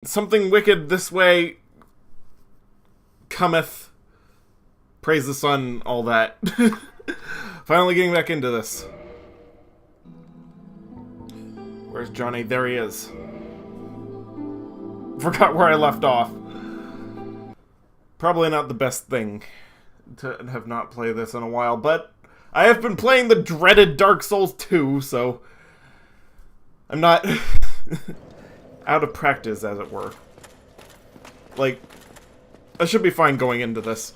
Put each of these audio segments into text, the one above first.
Something wicked this way cometh. Praise the sun, all that. Finally getting back into this. Where's Johnny? There he is. Forgot where I left off. Probably not the best thing to have not played this in a while, but I have been playing the dreaded Dark Souls 2, so I'm not out of practice, as it were. Like, I should be fine going into this.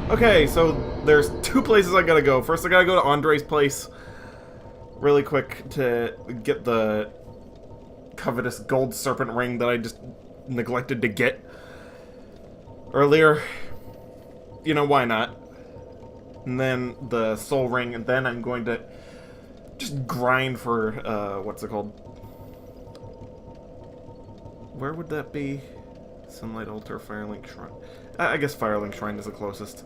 Okay, so there's two places I gotta go. First, I gotta go to Andre's place really quick to get the covetous gold serpent ring that I just neglected to get earlier. You know, why not? And then the soul ring, and then I'm going to just grind for, what's it called? Where would that be? Sunlight Altar, Firelink Shrine. I guess Firelink Shrine is the closest.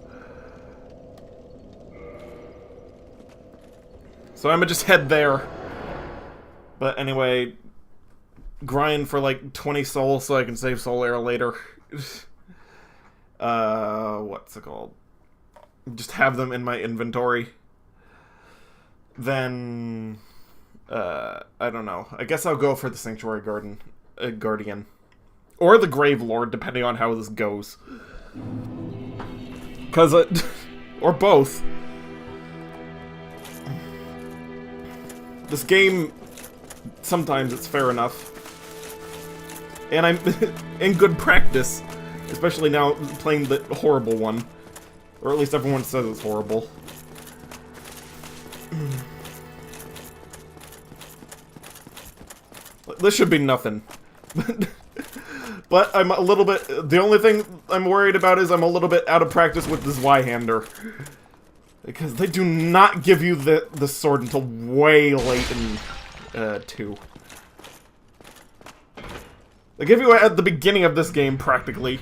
So I'm gonna just head there. But anyway, grind for like 20 souls so I can save soul air later. What's it called? Just have them in my inventory. Then, I don't know. I guess I'll go for the Sanctuary Guardian. Or the Grave Lord, depending on how this goes. Because, or both. This game, sometimes it's fair enough. And I'm in good practice. Especially now playing the horrible one. Or at least everyone says it's horrible. This should be nothing. But I'm a little bit... The only thing I'm worried about is I'm a little bit out of practice with this Zweihander. Because they do not give you the sword until way late in 2. They give you it at the beginning of this game, practically.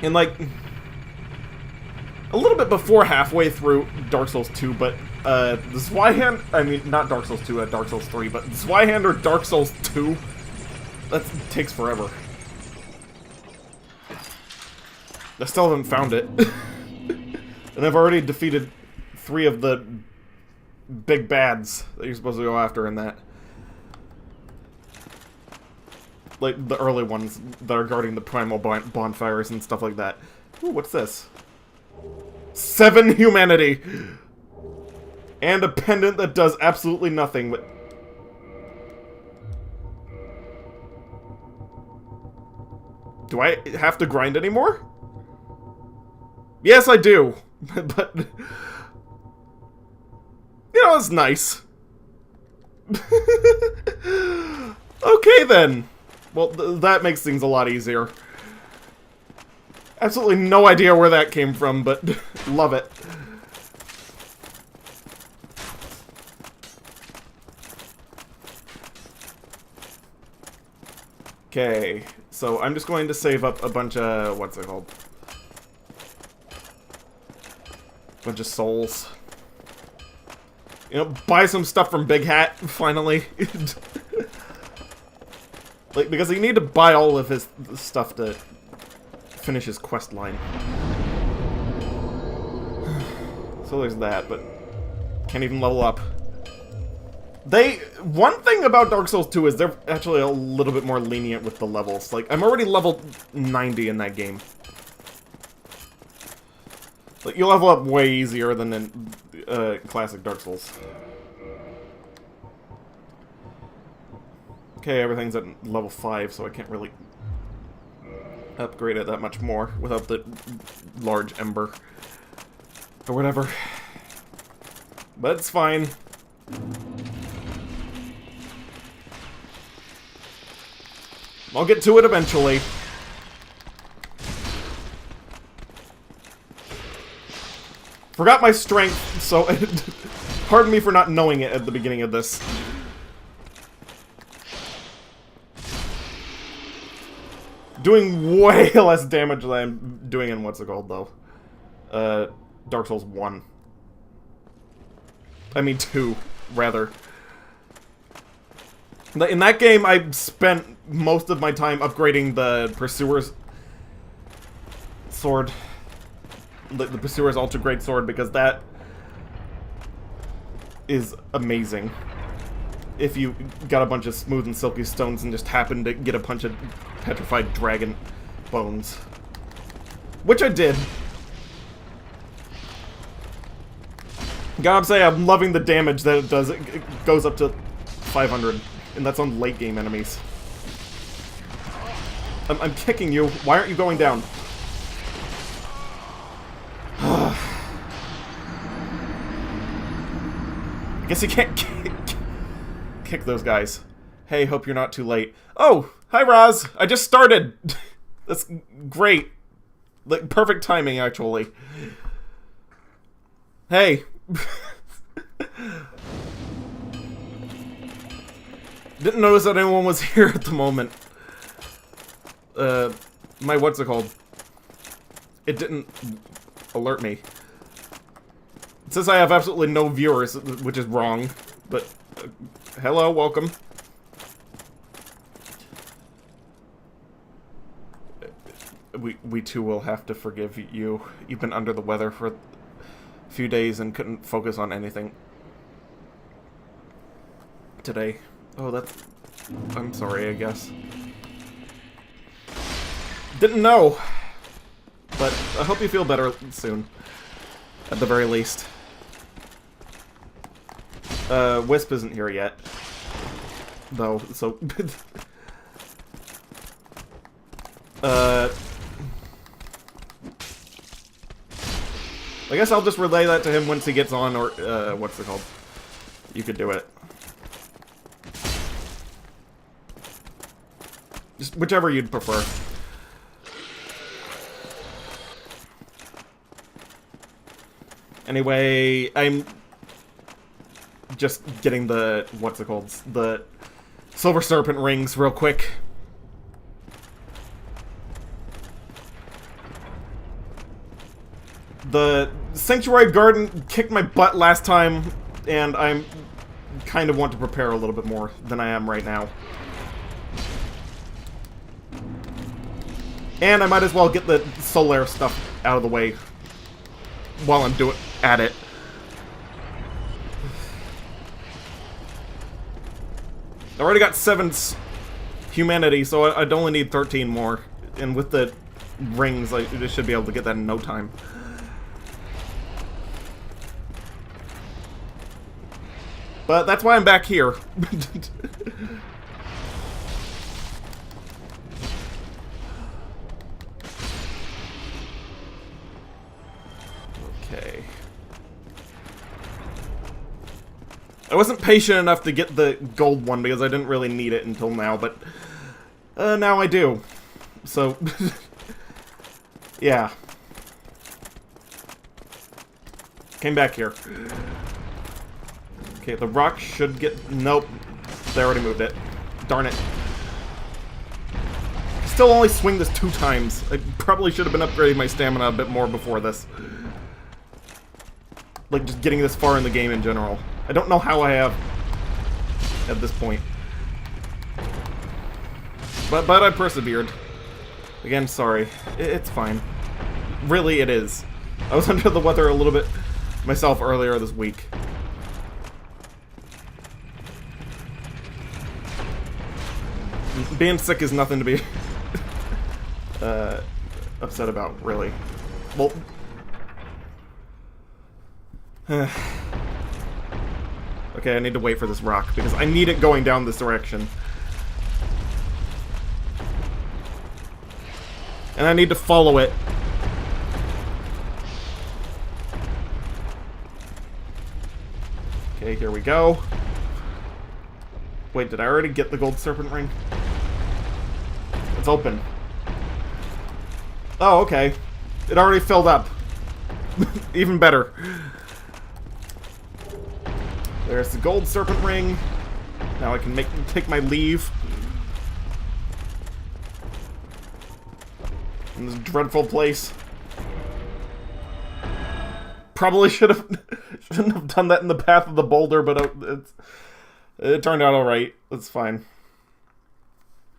And like... a little bit before halfway through Dark Souls 2, but the Zweihander... I mean, not Dark Souls 2, Dark Souls 3, but Zweihander Dark Souls 2... that takes forever. I still haven't found it. And I've already defeated 3 of the big bads that you're supposed to go after in that. Like, the early ones that are guarding the primal bonfires and stuff like that. Ooh, what's this? 7 humanity! And a pendant that does absolutely nothing, but... do I have to grind anymore? Yes, I do. But... you know, it's nice. Okay, then. Well, that makes things a lot easier. Absolutely no idea where that came from, but love it. Okay, so I'm just going to save up a bunch of... what's it called? Bunch of souls. You know, buy some stuff from Big Hat, finally. Like, because you need to buy all of his stuff to finish his quest line. So there's that, but can't even level up. One thing about Dark Souls 2 is they're actually a little bit more lenient with the levels. Like, I'm already level 90 in that game. Like, you level up way easier than in classic Dark Souls. Okay, everything's at level 5, so I can't really upgrade it that much more without the large ember. Or whatever. But it's fine. I'll get to it eventually. Forgot my strength, so pardon me for not knowing it at the beginning of this. Doing way less damage than I'm doing in what's it called, though. Dark Souls 1. I mean 2, rather. In that game, I spent most of my time upgrading the Pursuer's sword. The Pursuer's Ultra Great Sword, because that is amazing. If you got a bunch of smooth and silky stones and just happened to get a bunch of petrified dragon bones. Which I did. Gotta say, I'm loving the damage that it does. It goes up to 500, and that's on late game enemies. I'm kicking you. Why aren't you going down? I guess you can't kick those guys. Hey, hope you're not too late. Oh, hi Roz. I just started. That's great. Like, perfect timing, actually. Hey. Didn't notice that anyone was here at the moment. My what's it called? It didn't alert me. It says I have absolutely no viewers, which is wrong. But, hello, welcome. We too will have to forgive you. You've been under the weather for a few days and couldn't focus on anything today. Oh, that's... I'm sorry, I guess. Didn't know. But I hope you feel better soon. At the very least. Wisp isn't here yet. Though, so... I guess I'll just relay that to him once he gets on, or, what's it called? You could do it. Just whichever you'd prefer. Anyway, I'm just getting the, what's it called? The Silver Serpent rings real quick. The Sanctuary Garden kicked my butt last time, and I'm kind of want to prepare a little bit more than I am right now. And I might as well get the Solaire stuff out of the way while I'm at it. I already got 7 humanity, so I'd only need 13 more. And with the rings, I just should be able to get that in no time. But that's why I'm back here. Okay. I wasn't patient enough to get the gold one because I didn't really need it until now, but now I do. So, yeah. Came back here. Okay, the rock should get... Nope. They already moved it. Darn it. I still only swing this 2 times. I probably should have been upgrading my stamina a bit more before this. Like, just getting this far in the game in general. I don't know how I have at this point. But I persevered. Again, sorry. It's fine. Really, it is. I was under the weather a little bit myself earlier this week. Being sick is nothing to be upset about, really. Well... Okay, I need to wait for this rock, because I need it going down this direction. And I need to follow it. Okay, here we go. Wait, did I already get the gold serpent ring? It's open. Oh, okay. It already filled up. Even better. There's the gold serpent ring. Now I can take my leave. In this dreadful place. Probably shouldn't have done that in the path of the boulder, but it turned out alright. It's fine.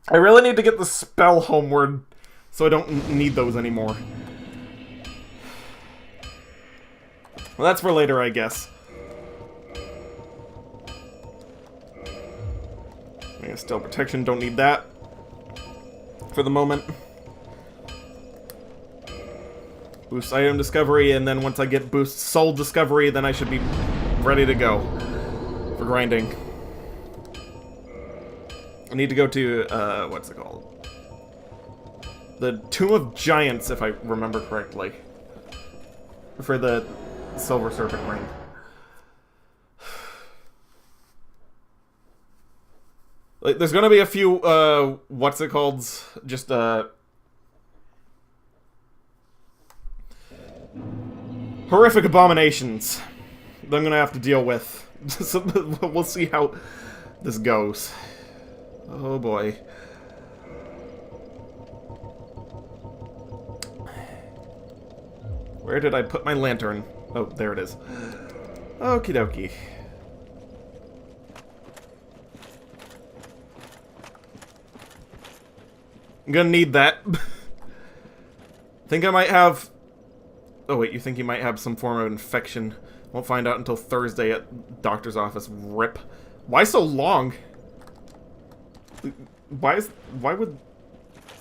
I really need to get the spell homeward, so I don't need those anymore. Well, that's for later, I guess. Yeah, still protection, don't need that for the moment. Boost item discovery, and then once I get boost soul discovery, then I should be ready to go for grinding. I need to go to, what's it called? The Tomb of Giants, if I remember correctly. For the Silver Serpent Ring. Like, there's gonna be a few, what's it called? Just, horrific abominations that I'm gonna have to deal with. So we'll see how this goes. Oh boy. Where did I put my lantern? Oh, there it is. Okie dokie. I'm gonna need that. Think I might have... Oh wait, you think you might have some form of infection. Won't find out until Thursday at doctor's office. Rip. Why so long? Why would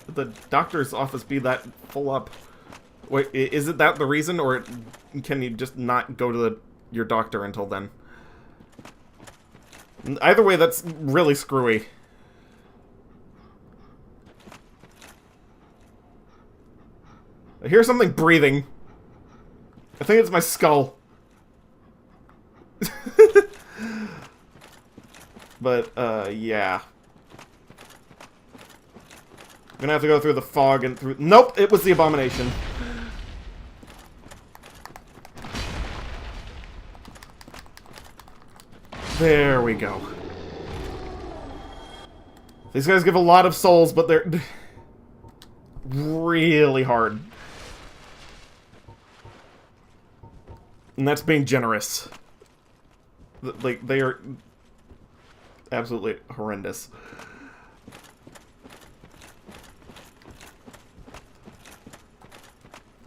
the doctor's office be that full up? Wait, is it that the reason, or can you just not go to your doctor until then? Either way, that's really screwy. I hear something breathing. I think it's my skull. But, yeah. I'm gonna have to go through the fog and through... Nope! It was the abomination. There we go. These guys give a lot of souls, but they're... really hard. And that's being generous. Like, they are... absolutely horrendous.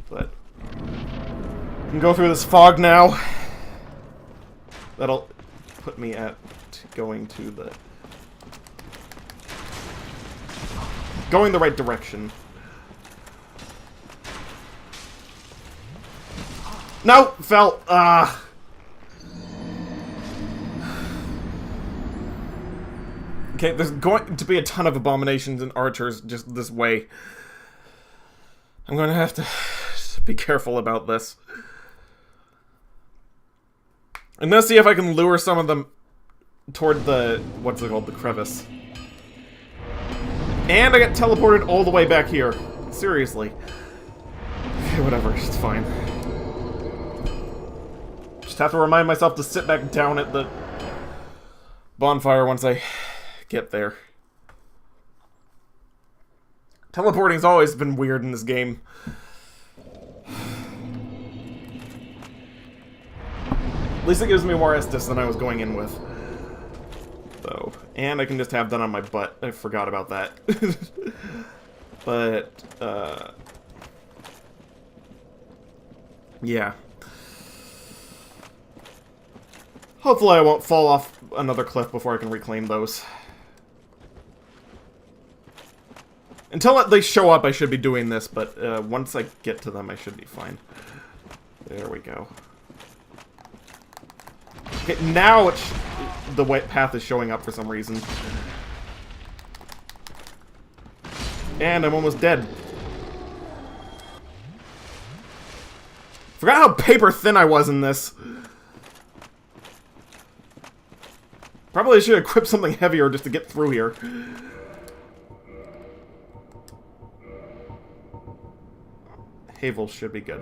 But... I can go through this fog now. That'll put me at going to the... going the right direction. No! Fell! Ah! Okay, there's going to be a ton of abominations and archers just this way. I'm going to have to be careful about this. I'm going to see if I can lure some of them toward the... what's it called? The crevice. And I got teleported all the way back here. Seriously. Okay, whatever. It's fine. Just have to remind myself to sit back down at the bonfire once I get there. Teleporting's always been weird in this game. At least it gives me more Estus than I was going in with. Though. And I can just have that on my butt. I forgot about that. But, yeah. Hopefully I won't fall off another cliff before I can reclaim those. Until they show up, I should be doing this, but once I get to them, I should be fine. There we go. Okay, now the path is showing up for some reason. And I'm almost dead. Forgot how paper thin I was in this. Probably should equip something heavier just to get through here. Havel should be good.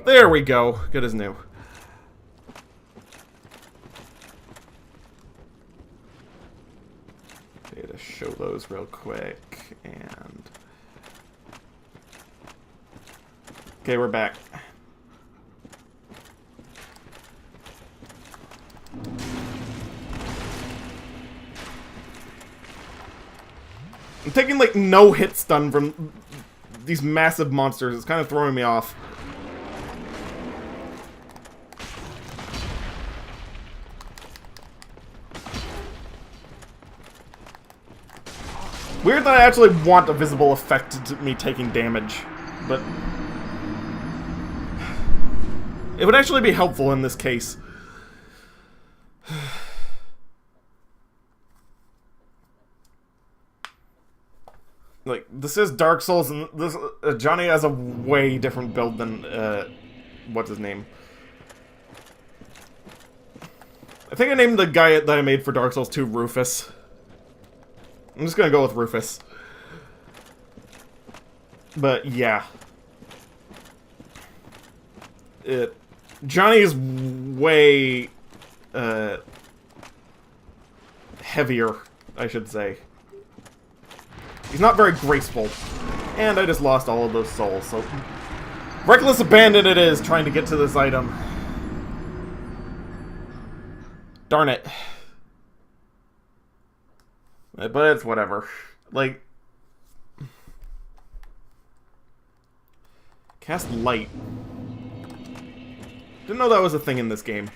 There we go. Good as new. Okay, to show those real quick, and Okay, we're back. I'm taking, like, no hit stun from these massive monsters. It's kind of throwing me off. Weird that I actually want a visible effect to me taking damage, but it would actually be helpful in this case. Like, this is Dark Souls, and this Johnny has a way different build than, what's his name? I think I named the guy that I made for Dark Souls 2 Rufus. I'm just gonna go with Rufus. But, yeah. Johnny is way, heavier, I should say. He's not very graceful. And I just lost all of those souls, so... Reckless abandon it is, trying to get to this item. Darn it. But it's whatever. Like... Cast light. Didn't know that was a thing in this game.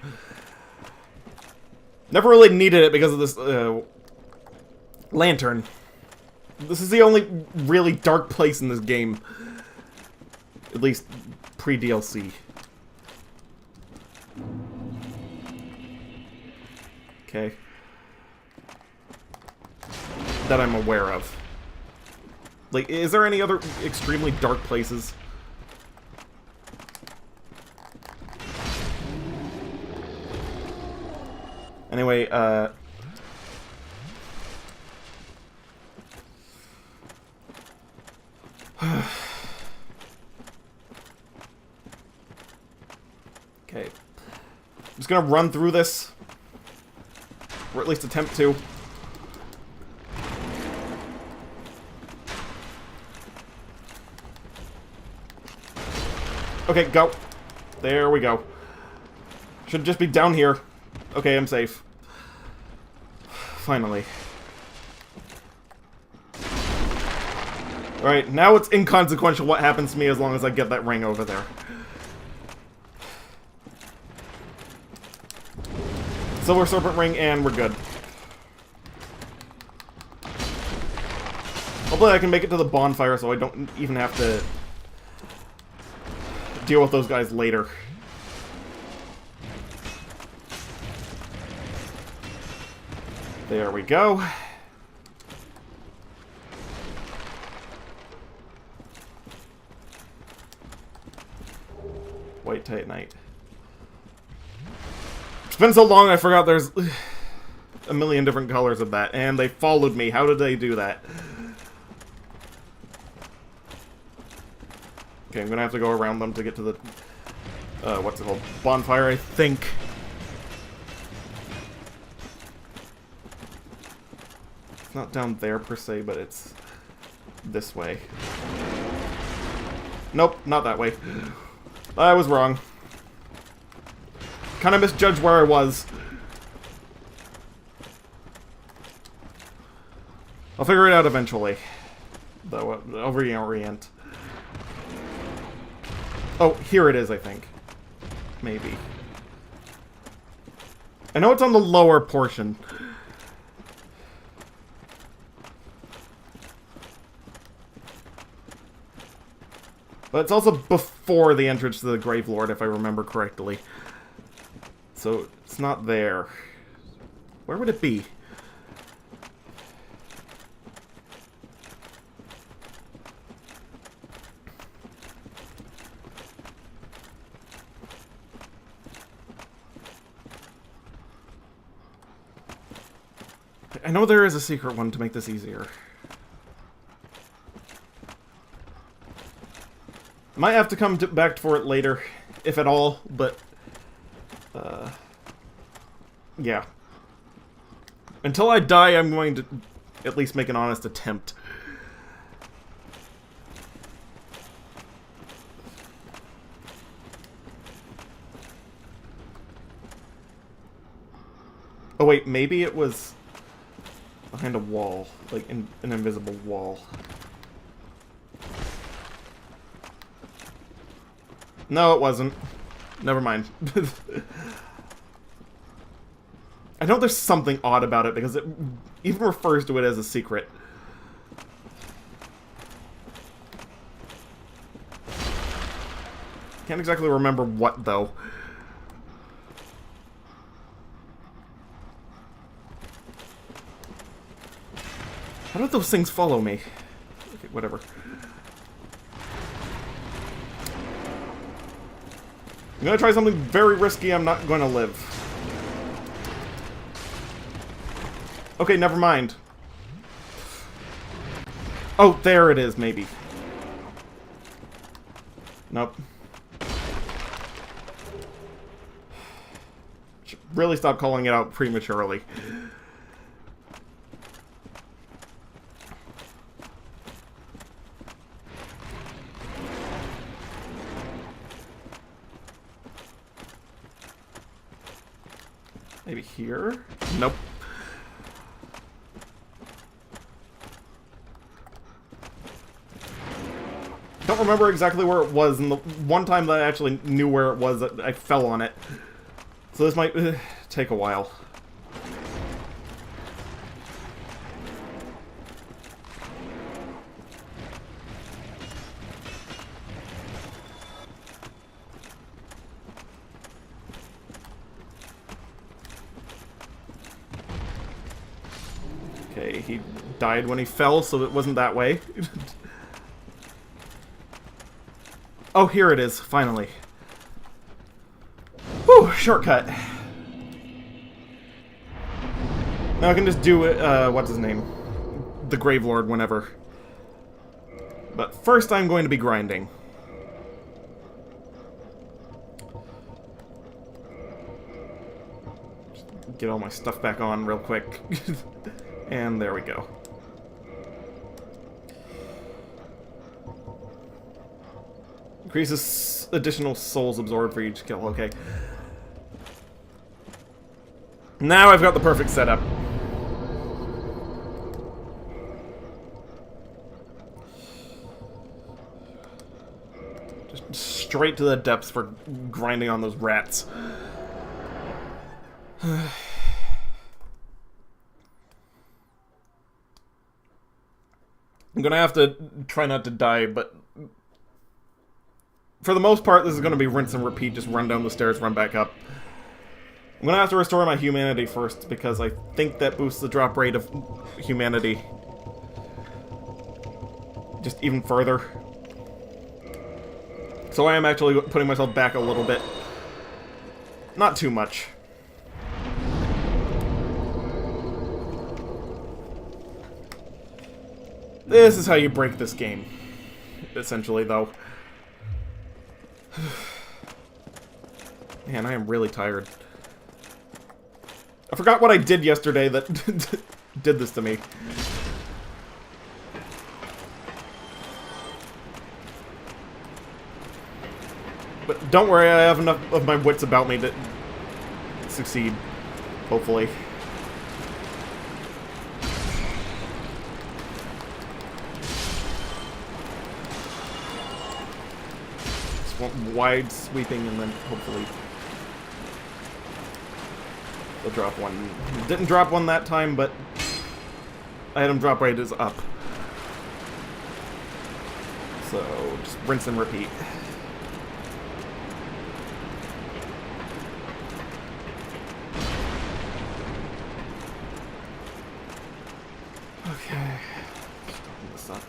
Never really needed it because of this, lantern. This is the only really dark place in this game. At least, pre-DLC. Okay. That I'm aware of. Like, is there any other extremely dark places? Anyway, okay. I'm just gonna run through this. Or at least attempt to. Okay, go. There we go. Should just be down here. Okay, I'm safe. Finally. Alright, now it's inconsequential what happens to me as long as I get that ring over there. Silver Serpent Ring, and we're good. Hopefully I can make it to the bonfire so I don't even have to deal with those guys later. There we go. White Titanite. It's been so long I forgot there's a million different colors of that, and they followed me. How did they do that? Okay, I'm gonna have to go around them to get to the, what's it called? Bonfire, I think. It's not down there per se, but it's this way. Nope, not that way. I was wrong. Kind of misjudged where I was. I'll figure it out eventually. Though, over the Orient. Oh, here it is, I think. Maybe. I know it's on the lower portion. But it's also before the entrance to the Grave Lord, if I remember correctly. So, it's not there. Where would it be? I know there is a secret one to make this easier. Might have to come back for it later, if at all, but... yeah. Until I die, I'm going to at least make an honest attempt. Oh wait, maybe it was behind a wall, like an invisible wall. No, it wasn't. Never mind. I know there's something odd about it because it even refers to it as a secret. Can't exactly remember what, though. How do those things follow me? Okay, whatever. I'm gonna try something very risky. I'm not gonna live. Okay, never mind. Oh, there it is, maybe. Nope. Should really stop calling it out prematurely. Maybe here? Nope. Don't remember exactly where it was, and the one time that I actually knew where it was, I fell on it. So this might take a while. Okay, he died when he fell, so it wasn't that way. Oh, here it is, finally. Whew, shortcut. Now I can just do it, what's his name? The Gravelord whenever. But first I'm going to be grinding. Just get all my stuff back on real quick. And there we go. Increases additional souls absorbed for each kill, okay. Now I've got the perfect setup. Just straight to the depths for grinding on those rats. I'm gonna have to try not to die, but for the most part, this is gonna be rinse and repeat. Just run down the stairs, run back up. I'm gonna have to restore my humanity first, because I think that boosts the drop rate of humanity just even further. So I am actually putting myself back a little bit. Not too much. This is how you break this game. Essentially, though. Man, I am really tired. I forgot what I did yesterday that did this to me. But don't worry, I have enough of my wits about me to succeed. Hopefully. Just want wide sweeping and then hopefully they'll drop one. Didn't drop one that time, but item drop rate is up. So just rinse and repeat. Okay. Just open this up.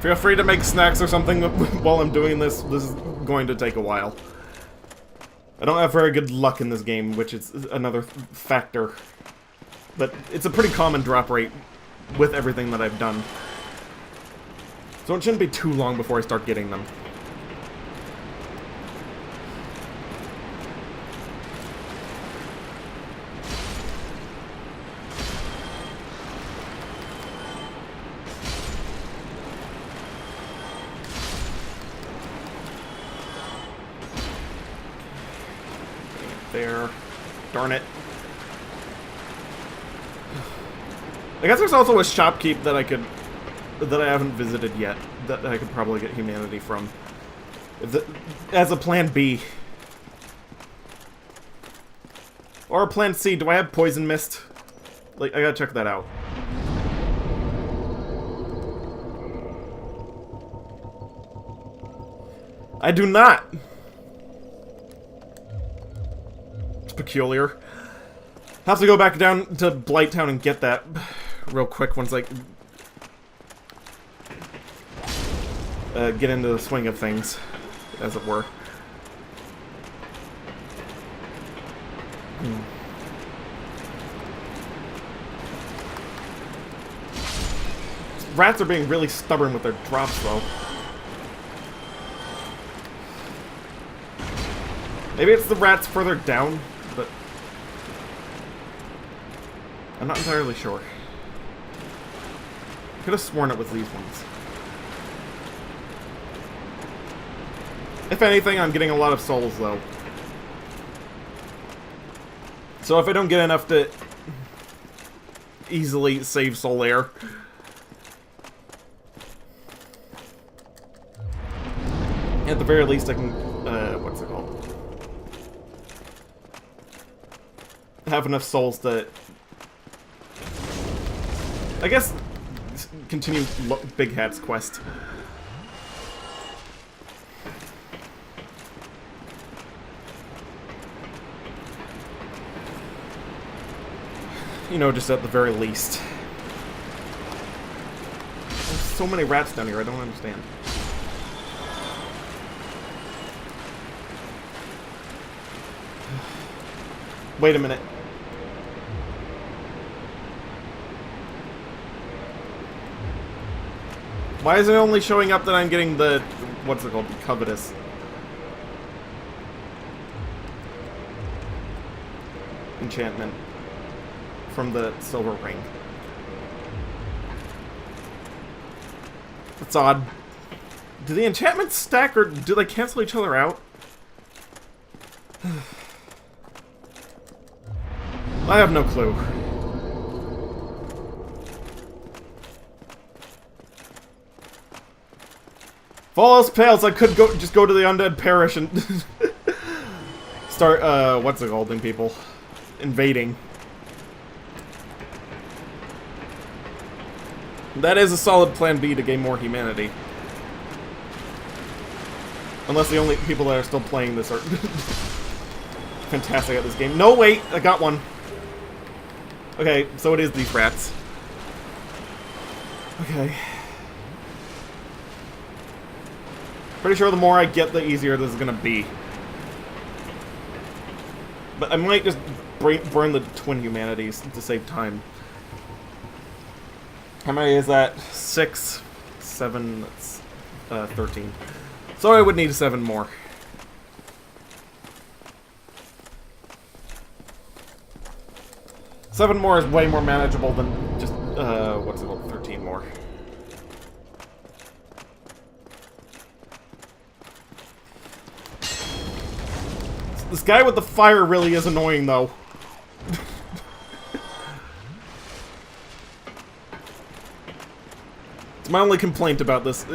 Feel free to make snacks or something while I'm doing this. This is going to take a while. I don't have very good luck in this game, which is another factor. But it's a pretty common drop rate with everything that I've done. So it shouldn't be too long before I start getting them. there. Darn it. I guess there's also a shopkeep that I haven't visited yet, that I could probably get humanity from. As a plan B. Or a plan C. Do I have poison mist? Like, I gotta check that out. I do not! It's peculiar. Have to go back down to Blighttown and get that real quick once I get into the swing of things, as it were. Rats are being really stubborn with their drops, though. Maybe it's the rats further down, but I'm not entirely sure. I could have sworn it was these ones. If anything, I'm getting a lot of souls, though. So if I don't get enough to easily save soul air, at the very least I can, what's it called? Have enough souls to, I guess, continue Big Hat's quest. You know, just at the very least. There's so many rats down here, I don't understand. Wait a minute. Why is it only showing up that I'm getting the, what's it called, the covetous? Enchantment from the silver ring. That's odd. Do the enchantments stack or do they cancel each other out? I have no clue. If all else fails, I could just go to the Undead Parish and start, what's it called in people? Invading. That is a solid plan B to gain more humanity. Unless the only people that are still playing this are fantastic at this game. No, wait! I got one. Okay, so it is these rats. Okay. Pretty sure the more I get, the easier this is gonna be. But I might just burn the twin humanities to save time. How many is that? 6, 7, that's 13. So I would need 7 more. Seven more is way more manageable than just, what's it called, 13 more. This guy with the fire really is annoying, though. It's my only complaint about this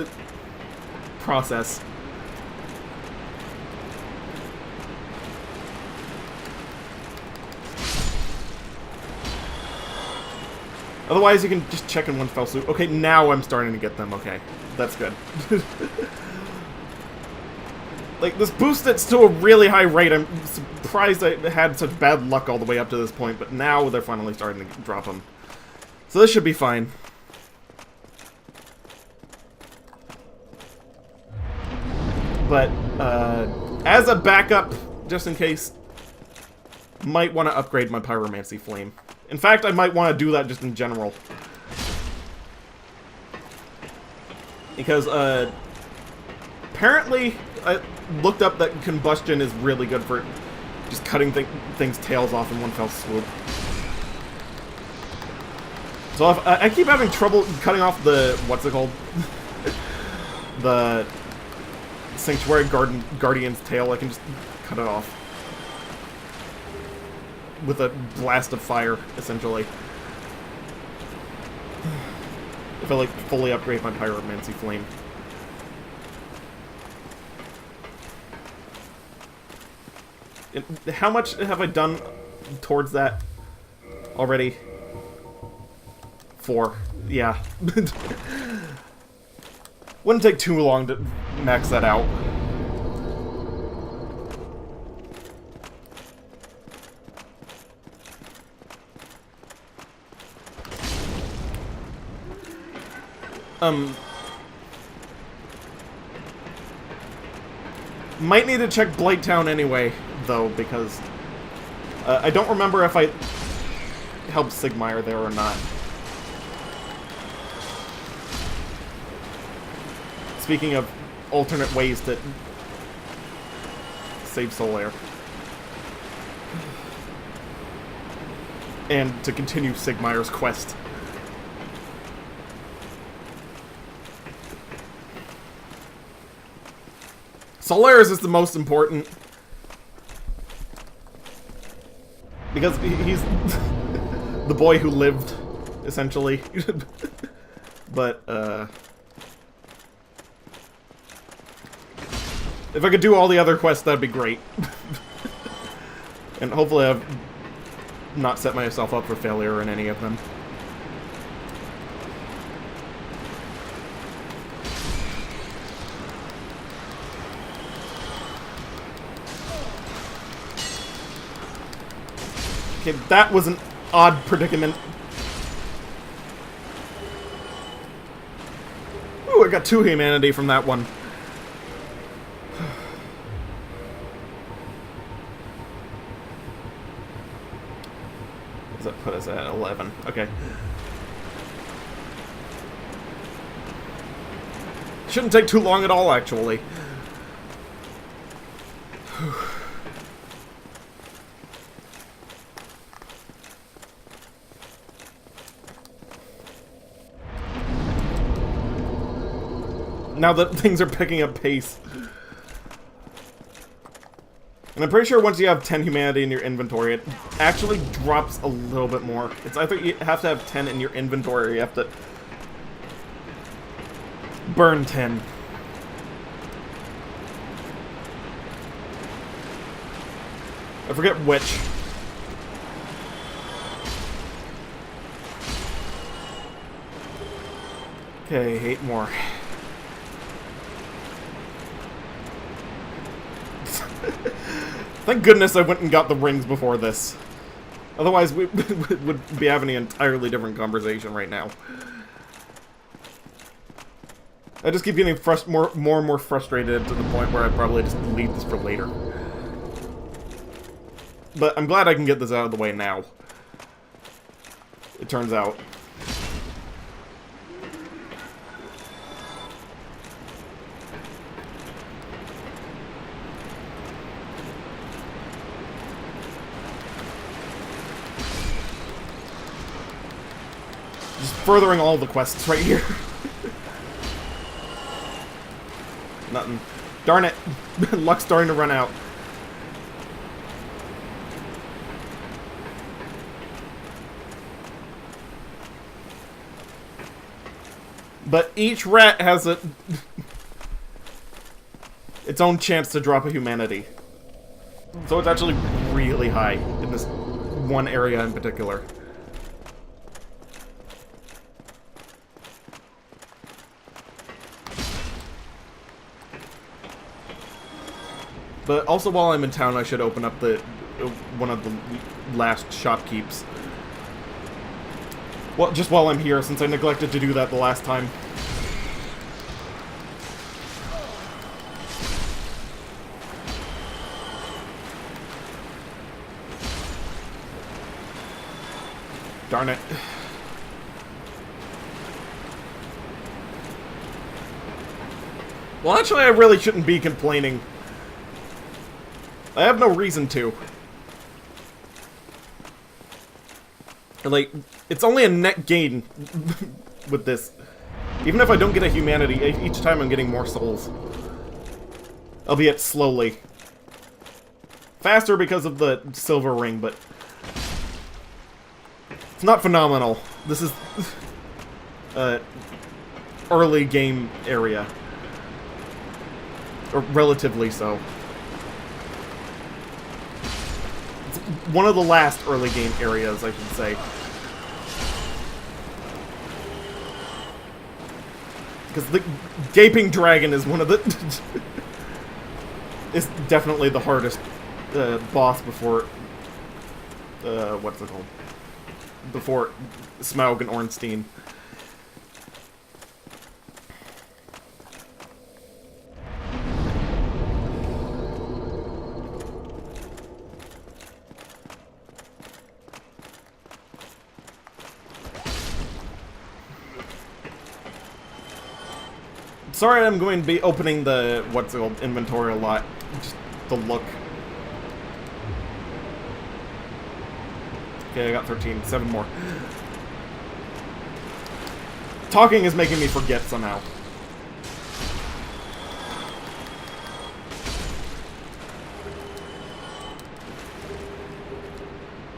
process. Otherwise, you can just check in one fell swoop. Okay, now I'm starting to get them. Okay, that's good. Like, this boosts it to a really high rate. I'm surprised I had such bad luck all the way up to this point, but now they're finally starting to drop them. So this should be fine. But, as a backup, just in case, might want to upgrade my Pyromancy Flame. In fact, I might want to do that just in general. Because, apparently, I looked up that combustion is really good for just cutting things' tails off in one fell swoop. So if I keep having trouble cutting off the, what's it called? The Sanctuary Guardian's tail, I can just cut it off. with a blast of fire, essentially. If I, like, fully upgrade my Pyromancy Flame. And how much have I done towards that already? 4. Yeah. Wouldn't take too long to max that out. Might need to check Blighttown anyway, though, because I don't remember if I helped Sigmire there or not. Speaking of alternate ways to save Solaire. And to continue Sigmire's quest. Solaire's is the most important. Because he's the boy who lived, essentially. But, if I could do all the other quests, that'd be great. And hopefully I've not set myself up for failure in any of them. Okay, that was an odd predicament. Ooh, I got 2 humanity from that one. Does that put us at 11? Okay. Shouldn't take too long at all, actually. Now that things are picking up pace. And I'm pretty sure once you have 10 humanity in your inventory, it actually drops a little bit more. It's either you have to have 10 in your inventory or you have to burn 10. I forget which. Okay, 8 more. Thank goodness I went and got the rings before this. Otherwise, we would be having an entirely different conversation right now. I just keep getting more and more frustrated to the point where I'd probably just leave this for later. But I'm glad I can get this out of the way now. It turns out. Just furthering all the quests right here. Nothing. Darn it. Luck's starting to run out. But each rat has its own chance to drop a humanity. So it's actually really high in this one area in particular. But also while I'm in town, I should open up the one of the last shopkeeps. Well, just while I'm here, since I neglected to do that the last time. Darn it. Well, actually, I really shouldn't be complaining. I have no reason to. Like, it's only a net gain with this. Even if I don't get a humanity, each time I'm getting more souls. Albeit slowly. Faster because of the silver ring, but It's not phenomenal. This is early game area. Or relatively so. It's one of the last early game areas, I should say. Because the Gaping Dragon is one of the... is definitely the hardest boss before... what's it called? Before Smaug and Ornstein. Sorry, I'm going to be opening the, what's it called, inventory a lot. Just the look. Okay, I got 13. 7 more. Talking is making me forget somehow.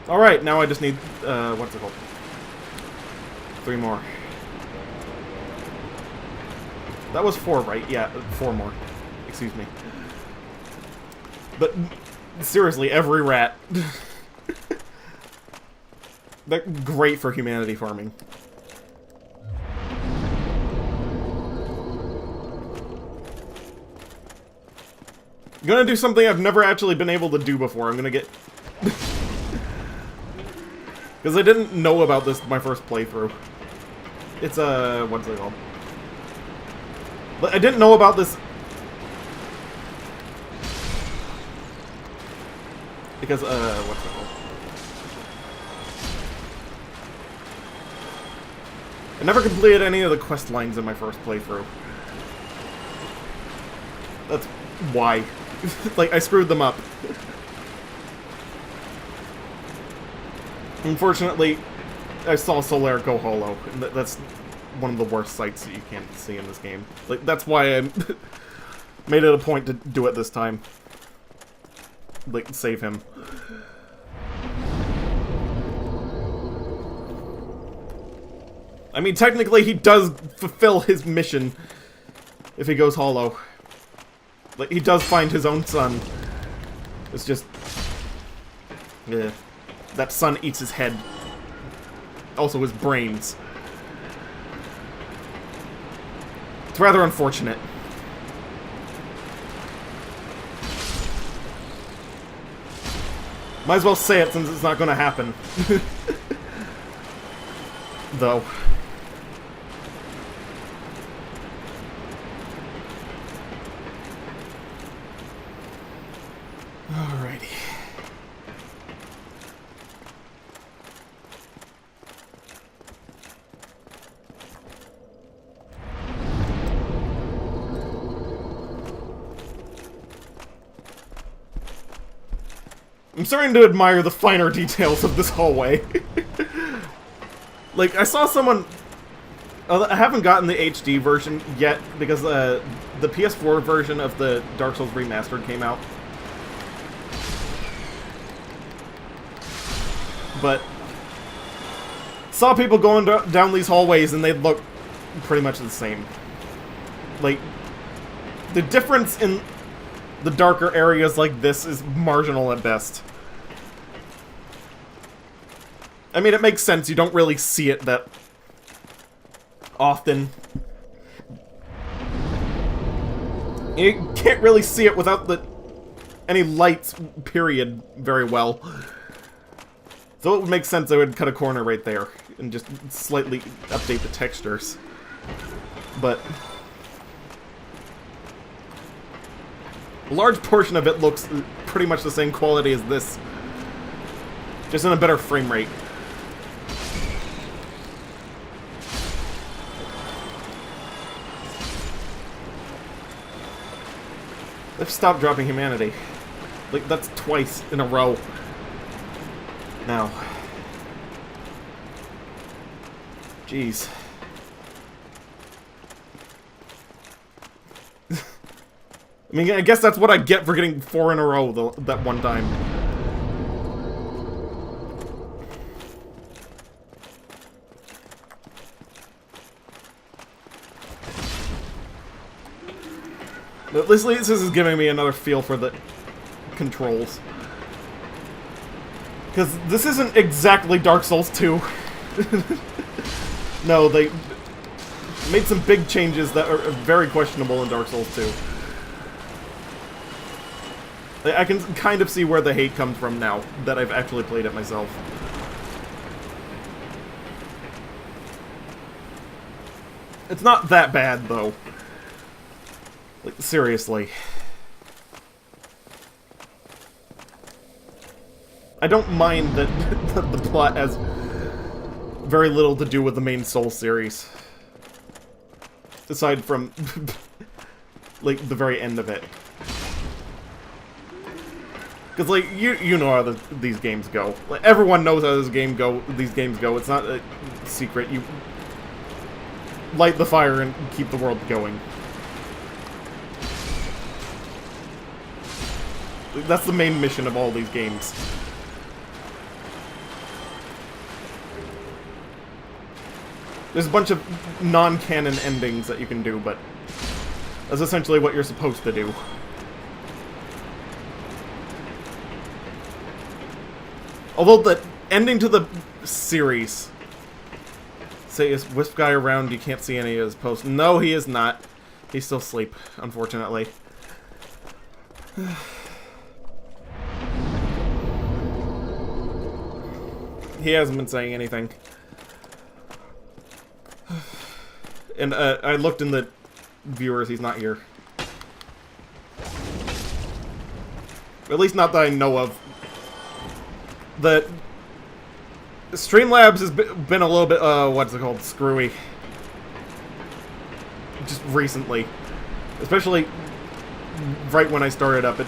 Alright, now I just need, what's it called? 3 more. That was 4, right? Yeah, 4 more. Excuse me. But, seriously, every rat. They're great for humanity farming. I'm gonna do something I've never actually been able to do before. I'm gonna get... Because I didn't know about this my first playthrough. It's what's it called? But I didn't know about this... Because, what's it called? I never completed any of the quest lines in my first playthrough. That's why. Like, I screwed them up. Unfortunately, I saw Solaire go hollow, and that's one of the worst sights that you can see in this game. Like, that's why I made it a point to do it this time. Like, save him. I mean, technically, he does fulfill his mission if he goes hollow. Like, he does find his own son. It's just... yeah. That son eats his head. Also his brains. It's rather unfortunate. Might as well say it since it's not gonna happen. Though. Alrighty. I'm starting to admire the finer details of this hallway. Like, I saw someone... I haven't gotten the HD version yet, because the PS4 version of the Dark Souls Remastered came out. But... saw people going down these hallways, and they look pretty much the same. Like, the difference in the darker areas like this is marginal at best. I mean, it makes sense. You don't really see it that often. You can't really see it without any lights, period, very well. So it would make sense I would cut a corner right there and just slightly update the textures. But a large portion of it looks pretty much the same quality as this, just in a better frame rate. Let's stop dropping humanity. Like, that's twice in a row. Now. Jeez. I mean, I guess that's what I get for getting 4 in a row that one time. At least this is giving me another feel for the controls. Because this isn't exactly Dark Souls 2. No, they made some big changes that are very questionable in Dark Souls 2. I can kind of see where the hate comes from now, that I've actually played it myself. It's not that bad, though. Like, seriously. I don't mind that the plot has very little to do with the main Soul series. Aside from, like, the very end of it. Because, like, you know how these games go. Like, everyone knows how these games go. It's not a secret. You light the fire and keep the world going. That's the main mission of all these games. There's a bunch of non-canon endings that you can do, but that's essentially what you're supposed to do. Although the ending to the series, say, is Wisp Guy around? You can't see any of his posts. No, he is not. He's still asleep, unfortunately. He hasn't been saying anything. And I looked in the viewers, he's not here. At least not that I know of. The Streamlabs has been a little bit, what's it called, screwy. Just recently. Especially right when I started up, it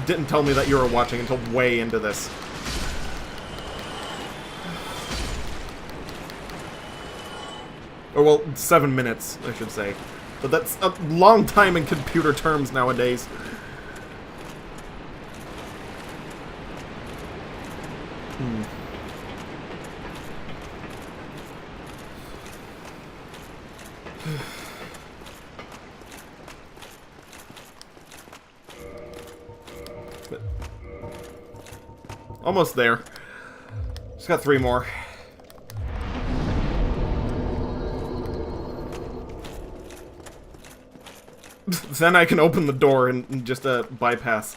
didn't tell me that you were watching until way into this. Or, well, 7 minutes, I should say. But that's a long time in computer terms nowadays. But almost there. Just got 3 more. Then I can open the door and just bypass.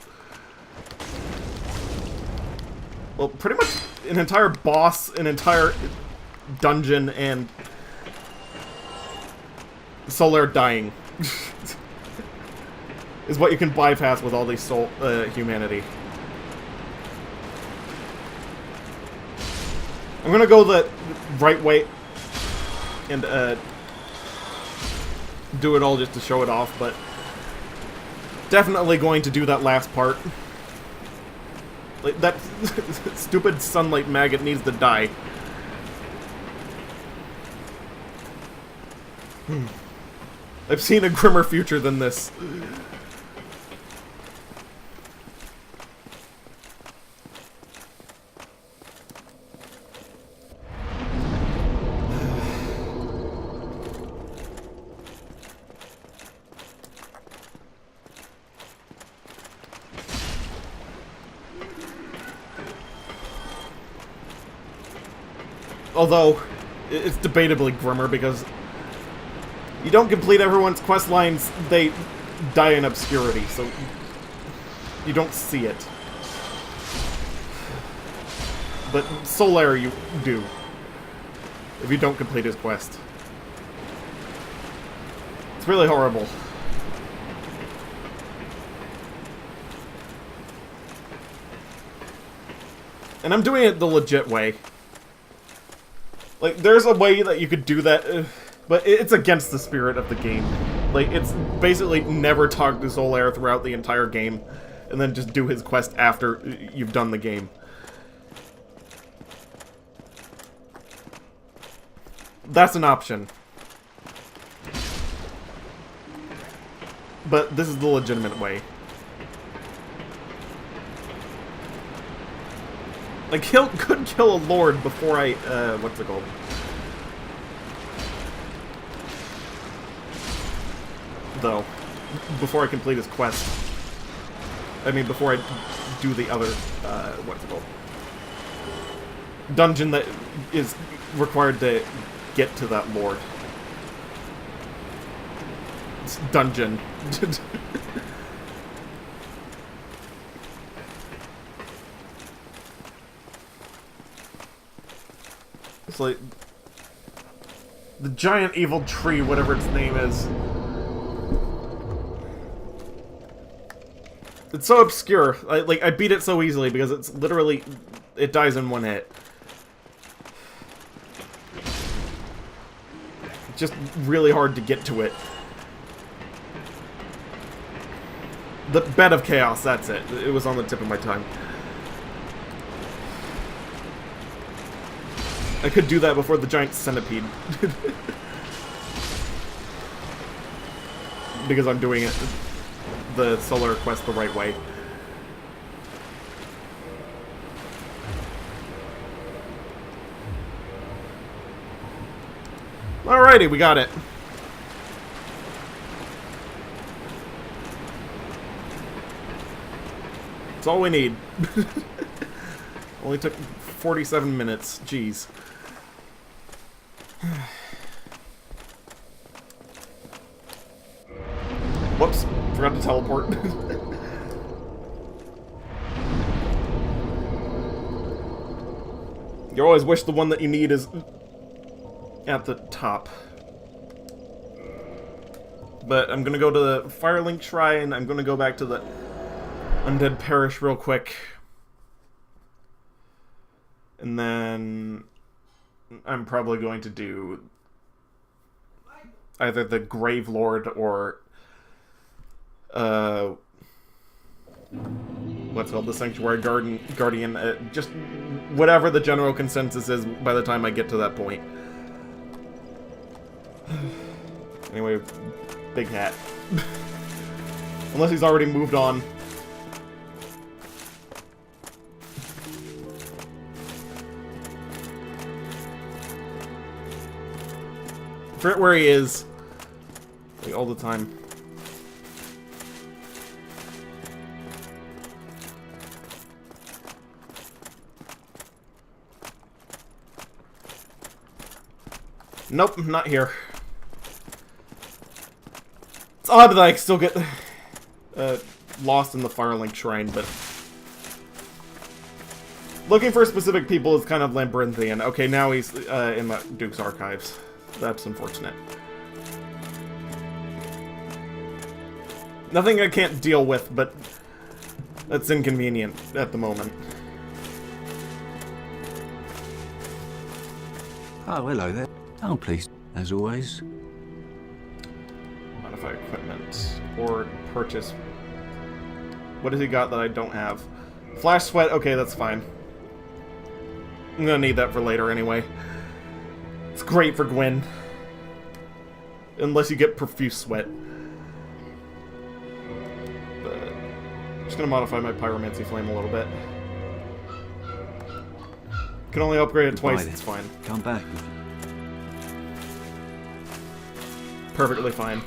Well, pretty much an entire boss, an entire dungeon, and Solaire dying is what you can bypass with all these humanity. I'm gonna go the right way and do it all just to show it off, but definitely going to do that last part. Like, that stupid sunlight maggot needs to die. I've seen a grimmer future than this. Although, it's debatably grimmer because you don't complete everyone's quest lines, they die in obscurity, so you don't see it. But Solaire you do, if you don't complete his quest. It's really horrible. And I'm doing it the legit way. Like, there's a way that you could do that, but it's against the spirit of the game. Like, it's basically never talk to Solaire throughout the entire game, and then just do his quest after you've done the game. That's an option. But this is the legitimate way. I could kill a lord before I, what's it called? Though. before I complete his quest. I mean, before I do the other, what's it called? Dungeon that is required to get to that lord. It's dungeon. It's like the giant evil tree, whatever its name is. It's so obscure. I beat it so easily because it's literally, it dies in one hit. It's just really hard to get to it. The Bed of Chaos, that's it. It was on the tip of my tongue. I could do that before the giant centipede. Because I'm doing it, the solar quest the right way. Alrighty, we got it. That's all we need. Only took 47 minutes. Jeez. Whoops. Forgot to teleport. You always wish the one that you need is at the top. But I'm gonna go to the Firelink Shrine. I'm gonna go back to the Undead Parish real quick. And then I'm probably going to do either the Grave Lord or what's it called, the Sanctuary Guardian, just whatever the general consensus is by the time I get to that point. Anyway, big hat. Unless he's already moved on. Forget where he is. Like, all the time. Nope, not here. It's odd that I still get lost in the Firelink Shrine, but looking for specific people is kind of labyrinthian. Okay, now he's in the Duke's Archives. That's unfortunate. Nothing I can't deal with, but that's inconvenient at the moment. Oh, hello there. Oh, please, as always. Modify equipment. Or purchase. What has he got that I don't have? Flash Sweat, okay, that's fine. I'm gonna need that for later anyway. It's great for Gwyn. Unless you get Profuse Sweat. But I'm just gonna modify my Pyromancy Flame a little bit. Can only upgrade it twice, it's fine. Come back. Perfectly fine.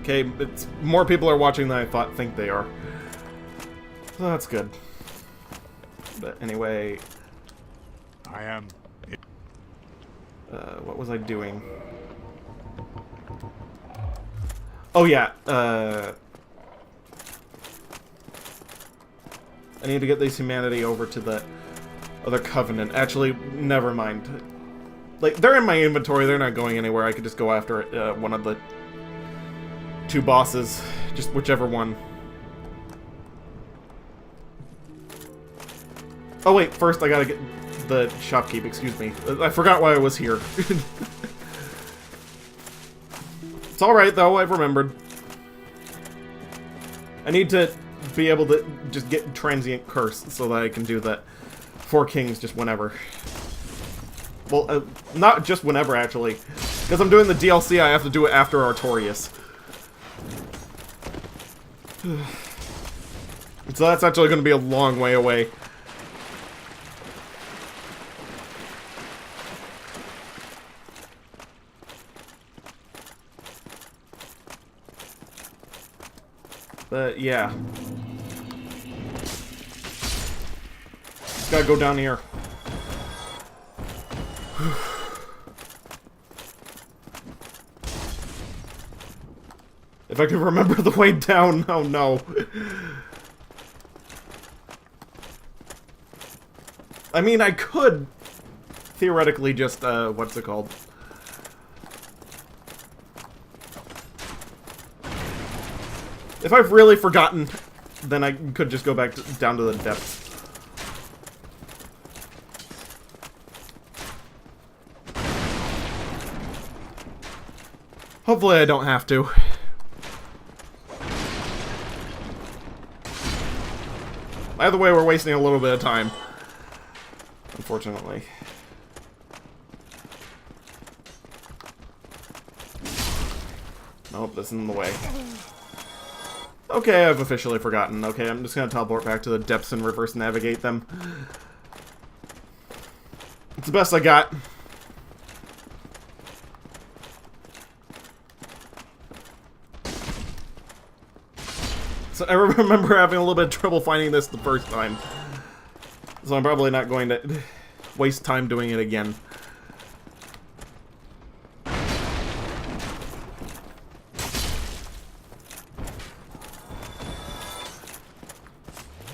Okay, it's more people are watching than I think they are. So that's good. But anyway, I am. what was I doing? Oh yeah, I need to get these humanity over to the other Covenant. Actually, never mind. Like, they're in my inventory, they're not going anywhere. I could just go after one of the two bosses. Just whichever one. Oh wait, first I gotta get the shopkeep, excuse me. I forgot why I was here. It's alright though, I've remembered. I need to be able to just get Transient Curse so that I can do that Four Kings just whenever. Well, not just whenever actually. Because I'm doing the DLC, I have to do it after Artorias. So that's actually going to be a long way away. But, yeah. Just gotta go down here. If I could remember the way down, oh no. I mean, I could theoretically just, what's it called? If I've really forgotten, then I could just go back down to the depths. Hopefully I don't have to. Either way, we're wasting a little bit of time. Unfortunately. Nope, this isn't the way. Okay, I've officially forgotten. Okay, I'm just gonna teleport back to the depths and reverse navigate them. It's the best I got. So I remember having a little bit of trouble finding this the first time. So I'm probably not going to waste time doing it again.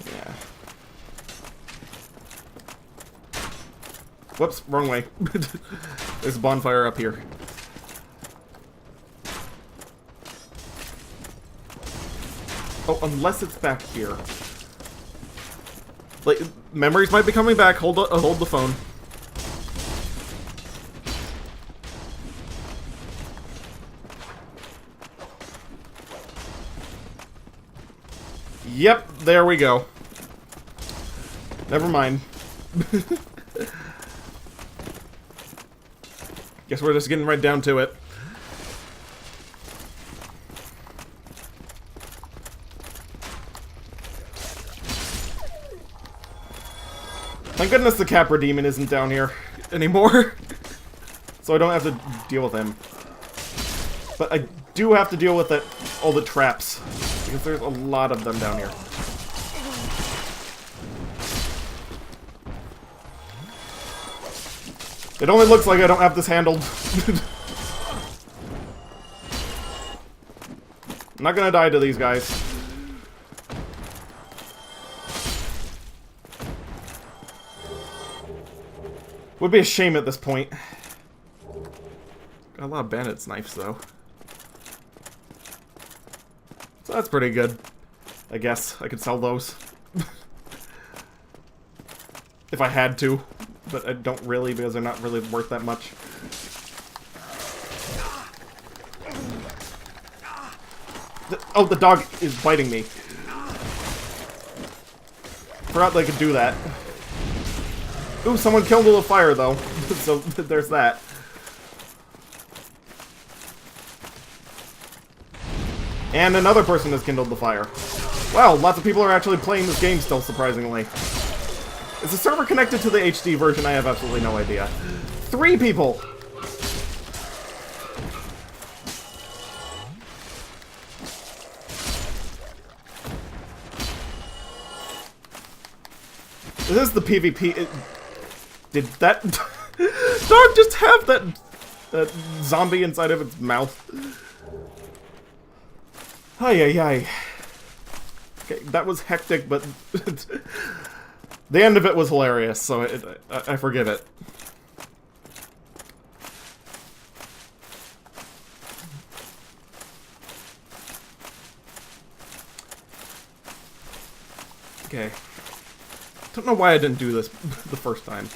Yeah. Whoops, wrong way. There's a bonfire up here. Oh, unless it's back here. Like, memories might be coming back. Hold the phone. Yep, there we go. Never mind. Guess we're just getting right down to it. Thank goodness the Capra Demon isn't down here anymore. So I don't have to deal with him. But I do have to deal with all the traps. Because there's a lot of them down here. It only looks like I don't have this handled. I'm not gonna die to these guys. Would be a shame at this point. Got a lot of bandits' knives, though. So that's pretty good. I guess I could sell those. If I had to. But I don't really, because they're not really worth that much. Oh, the dog is biting me. Forgot they could do that. Ooh, someone killed with a fire, though. So, there's that. And another person has kindled the fire. Wow, lots of people are actually playing this game still, surprisingly. Is the server connected to the HD version? I have absolutely no idea. 3 people! This is the PvP. Did that dog just have that zombie inside of its mouth? Ay ay ay. Okay, that was hectic, but the end of it was hilarious, so I forgive it. Okay. Don't know why I didn't do this the first time,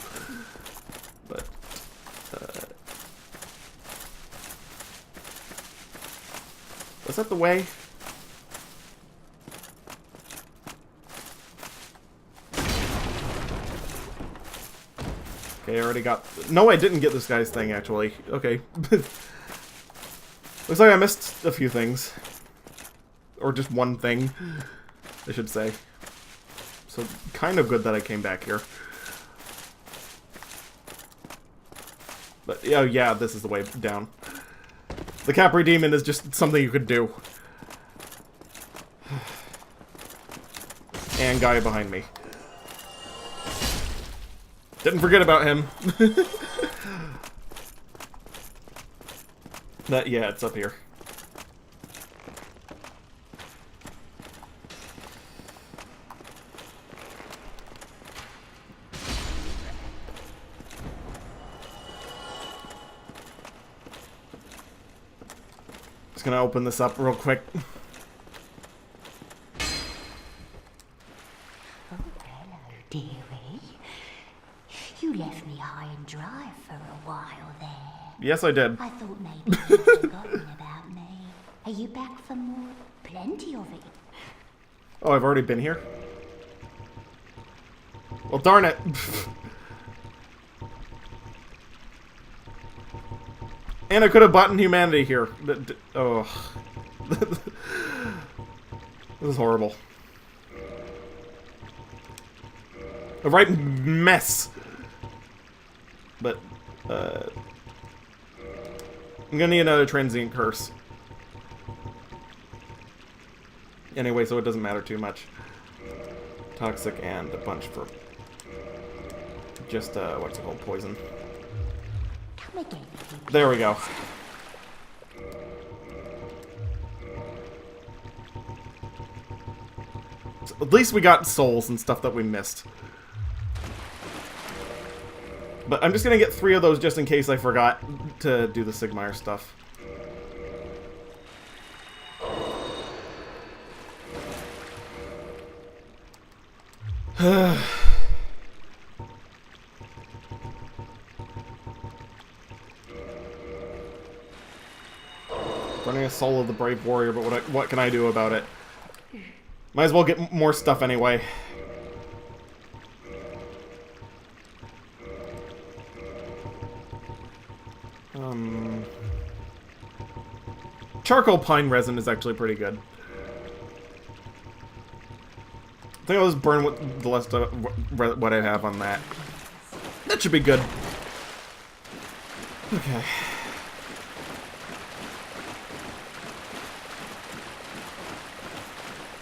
but was that the way? Okay, I already got. No, I didn't get this guy's thing actually. Okay, looks like I missed a few things, or just one thing, I should say. So, kind of good that I came back here. But, oh yeah, this is the way down. The Capri Demon is just something you could do. And guy behind me. Didn't forget about him. Yeah, it's up here. Just gonna open this up real quick. Oh, hello, dearie. You left me high and dry for a while there. Yes, I did. I thought maybe you'd forgotten about me. Are you back for more? Plenty of it. Oh, I've already been here? Well, darn it. And I could have bought humanity here. Oh. This is horrible. A right mess. But, I'm gonna need another transient curse. Anyway, so it doesn't matter too much. Toxic and a bunch for just, what's it called? Poison. Come again, There we go. So at least we got souls and stuff that we missed. But I'm just gonna get 3 of those just in case I forgot to do the Sigmire stuff. Running a soul of the brave warrior, but what can I do about it? Might as well get more stuff anyway. Charcoal pine resin is actually pretty good. I think I'll just burn what the rest of what I have on that. That should be good. Okay.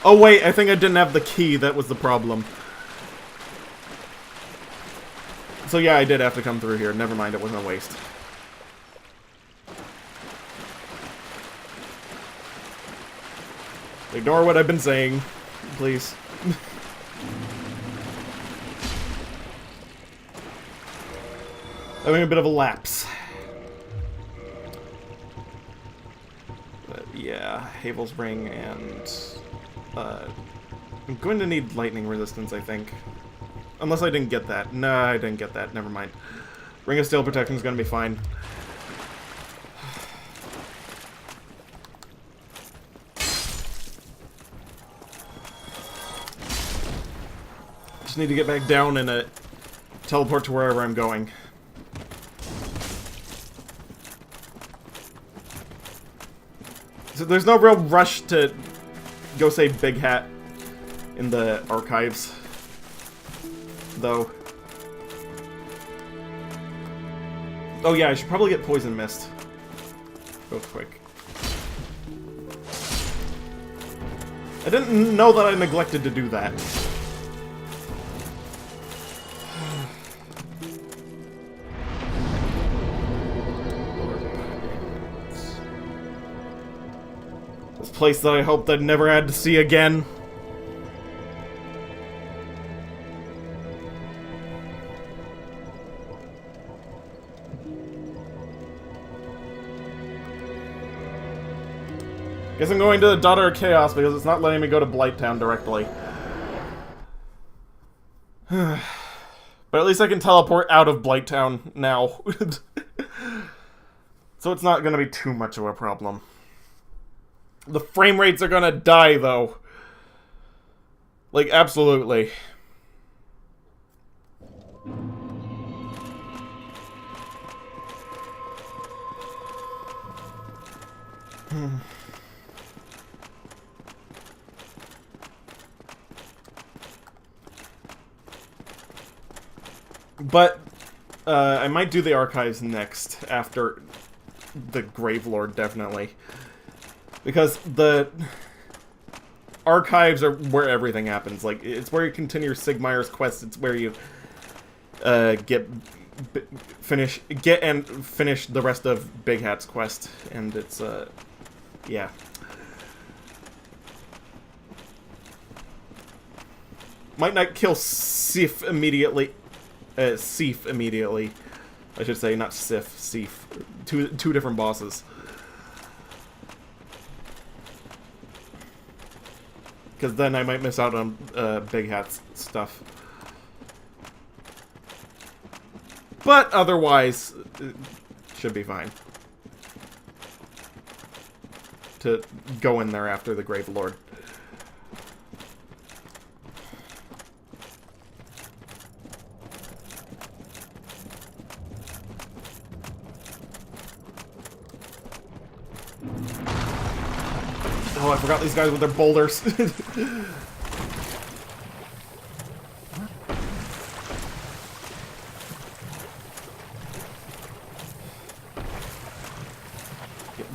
Oh wait, I think I didn't have the key, that was the problem. So yeah, I did have to come through here. Never mind, it wasn't a waste. Ignore what I've been saying, please. Having a bit of a lapse. But yeah, Havel's Ring and... I'm going to need lightning resistance, I think. Unless I didn't get that. No, I didn't get that. Never mind. Ring of Steel Protection is going to be fine. Just need to get back down and teleport to wherever I'm going. So there's no real rush to go save Big Hat in the archives, though. Oh yeah, I should probably get Poison Mist real quick. I didn't know that I neglected to do that. This place that I hoped I'd never had to see again. Guess I'm going to the Daughter of Chaos because it's not letting me go to Blighttown directly. But at least I can teleport out of Blighttown now. So it's not going to be too much of a problem. The frame rates are going to die, though. Like, absolutely. But, I might do the archives next, after the Gravelord, definitely. Because archives are where everything happens. Like, it's where you continue your Sigmire's quest. It's where you finish the rest of Big Hat's quest, and it's yeah. Might not kill Sif immediately. Sif immediately. I should say, not Sif, Sif. Two different bosses. Because then I might miss out on Big Hat's stuff. But otherwise, it should be fine. To go in there after the Grave Lord. Oh, I forgot these guys with their boulders.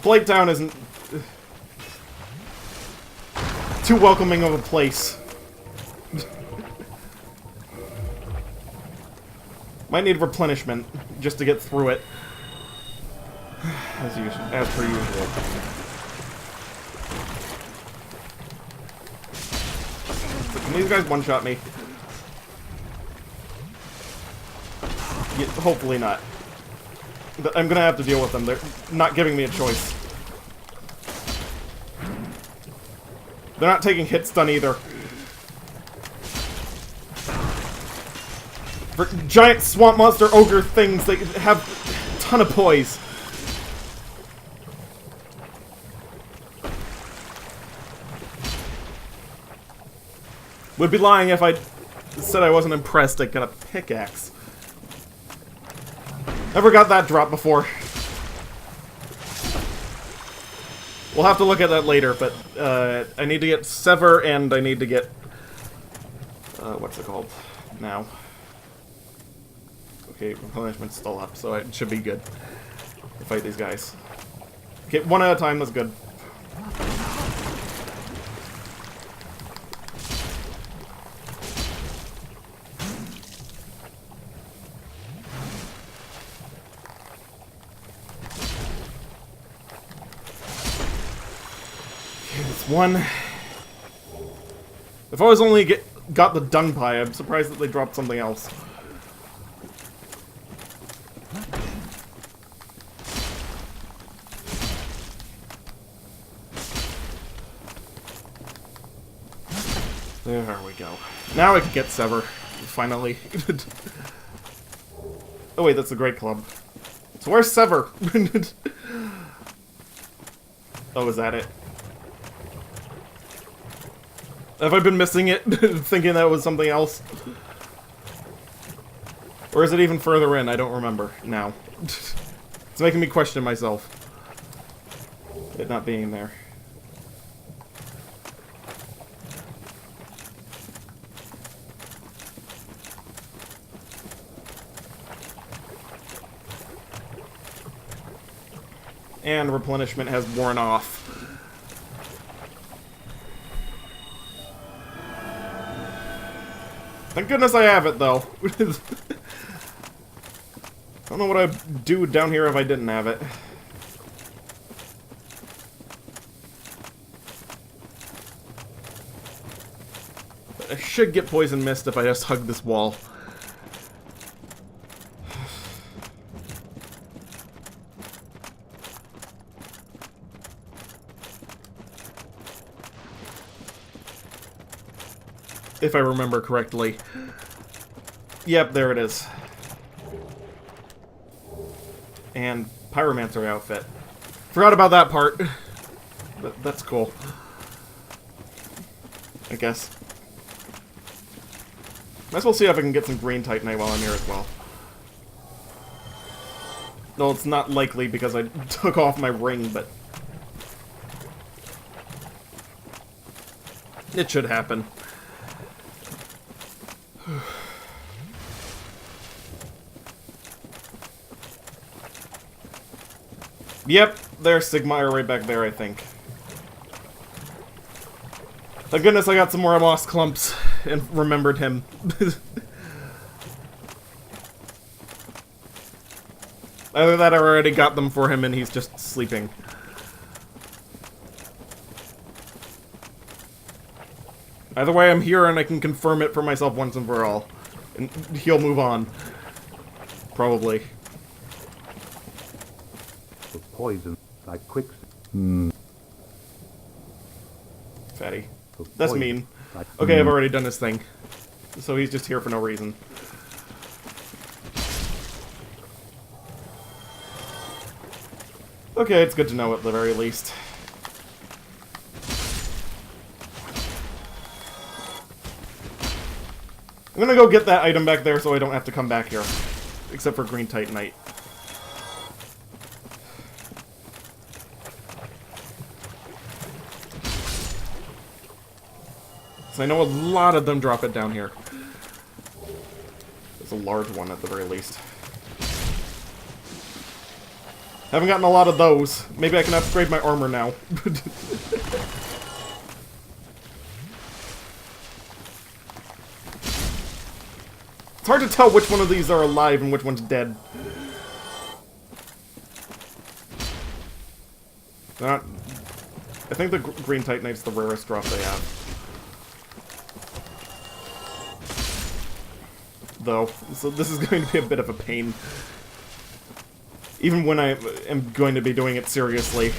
Blake Town isn't too welcoming of a place. Might need replenishment just to get through it. As per usual. So can these guys one-shot me? Yeah, hopefully not. I'm gonna have to deal with them. They're not giving me a choice. They're not taking hit stun either. For giant swamp monster ogre things, they have a ton of poise. Would be lying if I said I wasn't impressed. I got a pickaxe. Never got that drop before. We'll have to look at that later, but I need to get Sever and I need to get what's it called now? Okay, replenishment's still up, so it should be good to fight these guys. Okay, one at a time, that's good. One. If I was only got the dung pie, I'm surprised that they dropped something else. There we go. Now I can get Sever, finally. Oh wait, that's the Great Club. So where's Sever? Oh, is that it? Have I been missing it, thinking that was something else? Or is it even further in? I don't remember now. It's making me question myself. It not being there. And replenishment has worn off. Thank goodness I have it, though. I don't know what I'd do down here if I didn't have it. But I should get poison mist if I just hug this wall. If I remember correctly. Yep, there it is. And Pyromancer outfit. Forgot about that part. But that's cool. I guess. Might as well see if I can get some green Titanite while I'm here as well. No, it's not likely because I took off my ring, but... it should happen. Yep, there's Sigmire right back there, I think. Thank goodness I got some more moss clumps and remembered him. Either that or I already got them for him and he's just sleeping. Either way, I'm here and I can confirm it for myself once and for all. And he'll move on. Probably. The poison, like quicksand. Fatty. That's mean. Okay, I've already done his thing. So he's just here for no reason. Okay, it's good to know at the very least. I'm gonna go get that item back there so I don't have to come back here. Except for Green Titanite. So I know a lot of them drop it down here. There's a large one at the very least. Haven't gotten a lot of those. Maybe I can upgrade my armor now. It's hard to tell which one of these are alive and which one's dead. I think the Green Titanite's the rarest drop they have. Though, so this is going to be a bit of a pain. Even when I am going to be doing it seriously.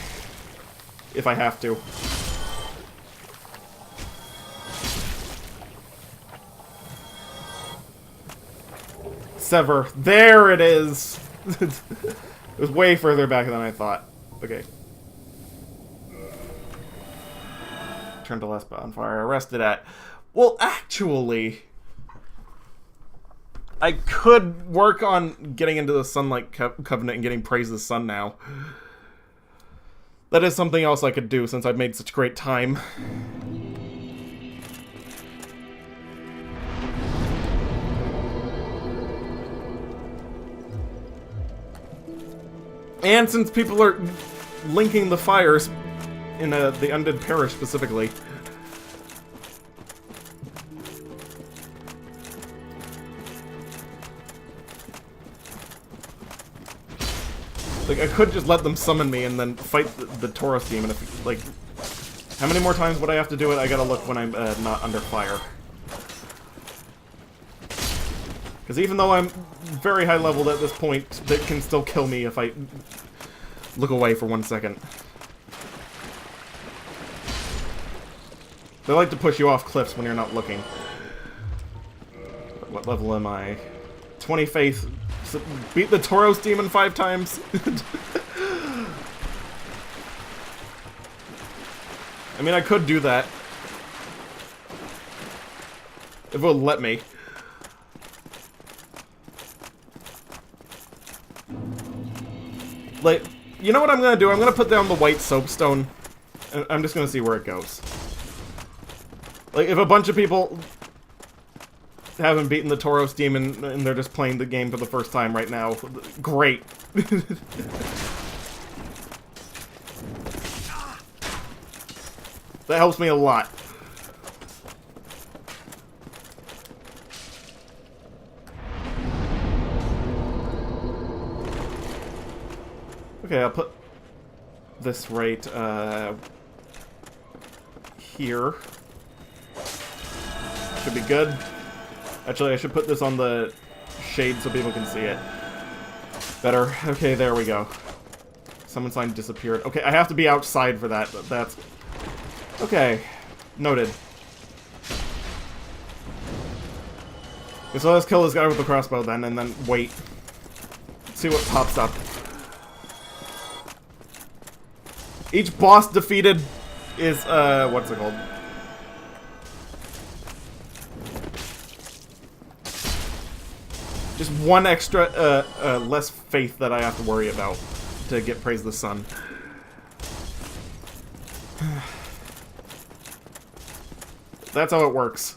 If I have to. Sever. There it is! It was way further back than I thought. Okay. Turn to last bonfire. Arrested at. Well, actually, I could work on getting into the Sunlight Covenant and getting Praise the Sun now. That is something else I could do since I've made such great time. And since people are linking the fires in the Undead Parish specifically. Like, I could just let them summon me and then fight the Tauros demon. If, like, how many more times would I have to do it? I gotta look when I'm not under fire. Because even though I'm very high leveled at this point, they can still kill me if I look away for 1 second. They like to push you off cliffs when you're not looking. What level am I? 20 faith. So beat the Tauros demon 5 times? I mean, I could do that. If it would let me. Like, you know what I'm gonna do? I'm gonna put down the white soapstone, and I'm just gonna see where it goes. Like, if a bunch of people haven't beaten the Tauros demon and they're just playing the game for the first time right now, great. That helps me a lot. Okay, I'll put this right, here. Should be good. Actually, I should put this on the shade so people can see it better. Okay, there we go. Summon sign disappeared. Okay, I have to be outside for that. That's... Okay. Noted. Okay, so let's kill this guy with the crossbow then, and then wait. See what pops up. Each boss defeated is, what's it called? Just one extra, less faith that I have to worry about to get Praise the Sun. That's how it works.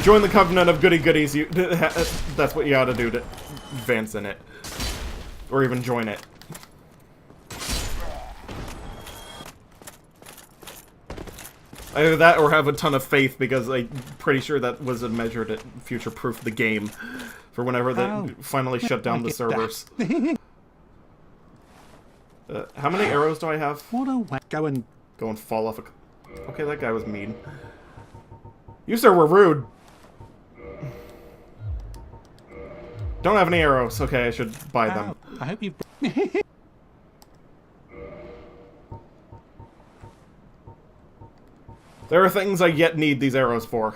Join the Covenant of Goody Goodies. That's what you ought to do to advance in it. Or even join it. Either that or have a ton of faith, because I'm pretty sure that was a measure to future-proof the game for whenever they finally shut down the servers. How many arrows do I have? What a Go and fall off a... Okay, that guy was mean. You, sir, were rude. Don't have any arrows. Okay, I should buy them. I hope you... There are things I yet need these arrows for.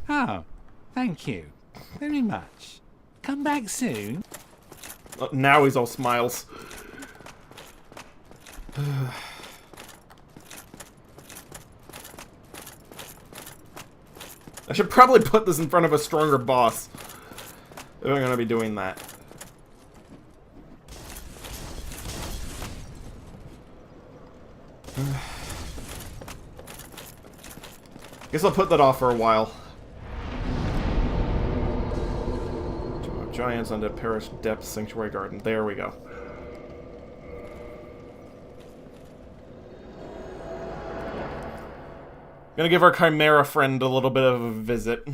Oh, thank you very much. Come back soon. Now he's all smiles. I should probably put this in front of a stronger boss if I'm gonna be doing that. Guess I'll put that off for a while. Tomb of Giants under Parish Depths Sanctuary Garden. There we go. Gonna give our Chimera friend a little bit of a visit.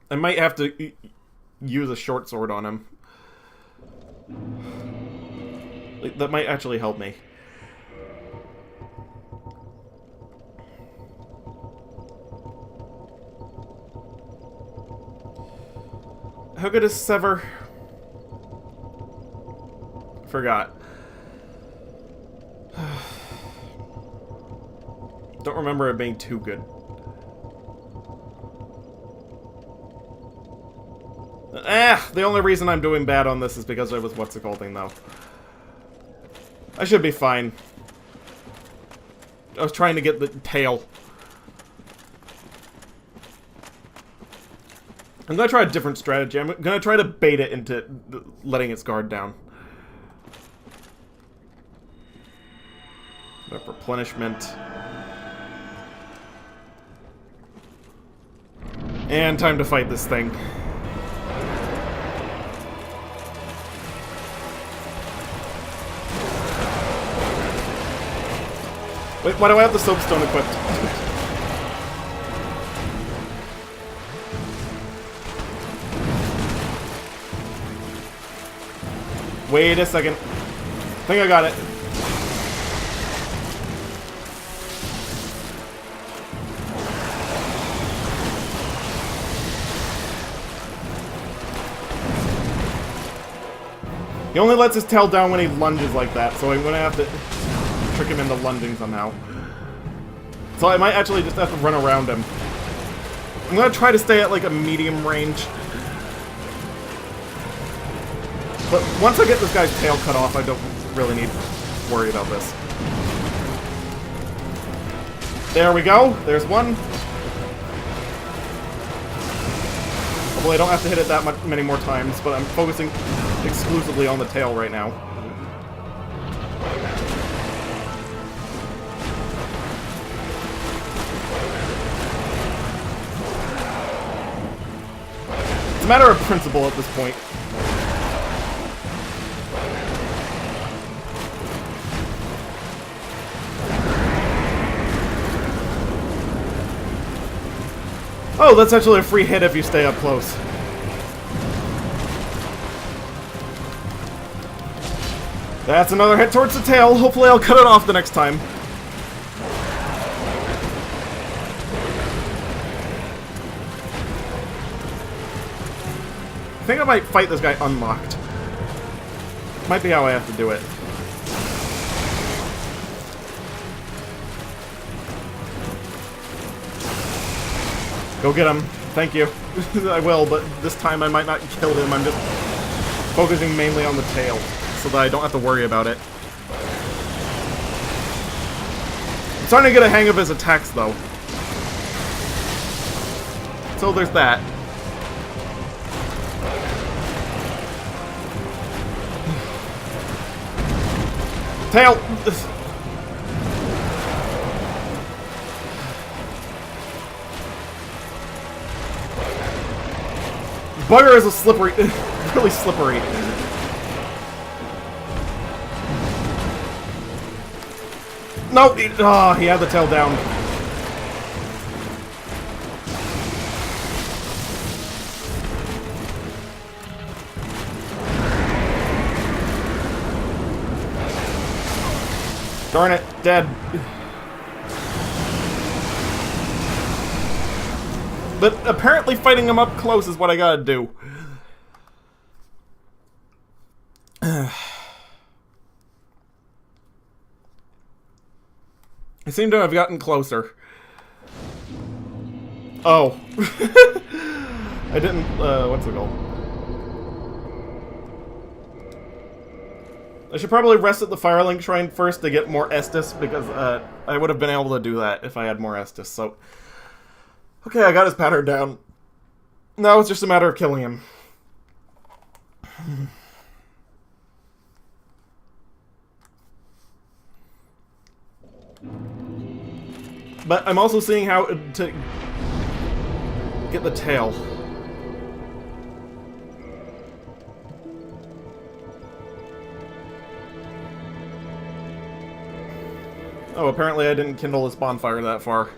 I might have to use a short sword on him. That might actually help me. How good is Sever? Forgot. Don't remember it being too good. The only reason I'm doing bad on this is because I was what's-it-called-ing, though. I should be fine. I was trying to get the tail. I'm gonna try a different strategy. I'm gonna try to bait it into letting its guard down. Replenishment. And time to fight this thing. Wait, why do I have the soapstone equipped? Wait a second. I think I got it. He only lets his tail down when he lunges like that, so I'm gonna have to trick him into lunging somehow. So I might actually just have to run around him. I'm gonna try to stay at like a medium range. But once I get this guy's tail cut off, I don't really need to worry about this. There we go. There's one. Hopefully I don't have to hit it that many more times, but I'm focusing exclusively on the tail right now. It's a matter of principle at this point. Oh, that's actually a free hit if you stay up close. That's another hit towards the tail. Hopefully I'll cut it off the next time. I think I might fight this guy unlocked. Might be how I have to do it. Go get him. Thank you. I will, but this time I might not kill him. I'm just focusing mainly on the tail, so that I don't have to worry about it. I'm starting to get a hang of his attacks, though. So there's that. Tail! Bugger is a slippery, really slippery. No, he had the tail down. Darn it, dead. But apparently fighting him up close is what I gotta do. I seem to have gotten closer. Oh. I didn't, what's it called? I should probably rest at the Firelink Shrine first to get more Estus, because I would have been able to do that if I had more Estus, so... Okay, I got his pattern down. Now it's just a matter of killing him. But I'm also seeing how to get the tail. Oh, apparently I didn't kindle this bonfire that far.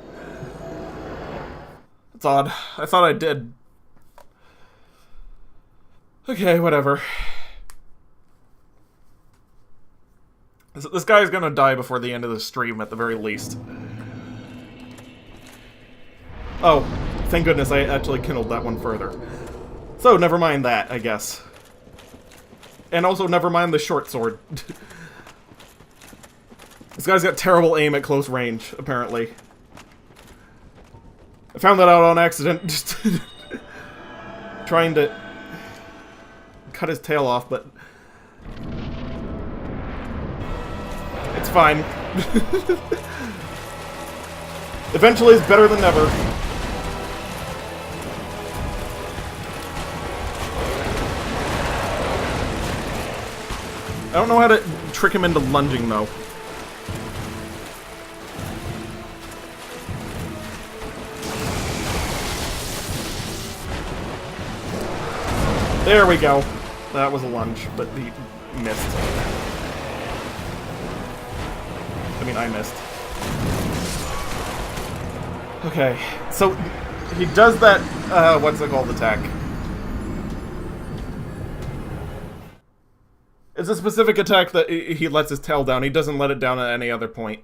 It's odd. I thought I did. Okay, whatever. This guy's gonna die before the end of the stream, at the very least. Oh, thank goodness I actually kindled that one further. So, never mind that, I guess. And also, never mind the short sword. This guy's got terrible aim at close range, apparently. I found that out on accident, just trying to cut his tail off, but it's fine. Eventually it's better than never. I don't know how to trick him into lunging, though. There we go. That was a lunge, but he missed. I mean, I missed. Okay, so he does that, what's it called, attack. It's a specific attack that he lets his tail down. He doesn't let it down at any other point.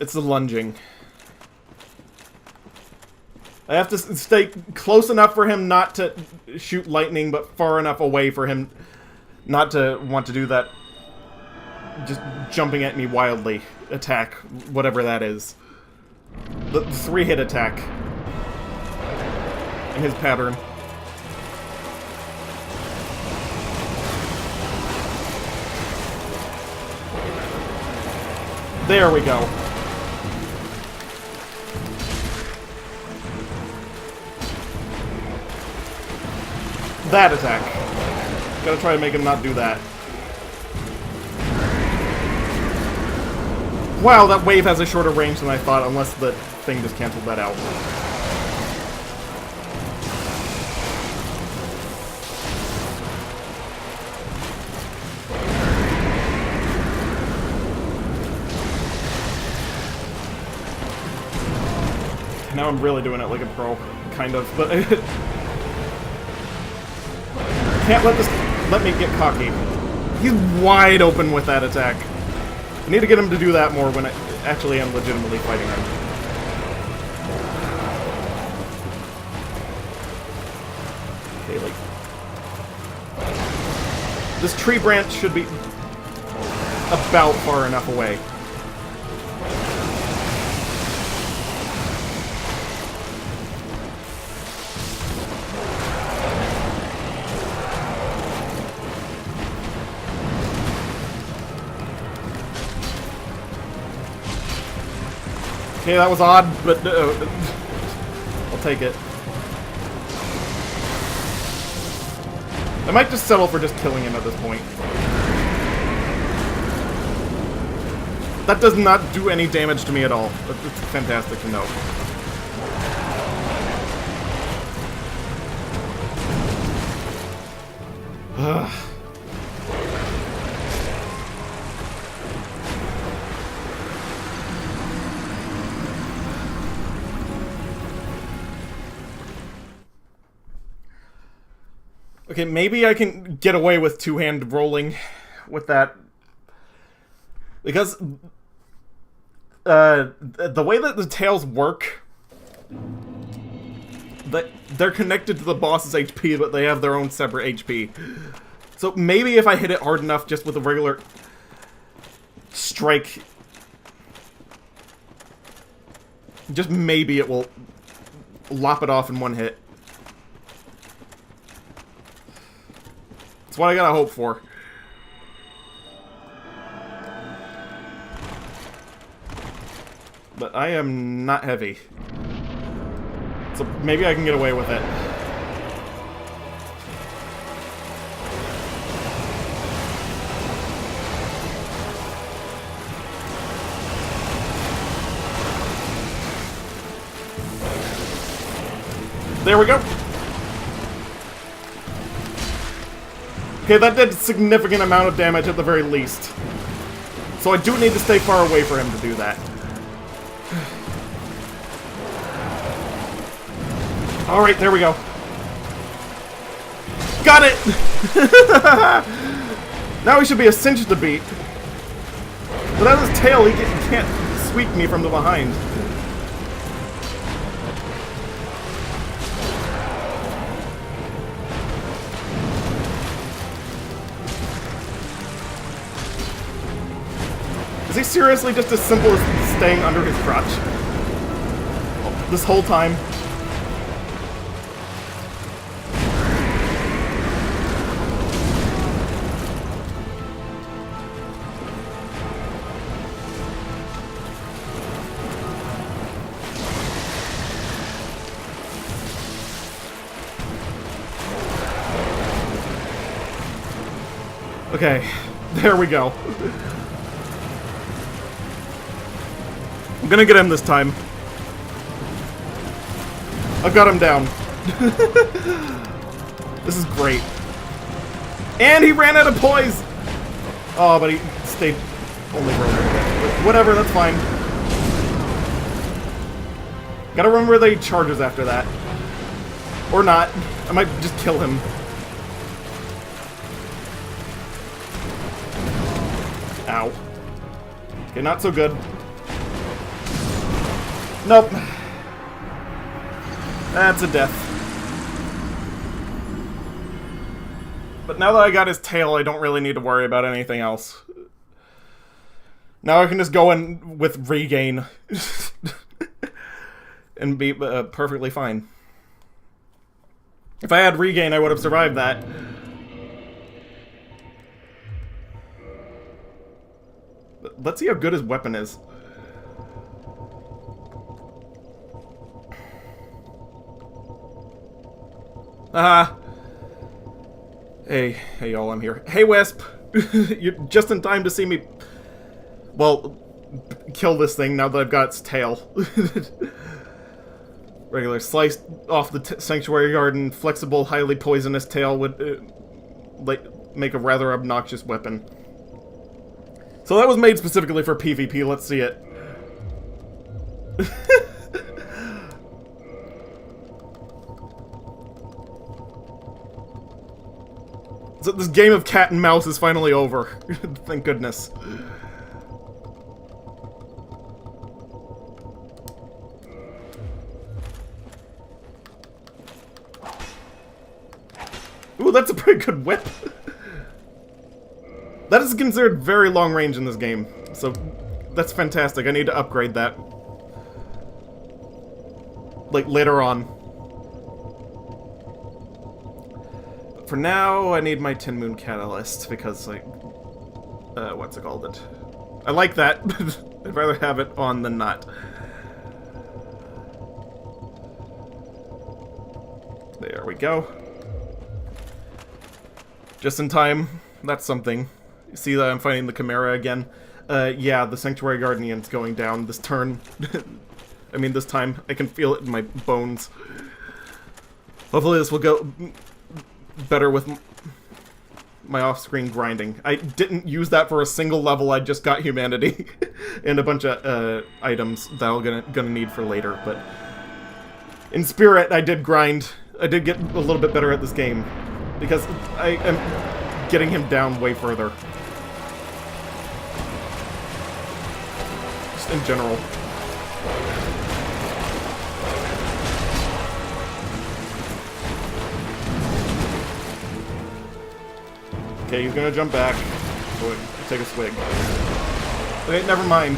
It's the lunging. I have to stay close enough for him not to shoot lightning, but far enough away for him not to want to do that just jumping at me wildly attack, whatever that is. The 3-hit attack. In his pattern. There we go. That attack. Gotta try to make him not do that. Wow, that wave has a shorter range than I thought, unless the thing just canceled that out. Now I'm really doing it like a pro, kind of, but can't let me get cocky. He's wide open with that attack. I need to get him to do that more when I actually am legitimately fighting him. Okay, like... this tree branch should be about far enough away. Okay, that was odd, but I'll take it. I might just settle for just killing him at this point. That does not do any damage to me at all. It's fantastic to know. Okay, maybe I can get away with two-hand rolling with that. Because the way that the tails work, they're connected to the boss's HP, but they have their own separate HP. So maybe if I hit it hard enough just with a regular strike, just maybe it will lop it off in one hit. That's what I gotta hope for. But I am not heavy. So maybe I can get away with it. There we go. Okay, that did a significant amount of damage at the very least. So I do need to stay far away for him to do that. Alright, there we go. Got it! Now he should be a cinch to beat. Without his tail, he can't sweep me from the behind. Is he seriously just as simple as staying under his crotch? This whole time? Okay, there we go. I'm gonna get him this time. I've got him down. This is great. And he ran out of poise! Oh, but he stayed only for a little bit. Whatever, that's fine. Gotta remember that he charges after that. Or not. I might just kill him. Ow. Okay, not so good. Nope. That's a death. But now that I got his tail, I don't really need to worry about anything else. Now I can just go in with regain. And be perfectly fine. If I had regain, I would have survived that. But let's see how good his weapon is. Hey y'all, I'm here. Hey Wisp! You're just in time to see me, well, kill this thing now that I've got its tail. Regular sliced off the sanctuary garden, flexible, highly poisonous tail would make a rather obnoxious weapon. So that was made specifically for PvP, let's see it. So this game of cat and mouse is finally over. Thank goodness. Ooh, that's a pretty good whip. That is considered very long range in this game, so that's fantastic. I need to upgrade that. Like, later on. For now, I need my Tin Moon Catalyst, because, like, what's it called? I like that. I'd rather have it on than not. There we go. Just in time. That's something. See that I'm fighting the Chimera again? Yeah, the Sanctuary Guardian's going down this turn. I mean, this time. I can feel it in my bones. Hopefully this will go better with my off-screen grinding. I didn't use that for a single level. I just got humanity and a bunch of items that I'm gonna need for later. But in spirit, I did grind. I did get a little bit better at this game because I am getting him down way further. Just in general. Okay, he's gonna jump back. So take a swig. Okay, never mind.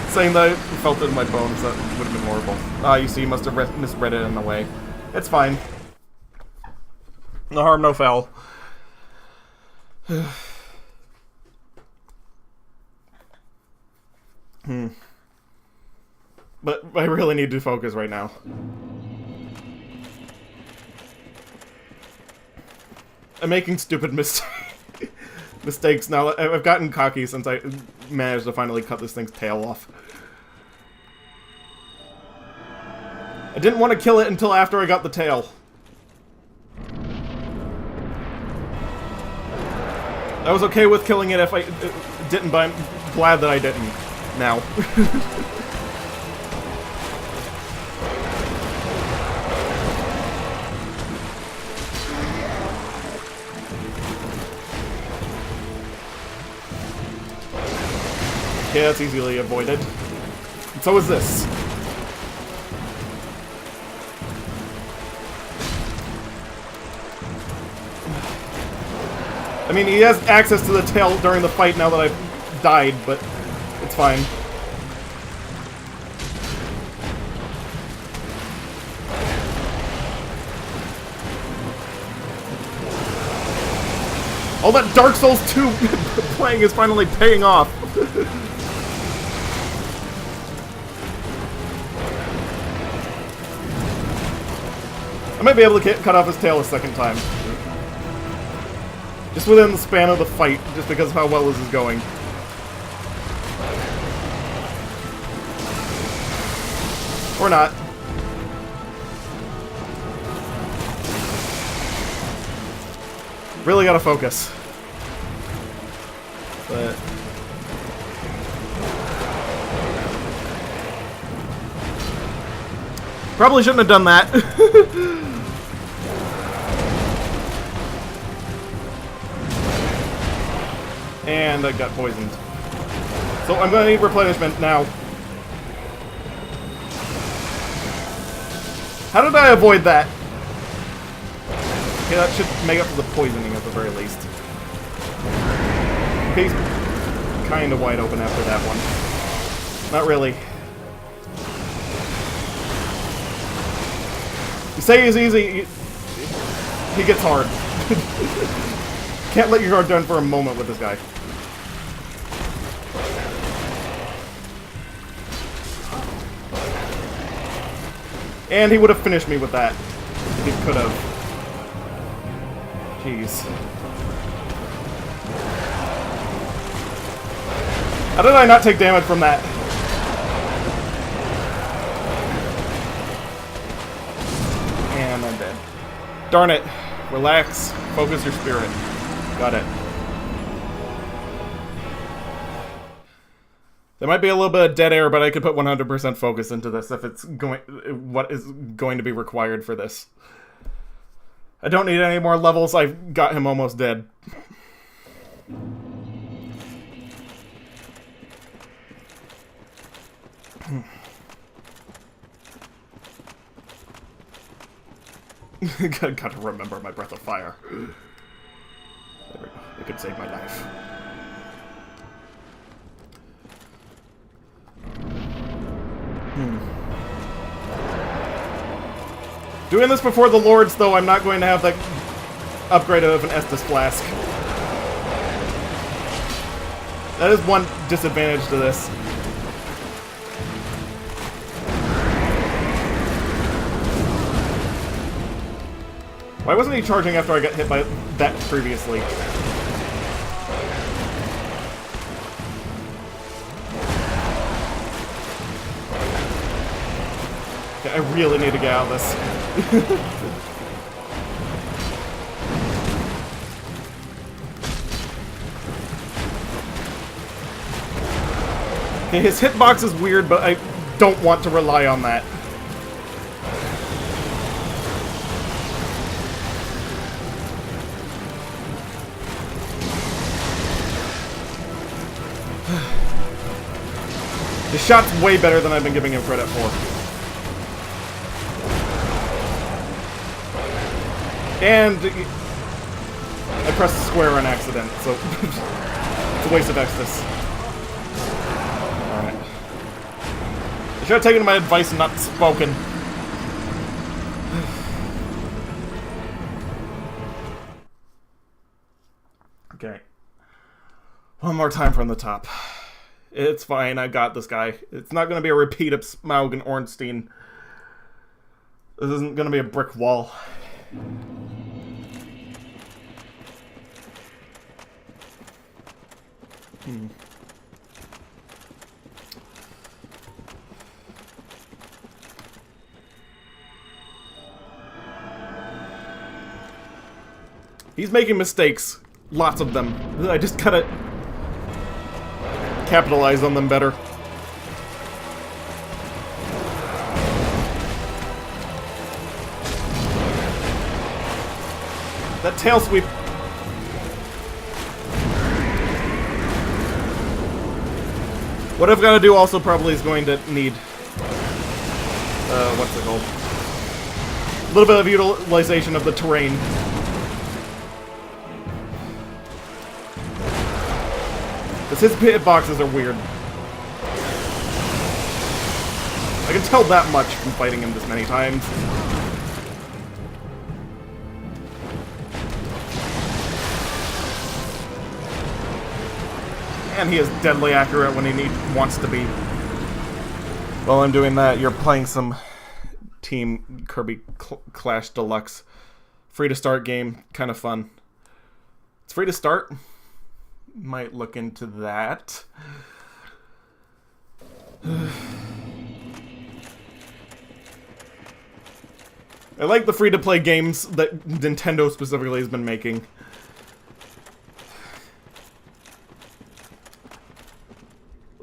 Saying that I felt it in my bones, that would have been horrible. Ah, you see, you must have misread it in a way. It's fine. No harm, no foul. But I really need to focus right now. I'm making stupid mistakes now. I've gotten cocky since I managed to finally cut this thing's tail off. I didn't want to kill it until after I got the tail. I was okay with killing it if I didn't, but I'm glad that I didn't now. Okay, that's easily avoided. And so is this. I mean, he has access to the tail during the fight now that I've died, but it's fine. All that Dark Souls 2 playing is finally paying off. I might be able to cut off his tail a second time. Just within the span of the fight, just because of how well this is going. Or not. Really gotta focus. But... probably shouldn't have done that. And I got poisoned. So I'm gonna need replenishment now. How did I avoid that? Okay, that should make up for the poisoning at the very least. Okay, he's kind of wide open after that one. Not really. You say he's easy, he gets hard. Can't let your guard down for a moment with this guy. And he would have finished me with that. If he could have. Jeez. How did I not take damage from that? And I'm dead. Darn it. Relax. Focus your spirit. Got it. There might be a little bit of dead air, but I could put 100% focus into this if it's going... what is going to be required for this. I don't need any more levels. I've got him almost dead. Gotta remember my breath of fire. There we go. It could save my life. Doing this before the Lords, though, I'm not going to have the upgrade of an Estus Flask. That is one disadvantage to this. Why wasn't he charging after I got hit by that previously? Okay, I really need to get out of this. Okay, his hitbox is weird, but I don't want to rely on that. His shot's way better than I've been giving him credit for. And I pressed square on accident, so it's a waste of Extus. Alright. I should have taken my advice and not spoken. Okay. One more time from the top. It's fine, I got this guy. It's not going to be a repeat of Smaug and Ornstein. This isn't going to be a brick wall. He's making mistakes. Lots of them. I just gotta capitalize on them better. That tail sweep. What I've got to do also probably is going to need what's it called? A little bit of utilization of the terrain. Because his hitboxes are weird. I can tell that much from fighting him this many times. And he is deadly accurate when he wants to be. While I'm doing that, you're playing some Team Kirby Clash Deluxe. Free to start game, kind of fun. It's free to start. Might look into that. I like the free-to-play games that Nintendo specifically has been making.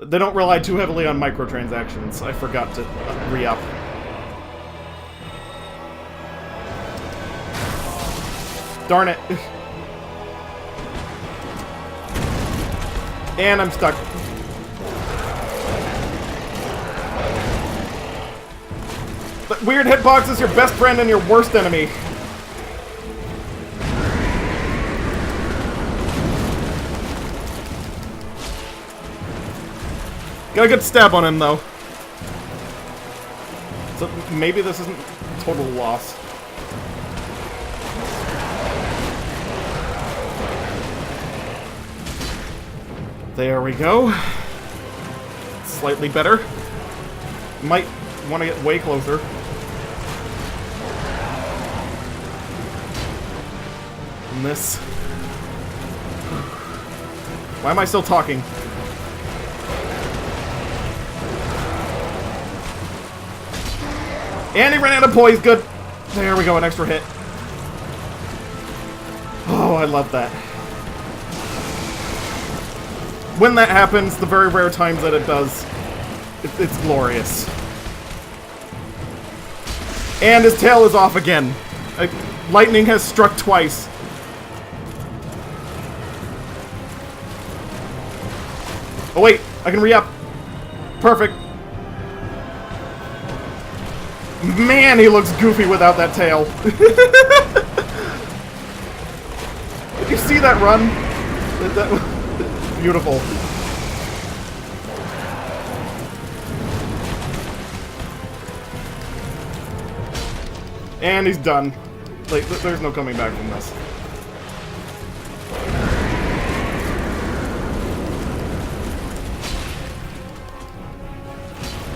They don't rely too heavily on microtransactions. I forgot to re-up. Darn it. And I'm stuck. But weird hitbox is your best friend and your worst enemy. Got a good stab on him, though. So maybe this isn't total loss. There we go. Slightly better. Might want to get way closer. And this. Why am I still talking? And he ran out of poise. Good. There we go. An extra hit. Oh, I love that. When that happens, the very rare times that it does, it's glorious. And his tail is off again. Lightning has struck twice. Oh wait, I can re-up. Perfect. Man, he looks goofy without that tail. Did you see that run? That beautiful. And he's done. Like, there's no coming back from this.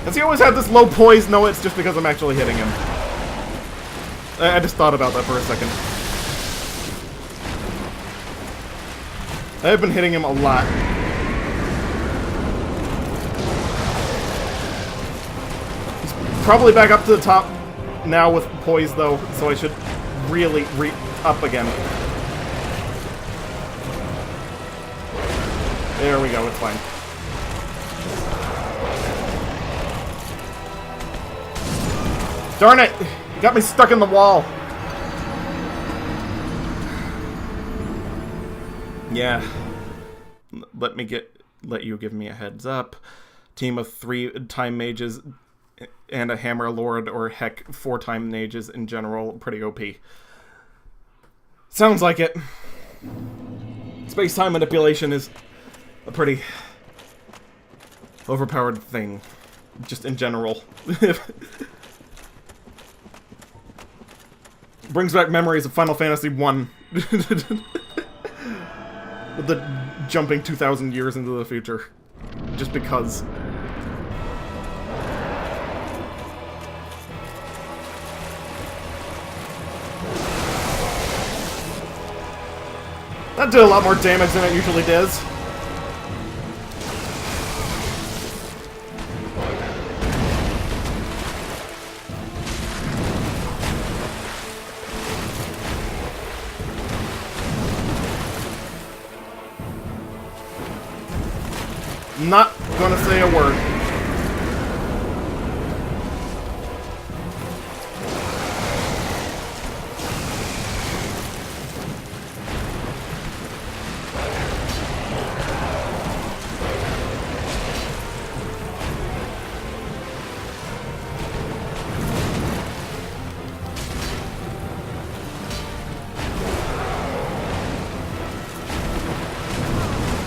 Does he always have this low poise? No, it's just because I'm actually hitting him. I just thought about that for a second. I've been hitting him a lot. He's probably back up to the top now with poise, though, so I should really up again. There we go, it's fine. Darn it! You got me stuck in the wall. Yeah. Let you give me a heads up. Team of 3 time mages and a hammer lord, or heck, 4 time mages in general. Pretty OP. Sounds like it. Space-time manipulation is a pretty overpowered thing, just in general. Brings back memories of Final Fantasy 1. With the jumping 2,000 years into the future. Just because. That did a lot more damage than it usually does. Not gonna say a word.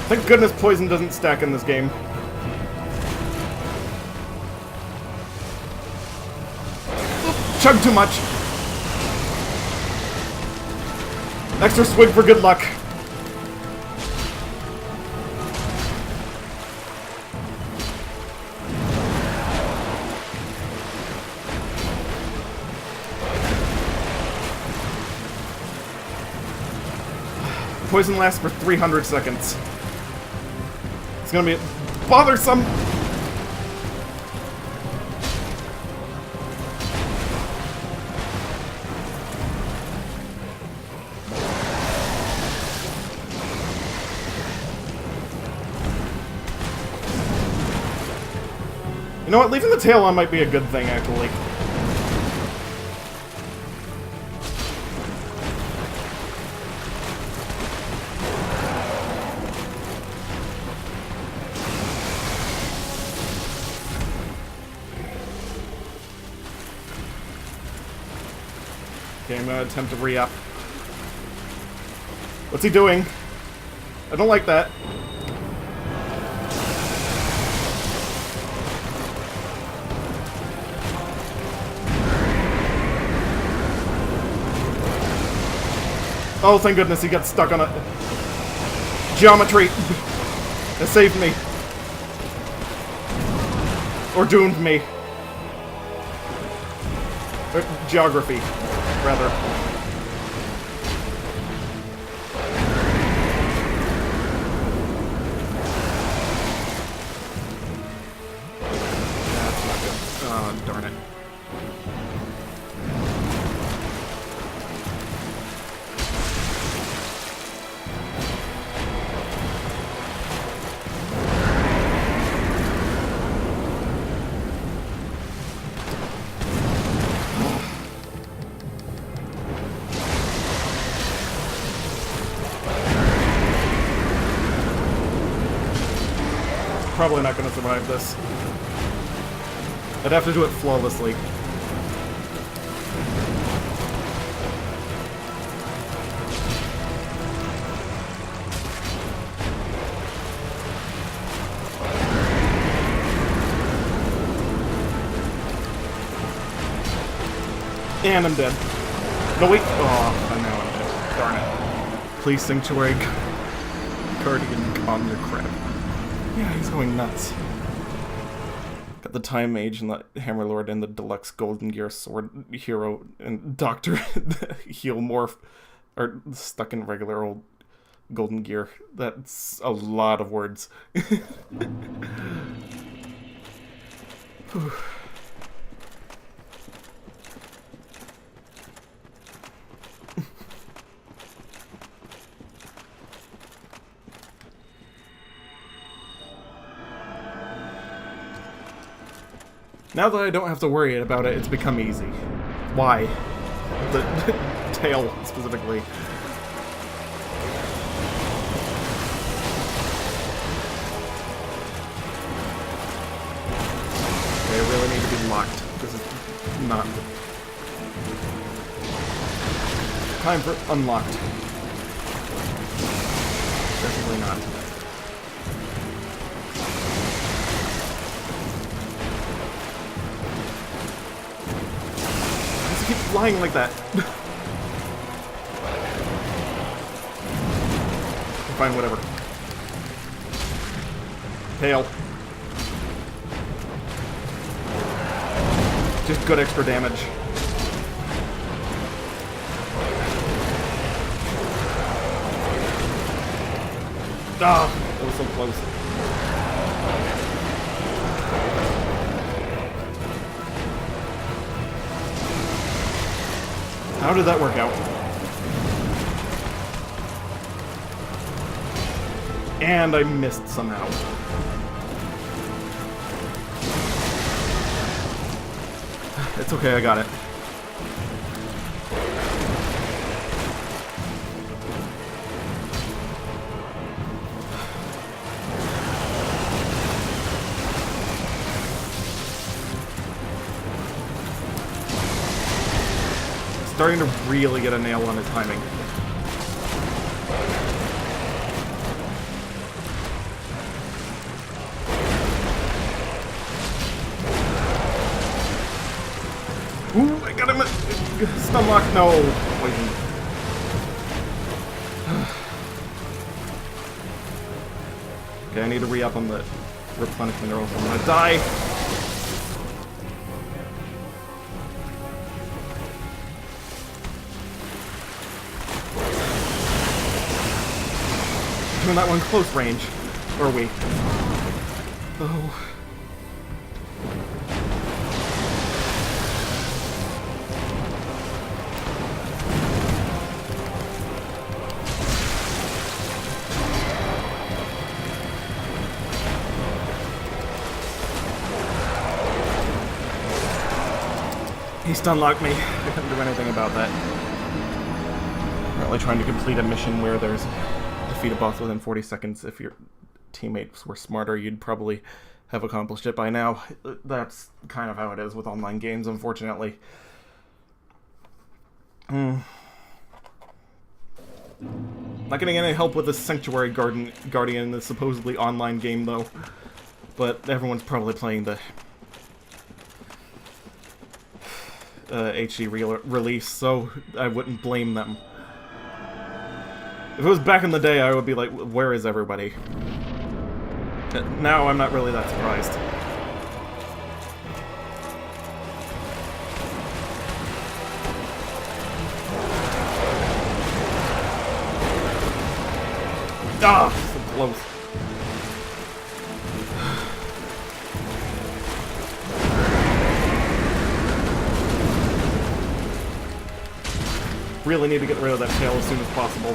Thank goodness poison doesn't stack in this game. Oop, chug too much. Extra swig for good luck. Poison lasts for 300 seconds. It's gonna be bothersome. You know what? Leaving the tail on might be a good thing, actually. Okay, I'm gonna attempt to re-up. What's he doing? I don't like that. Oh, thank goodness he got stuck on a geometry. It saved me. Or doomed me. Or geography, rather. That's not good. Oh, darn it. Probably not going to survive this. I'd have to do it flawlessly. And I'm dead. No, wait. Oh, and now I'm dead. Darn it. Please, Sanctuary Guardian, calm your crap. Yeah, he's going nuts. Got the Time Mage and the Hammer Lord and the Deluxe Golden Gear Sword Hero and Doctor Heal Morph are stuck in regular old golden gear. That's a lot of words. Whew. Now that I don't have to worry about it, it's become easy. Why? The tail, specifically. Okay, I really need to be locked. This is not... time for unlocked. Definitely not. Keep flying like that. Fine, whatever. Tail. Just good extra damage. Ah, that was so close. How did that work out? And I missed somehow. It's okay, I got it. Starting to really get a nail on his timing. Ooh, I got him! Stun lock, no! Poison. Okay, I need to re-up on the replenishment or else I'm gonna die. Doing that one close range. Or we. Oh. He stun locked me. I couldn't do anything about that. Apparently trying to complete a mission where there's defeat a boss within 40 seconds. If your teammates were smarter, you'd probably have accomplished it by now. That's kind of how it is with online games, unfortunately. Not getting any help with this Sanctuary Guardian in this supposedly online game, though. But everyone's probably playing the HD release, so I wouldn't blame them. If it was back in the day, I would be like, where is everybody? Now I'm not really that surprised. Ah, so close. Really need to get rid of that tail as soon as possible.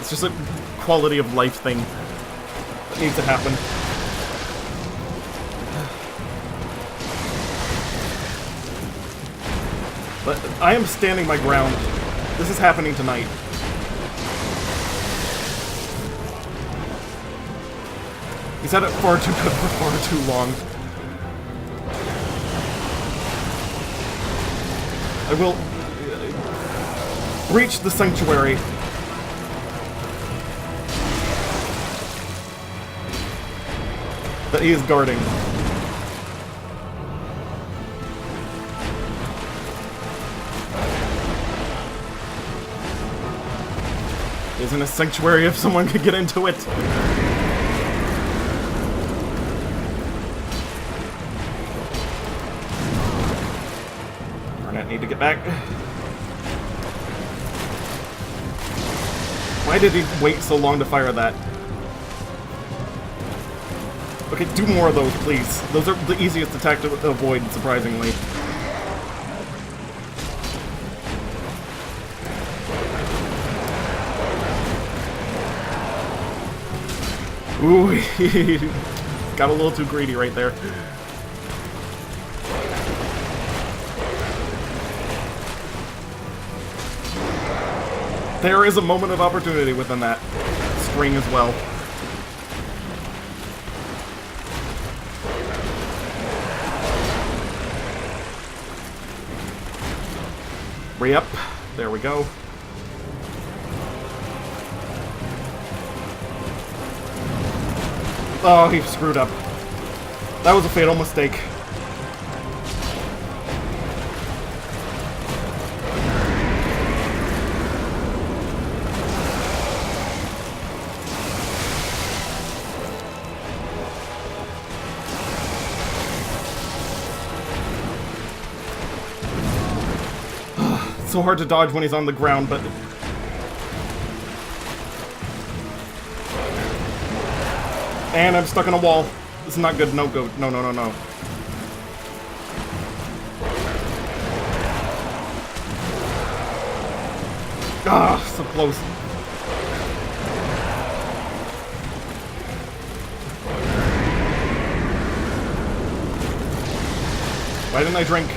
It's just a quality of life thing that needs to happen. But I am standing my ground. This is happening tonight. He's had it far too good for far too long. I will breach the sanctuary. That he is guarding. Isn't a sanctuary if someone could get into it? Darn it, need to get back. Why did he wait so long to fire that? Okay, do more of those, please. Those are the easiest attack to avoid, surprisingly. Ooh, he got a little too greedy right there. There is a moment of opportunity within that string as well. Re-up. There we go. Oh, he screwed up. That was a fatal mistake. It's so hard to dodge when he's on the ground, but... And I'm stuck in a wall. This is not good. No, go. No, no, no, no. Ah, so close. Why didn't I drink?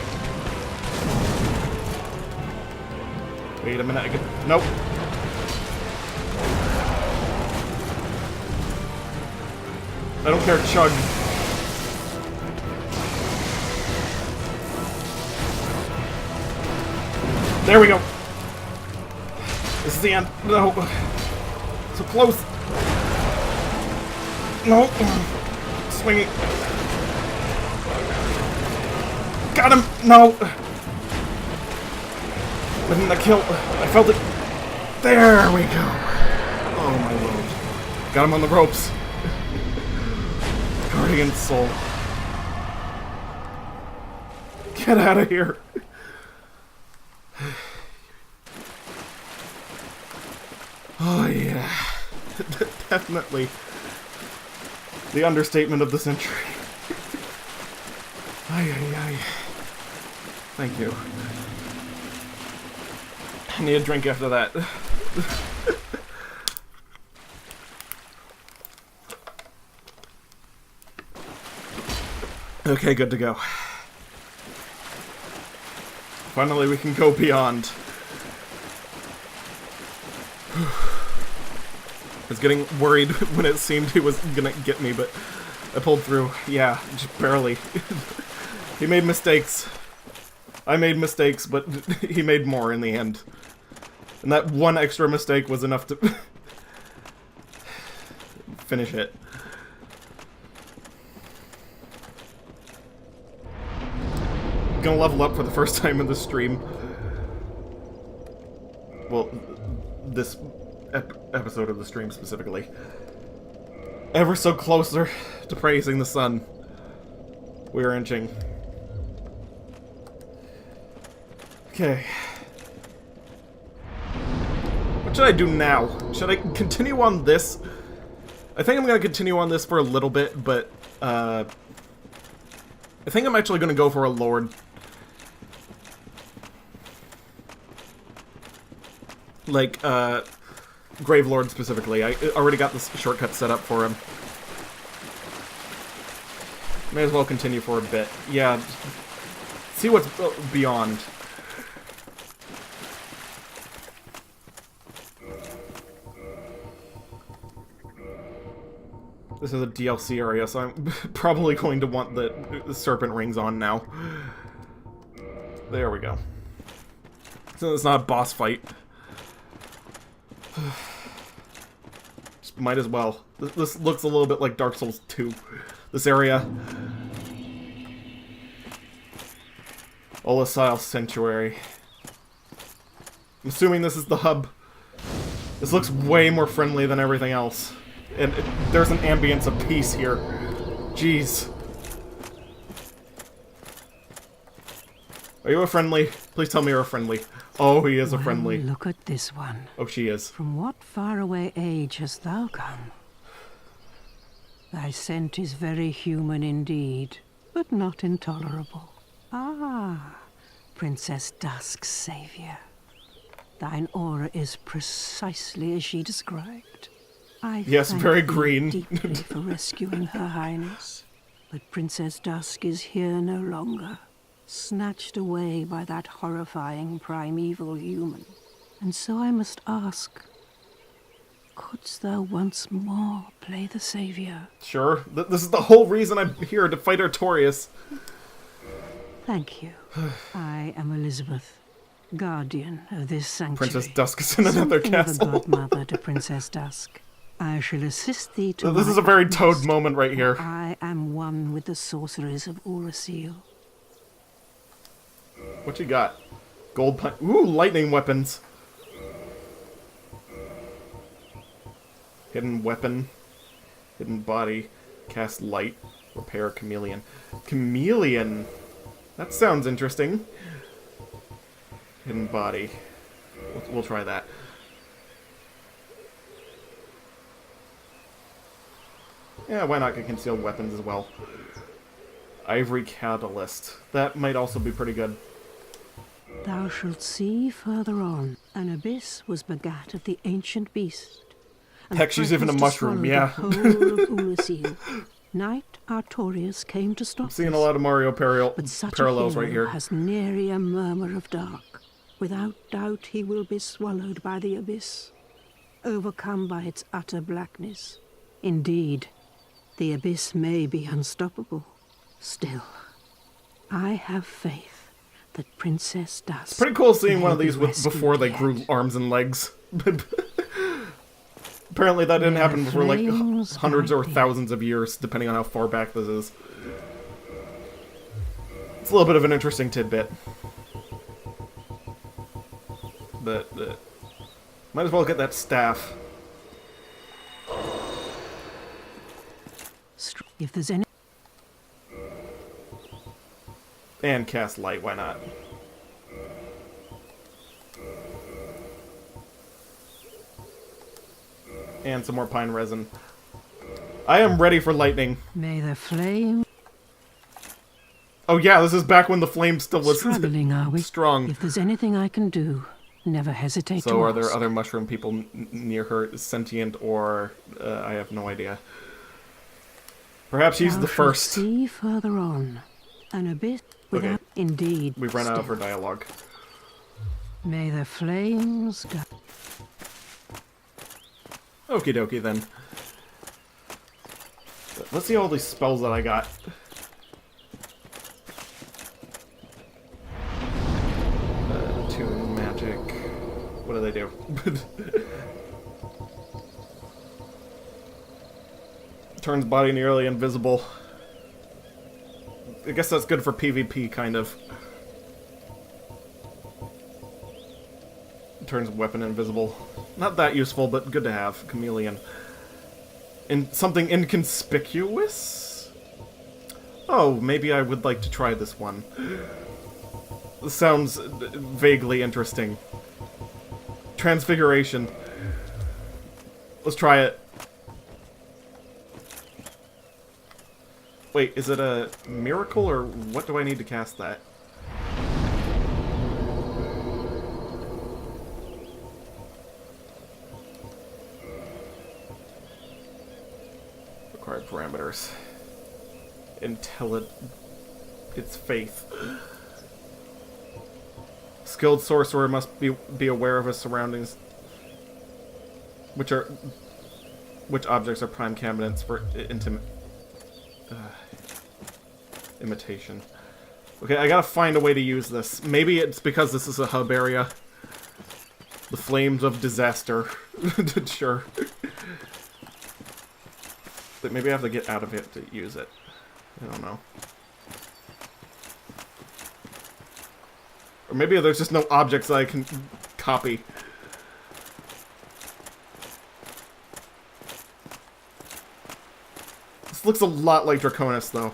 Wait a minute. I could... Nope. I don't care, chug. There we go. This is the end. No. So close. No. Swinging. Got him. No. Within the kill. I felt it. There we go. Oh my lord. Got him on the ropes. Guardian soul. Get out of here. Oh yeah. Definitely the understatement of the century. Ay, ay, ay. Thank you. I need a drink after that. Okay, good to go. Finally, we can go beyond. I was getting worried when it seemed he was gonna get me, but I pulled through. Yeah, just barely. He made mistakes. I made mistakes, but he made more in the end. And that one extra mistake was enough to finish it. Gonna level up for the first time in the stream. Well, this episode of the stream specifically. Ever so closer to praising the sun. We're inching. Okay. What should I do now? Should I continue on this? I think I'm gonna continue on this for a little bit, but I think I'm actually gonna go for a Lord. Like, Grave Lord specifically. I already got this shortcut set up for him. May as well continue for a bit. Yeah. See what's beyond. This is a DLC area, so I'm probably going to want the serpent rings on now. There we go. So it's not a boss fight. Just might as well. This looks a little bit like Dark Souls 2. This area. Olasile Sanctuary. I'm assuming this is the hub. This looks way more friendly than everything else. And there's an ambience of peace here. Jeez. Are you a friendly? Please tell me you're a friendly. Oh, he is a Well, friendly. look at this one. Oh, she is. From what faraway age hast thou come? Thy scent is very human indeed, but not intolerable. Ah, Princess Dusk's savior. Thine aura is precisely as she described. I Yes, thank very thee green. deeply for rescuing Her Highness. But Princess Dusk is here no longer, snatched away by that horrifying primeval human. And so I must ask, couldst thou once more play the savior? Sure. This is the whole reason I'm here, to fight Artorias. Thank you. I am Elizabeth, guardian of this sanctuary. Princess Dusk is in another Something of a castle. godmother to Princess Dusk. I shall assist thee to This my is a very utmost. Toad moment right here. I am one with the sorceries of Urasil. What you got? Gold punch. Ooh, lightning weapons. Hidden weapon. Hidden body. Cast light. Repair chameleon. Chameleon. That sounds interesting. Hidden body. We'll try that. Yeah, why not get concealed weapons as well? Ivory catalyst. That might also be pretty good. Thou shalt see further on, an abyss was begat of the ancient beast. and Heck, she's even a threatens to mushroom, swallow yeah. The whole of Urasil. Knight Artorias came to stop Seeing a this, lot of Mario but such parallels a hero right here. has nary a murmur of dark. Without doubt he will be swallowed by the abyss, overcome by its utter blackness. Indeed, the abyss may be unstoppable. Still, I have faith that Princess Dusk... Pretty cool seeing one of may be these before they grew rescued arms and legs. Apparently that didn't May happen the for like flames hundreds or guide thee. thousands of years, depending on how far back this is. It's a little bit of an interesting tidbit. But, might as well get that staff. If there's any... And cast light, why not? And some more pine resin. I am ready for lightning. May the flame... Oh yeah, this is back when the flame still was Struggling, are we? strong. If there's anything I can do, never hesitate to So are there ask. other mushroom people near her, sentient or... I have no idea. Perhaps she's Thou the shalt first. see further on, an abyss without... Indeed. We've run out of her still. dialogue. May the flames guide... Okie dokie then. Let's see all these spells that I got. Tune magic. What do they do? Turns body nearly invisible. I guess that's good for PvP, kind of. Turns weapon invisible. Not that useful, but good to have. Chameleon. Something inconspicuous? Oh, maybe I would like to try this one. This sounds vaguely interesting. Transfiguration. Let's try it. Wait, is it a miracle, or what do I need to cast that? Required parameters. It's faith. Skilled sorcerer must be aware of his surroundings. Which objects are prime candidates for imitation. Okay, I gotta find a way to use this. Maybe it's because this is a hub area. The flames of disaster. Sure. But maybe I have to get out of it to use it. I don't know. Or maybe there's just no objects that I can copy. This looks a lot like Draconis, though.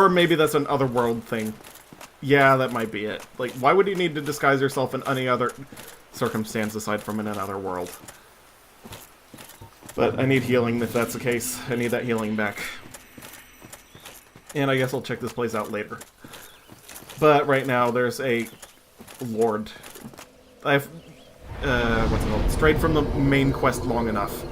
Or maybe that's an otherworld thing. Yeah, that might be it. Like, why would you need to disguise yourself in any other circumstance aside from in another world? But I need healing if that's the case. I need that healing back. And I guess I'll check this place out later. But right now, there's a lord. I've, what's it called? Strayed from the main quest long enough.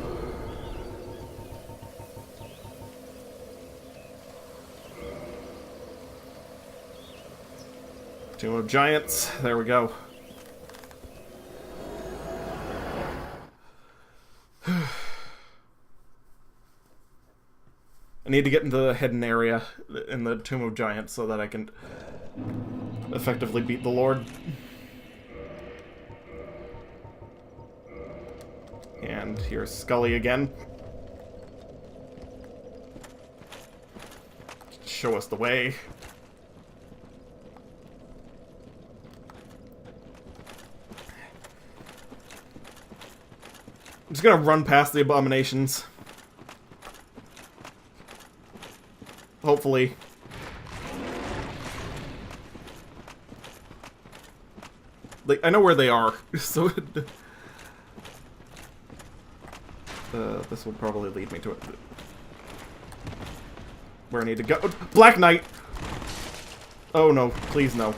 Tomb of Giants. There we go. I need to get into the hidden area in the Tomb of Giants so that I can effectively beat the Lord. And here's Scully again. Show us the way. I'm just gonna run past the abominations. Hopefully. Like, I know where they are, so this will probably lead me to it. Where I need to go. Black Knight! Oh no, please no.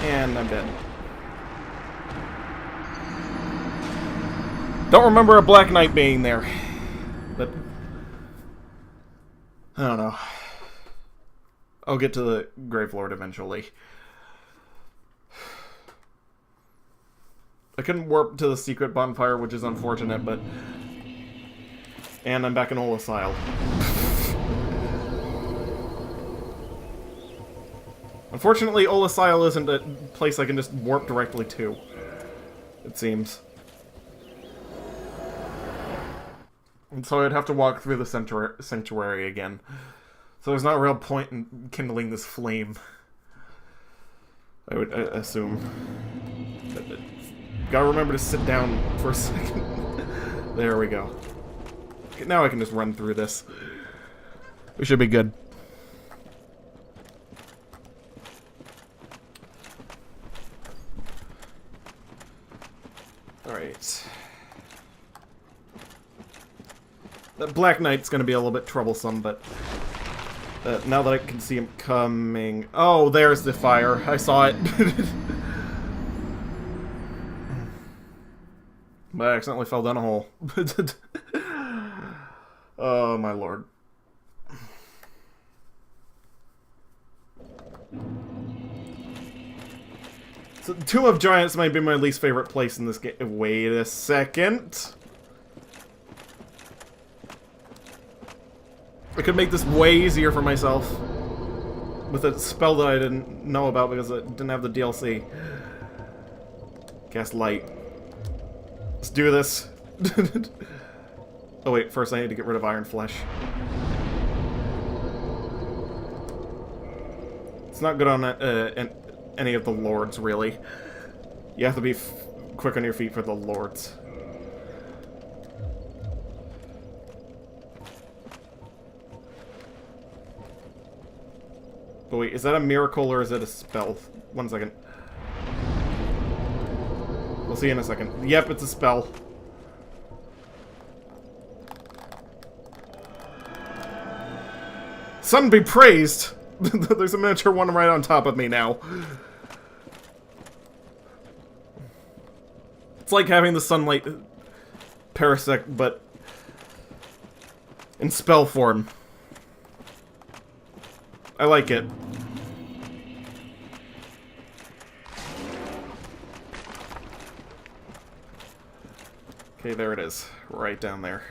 And I'm dead. Don't remember a Black Knight being there. But I don't know. I'll get to the Grave Lord eventually. I couldn't warp to the secret bonfire, which is unfortunate, but... And I'm back in Olasile. Unfortunately, Olasile isn't a place I can just warp directly to. It seems. And so I'd have to walk through the sanctuary again. So there's not a real point in kindling this flame. I would assume. But, gotta remember to sit down for a second. There we go. Okay, now I can just run through this. We should be good. Alright. That Black Knight's gonna be a little bit troublesome, but... now that I can see him coming... Oh, there's the fire. I saw it. But I accidentally fell down a hole. Oh, my lord. So, Tomb of Giants might be my least favorite place in this game. Wait a second. I could make this way easier for myself with a spell that I didn't know about because it didn't have the DLC. Cast Light. Let's do this. Oh wait, first I need to get rid of Iron Flesh. It's not good on any of the lords, really. You have to be quick on your feet for the lords. But wait, is that a miracle or is it a spell? 1 second. We'll see in a second. Yep, it's a spell. Sun be praised! There's a miniature one right on top of me now. It's like having the sunlight parasect, but in spell form. I like it. Okay, there it is. Right down there.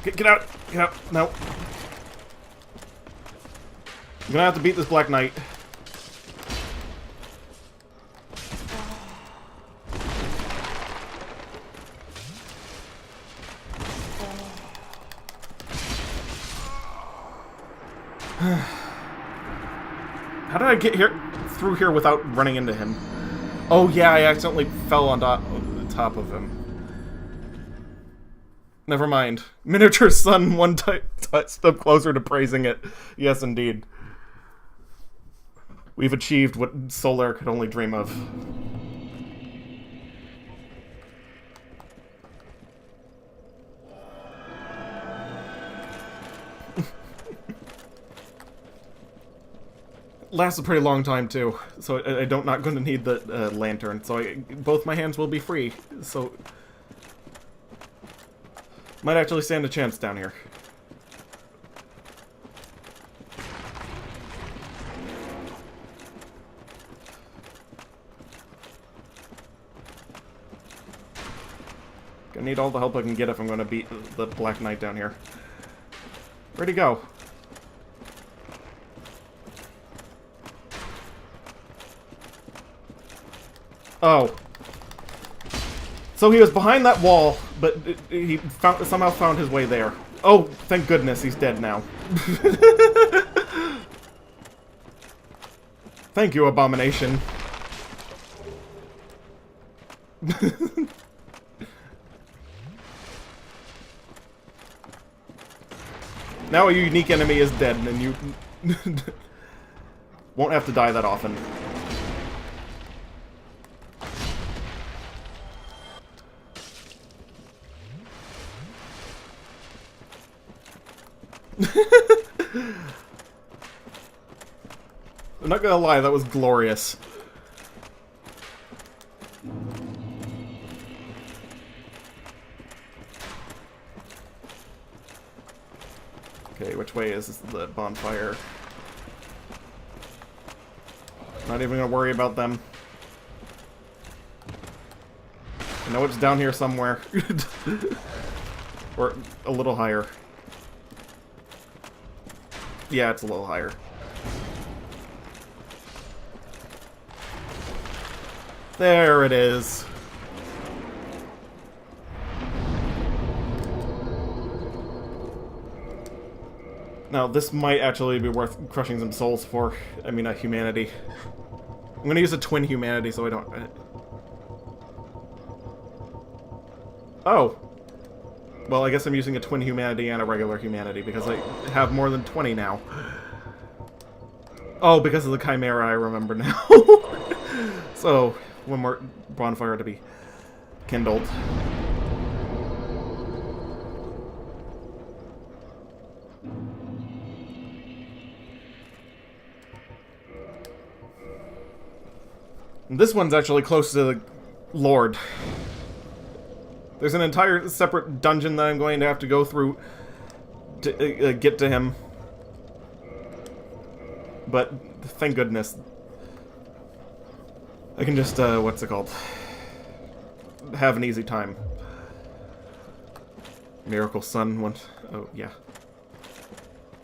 Get out! Get out! No. I'm gonna have to beat this Black Knight. How did I get here through here without running into him? Oh yeah, I accidentally fell on top of him. Never mind. Miniature sun, one step closer to praising it. Yes, indeed. We've achieved what Solaire could only dream of. Lasts a pretty long time too, so I'm not going to need the lantern. So both my hands will be free. So might actually stand a chance down here. Gonna need all the help I can get if I'm going to beat the Black Knight down here. Where'd he go? Oh. So he was behind that wall, but he somehow found his way there. Oh, thank goodness he's dead now. Thank you, Abomination. Now a unique enemy is dead, and you won't have to die that often. I'm not gonna lie, that was glorious. Okay, which way is the bonfire? Not even gonna worry about them. I know it's down here somewhere. Or a little higher. Yeah, it's a little higher. There it is. Now, this might actually be worth crushing some souls for. I mean, humanity. I'm gonna use a twin humanity so I don't... Oh! Well, I guess I'm using a twin humanity and a regular humanity because I have more than 20 now. Oh, because of the Chimera, I remember now. So, one more bonfire to be kindled. And this one's actually close to the Lord. There's an entire separate dungeon that I'm going to have to go through to get to him. But, thank goodness. I can just, what's it called? Have an easy time. Miracle Sun one. Oh, yeah.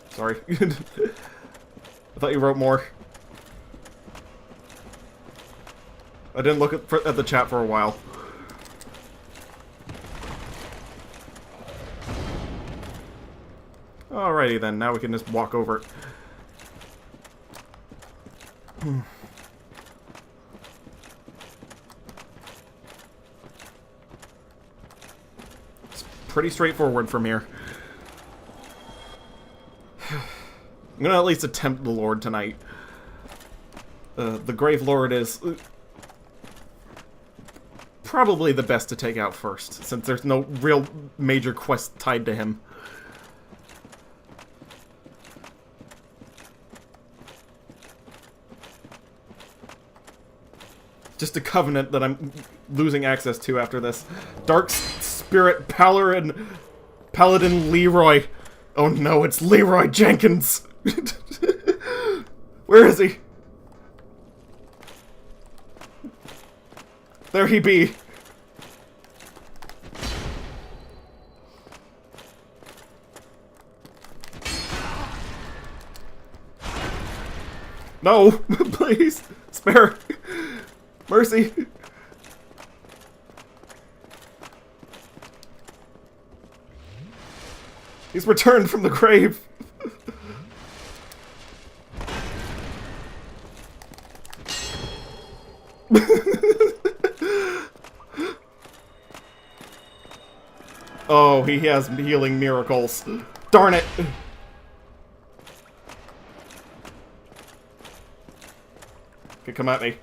Sorry. I thought you wrote more. I didn't look at the chat for a while. Alrighty then, now we can just walk over it. It's pretty straightforward from here. I'm gonna at least attempt the Lord tonight. The Grave Lord is probably the best to take out first, since there's no real major quest tied to him. Just a covenant that I'm losing access to after this. Dark Spirit Paladin Leroy. Oh no, it's Leroy Jenkins! Where is he? There he be. No! Please! Spare! Mercy! He's returned from the grave! Oh, he has healing miracles. Darn it! Okay, come at me.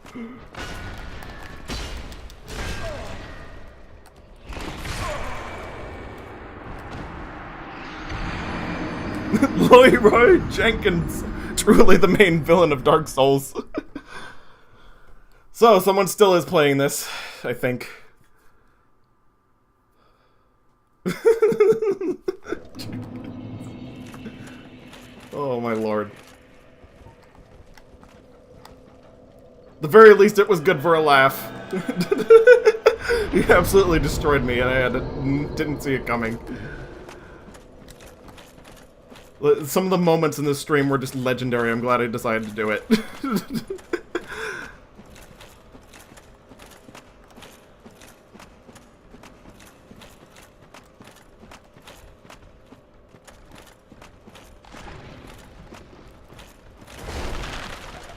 Leroy Jenkins, truly the main villain of Dark Souls. So, someone still is playing this, I think. Oh my lord. At the very least, it was good for a laugh. He absolutely destroyed me, and I didn't see it coming. Some of the moments in this stream were just legendary. I'm glad I decided to do it.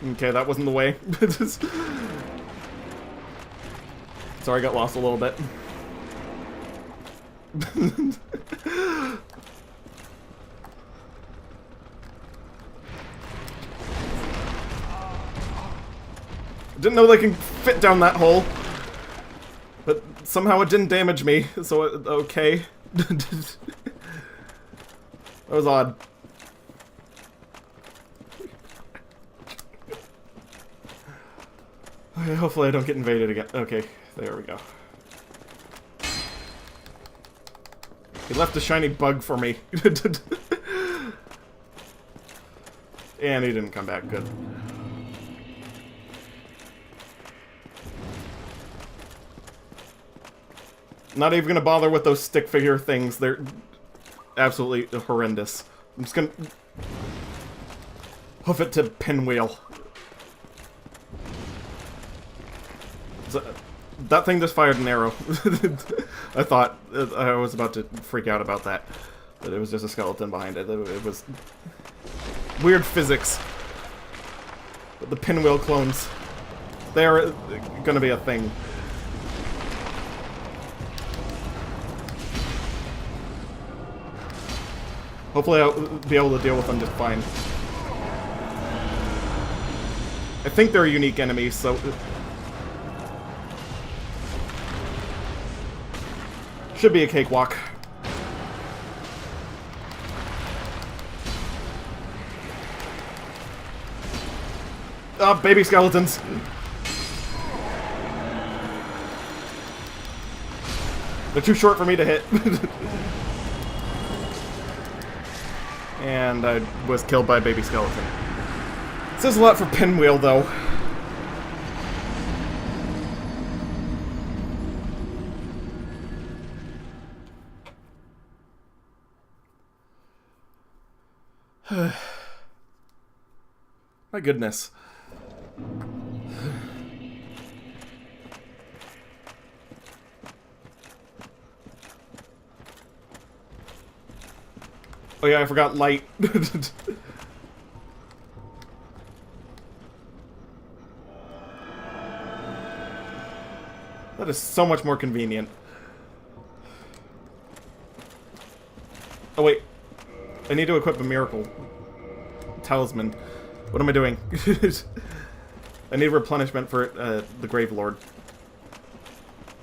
Okay, that wasn't the way. Sorry, I got lost a little bit. Didn't know they can fit down that hole. But somehow it didn't damage me, so okay. That was odd. Okay, hopefully I don't get invaded again. Okay, there we go. He left a shiny bug for me. And he didn't come back. Good. Not even gonna bother with those stick figure things. They're absolutely horrendous. I'm just gonna hoof it to pinwheel. So, that thing just fired an arrow. I thought I was about to freak out about that. But it was just a skeleton behind it. It was weird physics. But the pinwheel clones, they are gonna be a thing. Hopefully I'll be able to deal with them just fine. I think they're a unique enemy, so... should be a cakewalk. Ah, baby skeletons! They're too short for me to hit. And I was killed by a baby skeleton. Says a lot for Pinwheel, though. My goodness. Oh yeah, I forgot light. That is so much more convenient. Oh wait. I need to equip a miracle. Talisman. What am I doing? I need replenishment for the Grave Lord.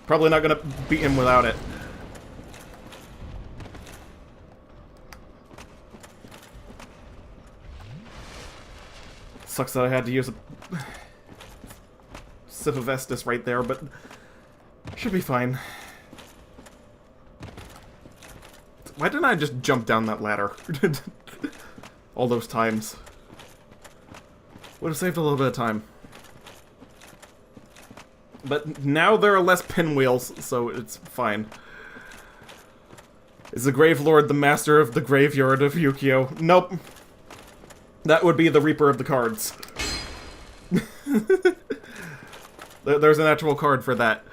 Probably not gonna beat him without it. Sucks that I had to use a sip of Estus right there, but should be fine. Why didn't I just jump down that ladder? All those times. Would have saved a little bit of time. But now there are less pinwheels, so it's fine. Is the Grave Lord the master of the graveyard of Yukio? Nope. That would be the Reaper of the Cards. There's an actual card for that.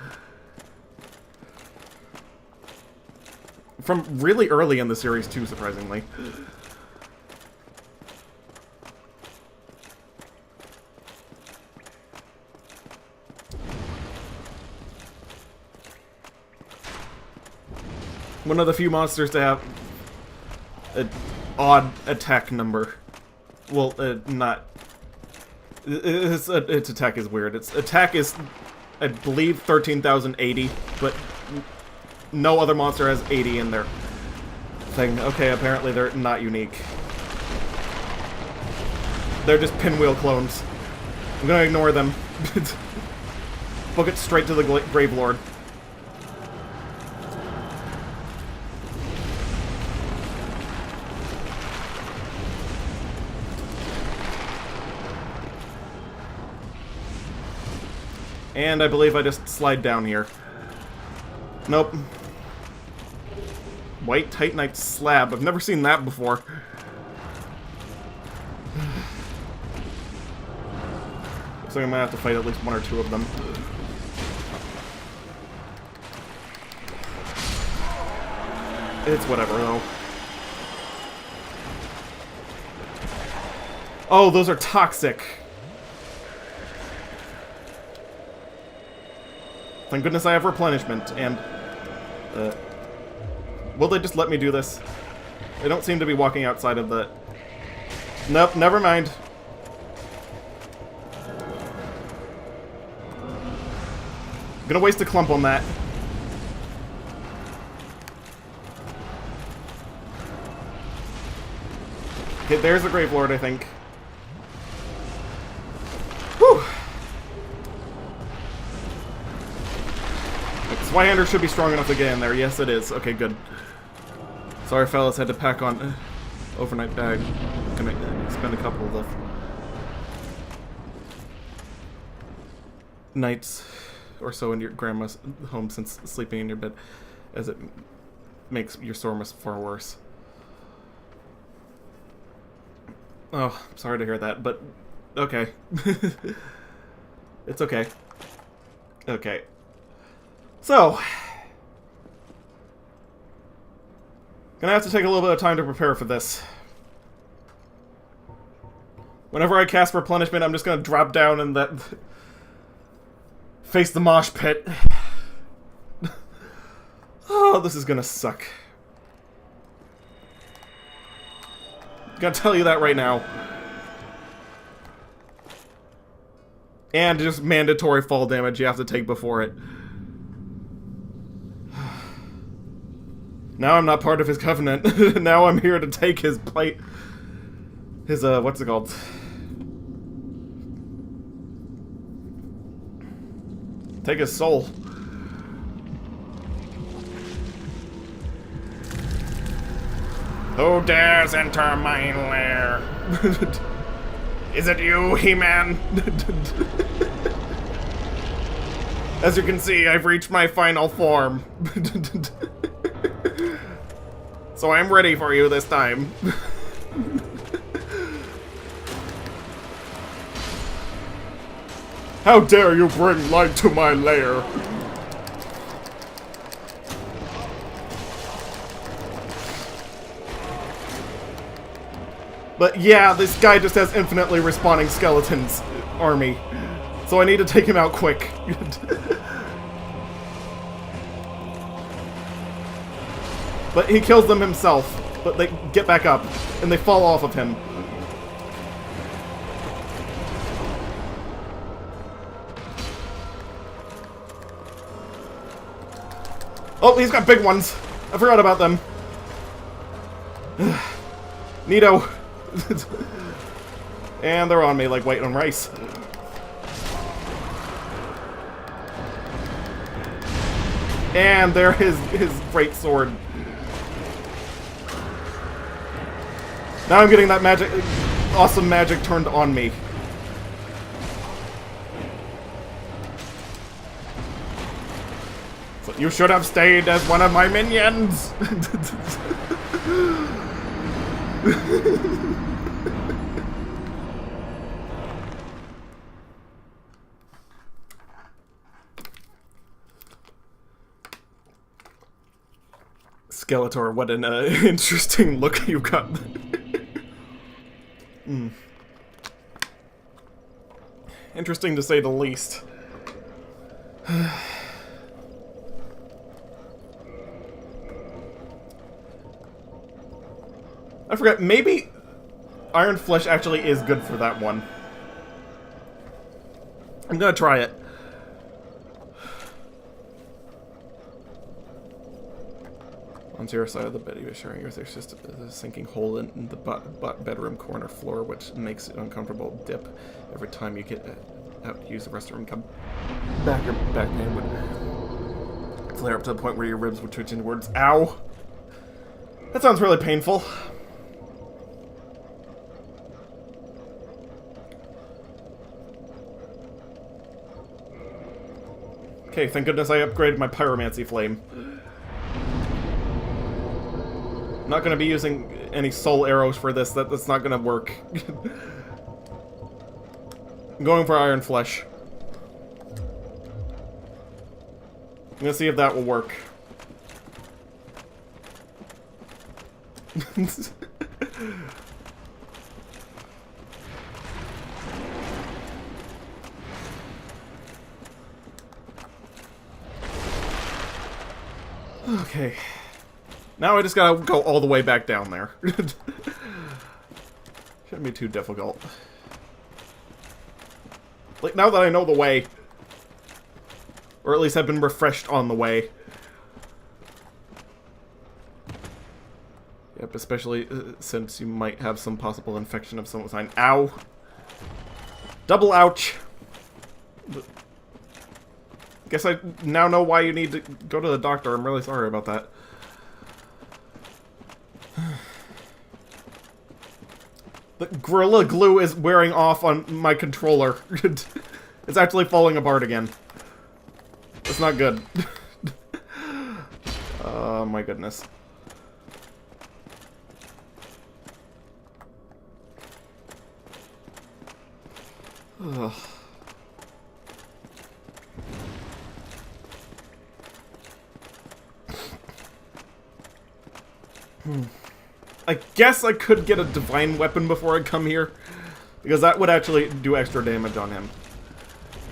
From really early in the series, too, surprisingly. One of the few monsters to have an odd attack number. Well, not... Its attack is weird. Its attack is, I believe, 13,080, but no other monster has 80 in their thing. Okay, apparently they're not unique. They're just pinwheel clones. I'm gonna ignore them. Book it straight to the Grave Lord. And I believe I just slide down here. Nope. White Titanite slab. I've never seen that before. Looks like I'm gonna have to fight at least one or two of them. It's whatever, though. Oh, those are toxic. Thank goodness I have replenishment, and... will they just let me do this? They don't seem to be walking outside of the... Nope, never mind. I'm gonna waste a clump on that. Okay, there's the Grave Lord, I think. Whew! Swihand should be strong enough to get in there. Yes, it is. Okay, good. Sorry, fellas, had to pack on overnight bag. Gonna spend a couple of the nights or so in your grandma's home since sleeping in your bed, as it makes your soreness far worse. Oh, sorry to hear that, but okay. It's okay. Okay. So, gonna have to take a little bit of time to prepare for this. Whenever I cast replenishment, I'm just gonna drop down and face the mosh pit. Oh, this is gonna suck. Gotta tell you that right now. And just mandatory fall damage you have to take before it. Now I'm not part of his covenant. Now I'm here to take his plate. His, what's it called? Take his soul. Who dares enter my lair? Is it you, He-Man? As you can see, I've reached my final form. So I'm ready for you this time. How dare you bring light to my lair? But yeah, this guy just has infinitely respawning skeletons army. So I need to take him out quick. But he kills them himself. But they get back up, and they fall off of him. Oh, he's got big ones. I forgot about them. Neato. And they're on me like white on rice. And there his great sword. Now I'm getting that magic, awesome magic turned on me. So you should have stayed as one of my minions. Skeletor, what an interesting look you got. Interesting to say the least. I forgot, maybe Iron Flesh actually is good for that one. I'm gonna try it. On your side of the bed, you're sharing there's just a sinking hole in the bedroom corner floor, which makes it uncomfortable dip every time you get out to use the restroom. Come back, your back pain would flare up to the point where your ribs would twitch inwards. Ow! That sounds really painful. Okay, thank goodness I upgraded my pyromancy flame. Not gonna be using any soul arrows for this. That's not gonna work. I'm going for Iron Flesh. I'm gonna see if that will work. Okay. Now I just gotta go all the way back down there. Shouldn't be too difficult. Like, now that I know the way. Or at least I've been refreshed on the way. Yep, especially since you might have some possible infection of some kind. Ow! Double ouch! Guess I now know why you need to go to the doctor. I'm really sorry about that. The Gorilla Glue is wearing off on my controller. It's actually falling apart again. That's not good. Oh my goodness. Ugh. I guess I could get a divine weapon before I come here, because that would actually do extra damage on him.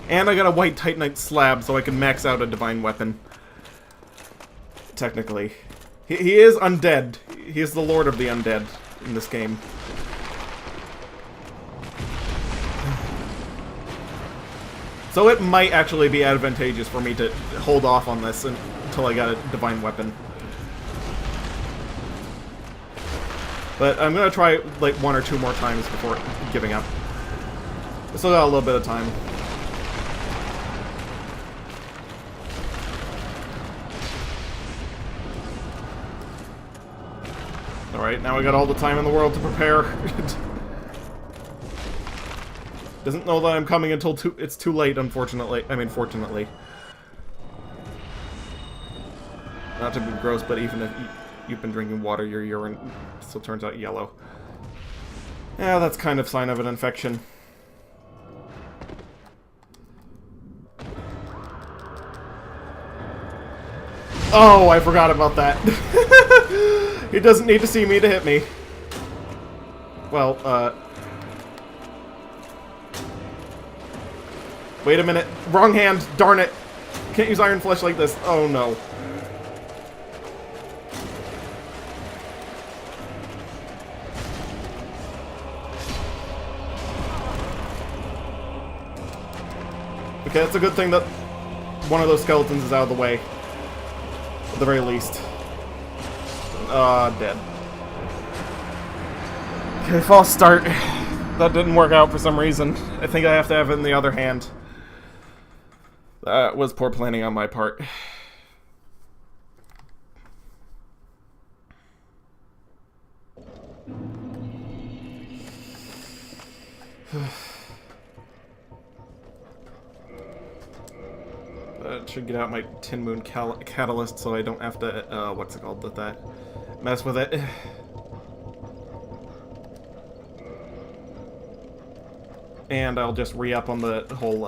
And I got a white titanite slab, so I can max out a divine weapon. Technically. He is undead. He is the lord of the undead in this game. So it might actually be advantageous for me to hold off on this until I got a divine weapon. But I'm gonna try like 1 or 2 more times before giving up. I still got a little bit of time. Alright, now we got all the time in the world to prepare. Doesn't know that I'm coming until it's too late, unfortunately. I mean, fortunately. Not to be gross, but even if you've been drinking water, your urine still turns out yellow. Yeah, that's kind of sign of an infection. Oh, I forgot about that. He doesn't need to see me to hit me. Well, wait a minute. Wrong hand. Darn it. Can't use Iron Flesh like this. Oh, no. Okay, it's a good thing that one of those skeletons is out of the way. At the very least. Dead. Okay, false start. That didn't work out for some reason. I think I have to have it in the other hand. That was poor planning on my part. That should get out my Tin Moon Catalyst so I don't have to, what's it called, with that? Mess with it. And I'll just re-up on the whole,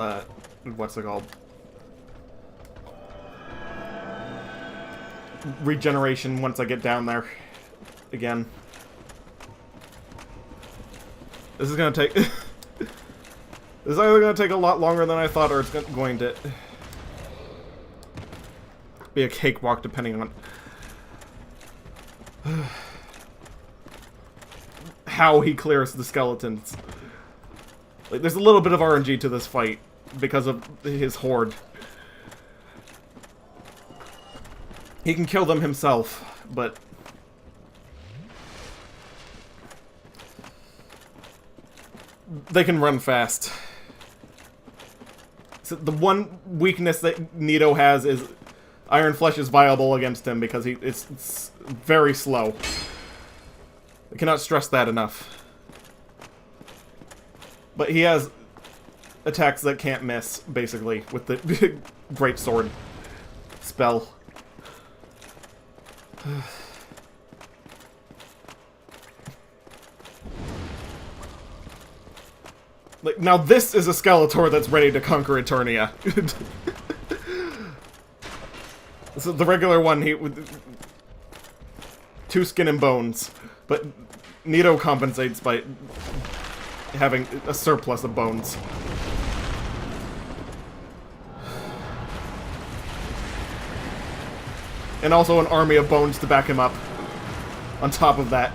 what's it called? Regeneration once I get down there. Again. This is gonna take... This is either gonna take a lot longer than I thought, or it's going to be a cakewalk, depending on... how he clears the skeletons. Like, there's a little bit of RNG to this fight because of his horde. He can kill them himself, but they can run fast. So the one weakness that Nito has is Iron Flesh is viable against him because it's very slow. I cannot stress that enough. But he has attacks that can't miss, basically, with the Great Sword spell. Like, now this is a Skeletor that's ready to conquer Eternia. So the regular one, he with 2 skin and bones, but Nito compensates by having a surplus of bones. And also an army of bones to back him up on top of that.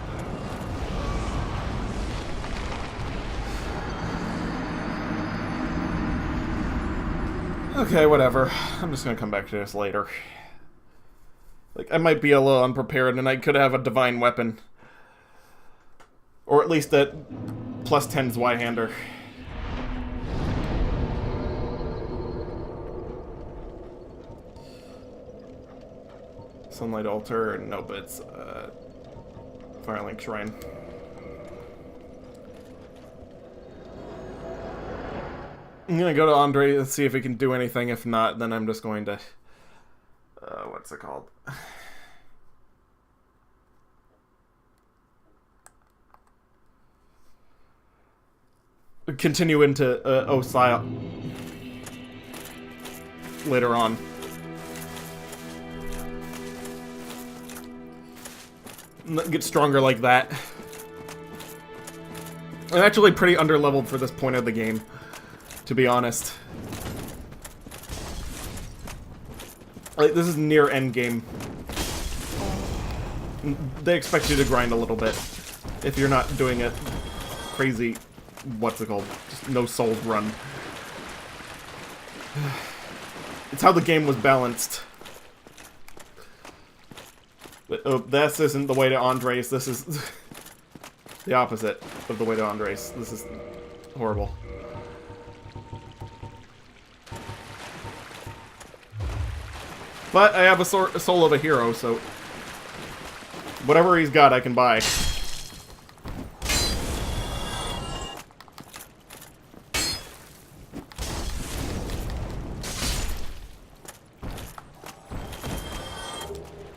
Okay, whatever. I'm just gonna come back to this later. Like, I might be a little unprepared, and I could have a divine weapon. Or at least a +10 Zweihander. Sunlight Altar, no, but it's, Firelink Shrine. I'm gonna go to Andre and see if he can do anything. If not, then I'm just going to... what's it called? Continue into Osaya later on. Get stronger like that. I'm actually pretty underleveled for this point of the game, to be honest. Like, this is near end game. They expect you to grind a little bit if you're not doing a crazy, what's it called, just no souls run. It's how the game was balanced. But, this isn't the way to Andres, this is the opposite of the way to Andres. This is horrible. But I have a soul of a hero, so whatever he's got, I can buy. I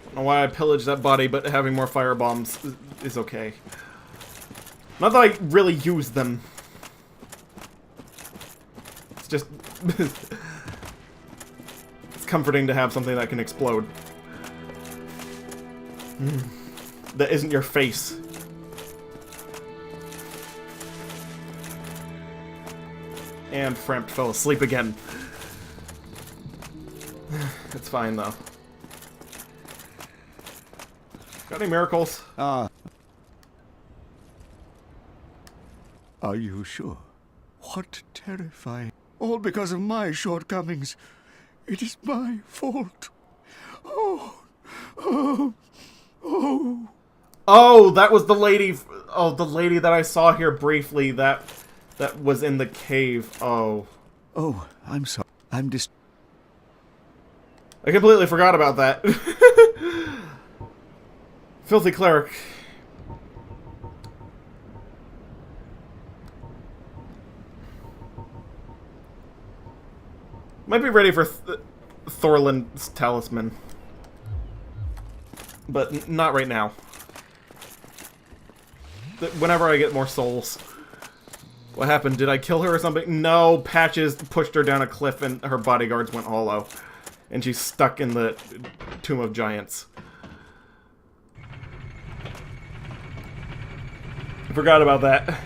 don't know why I pillaged that body, but having more fire bombs is okay. Not that I really use them. It's just... it's comforting to have something that can explode. That isn't your face. And Frampt fell asleep again. It's fine, though. Got any miracles? Are you sure? What terrifying. All because of my shortcomings. It is my fault. Oh. Oh, that was the lady. Oh, the lady that I saw here briefly. That was in the cave. Oh. Oh, I'm sorry. I'm I completely forgot about that. Filthy cleric. Might be ready for Thorland's talisman. But not right now. Whenever I get more souls. What happened? Did I kill her or something? No, Patches pushed her down a cliff and her bodyguards went hollow. And she's stuck in the Tomb of Giants. I forgot about that.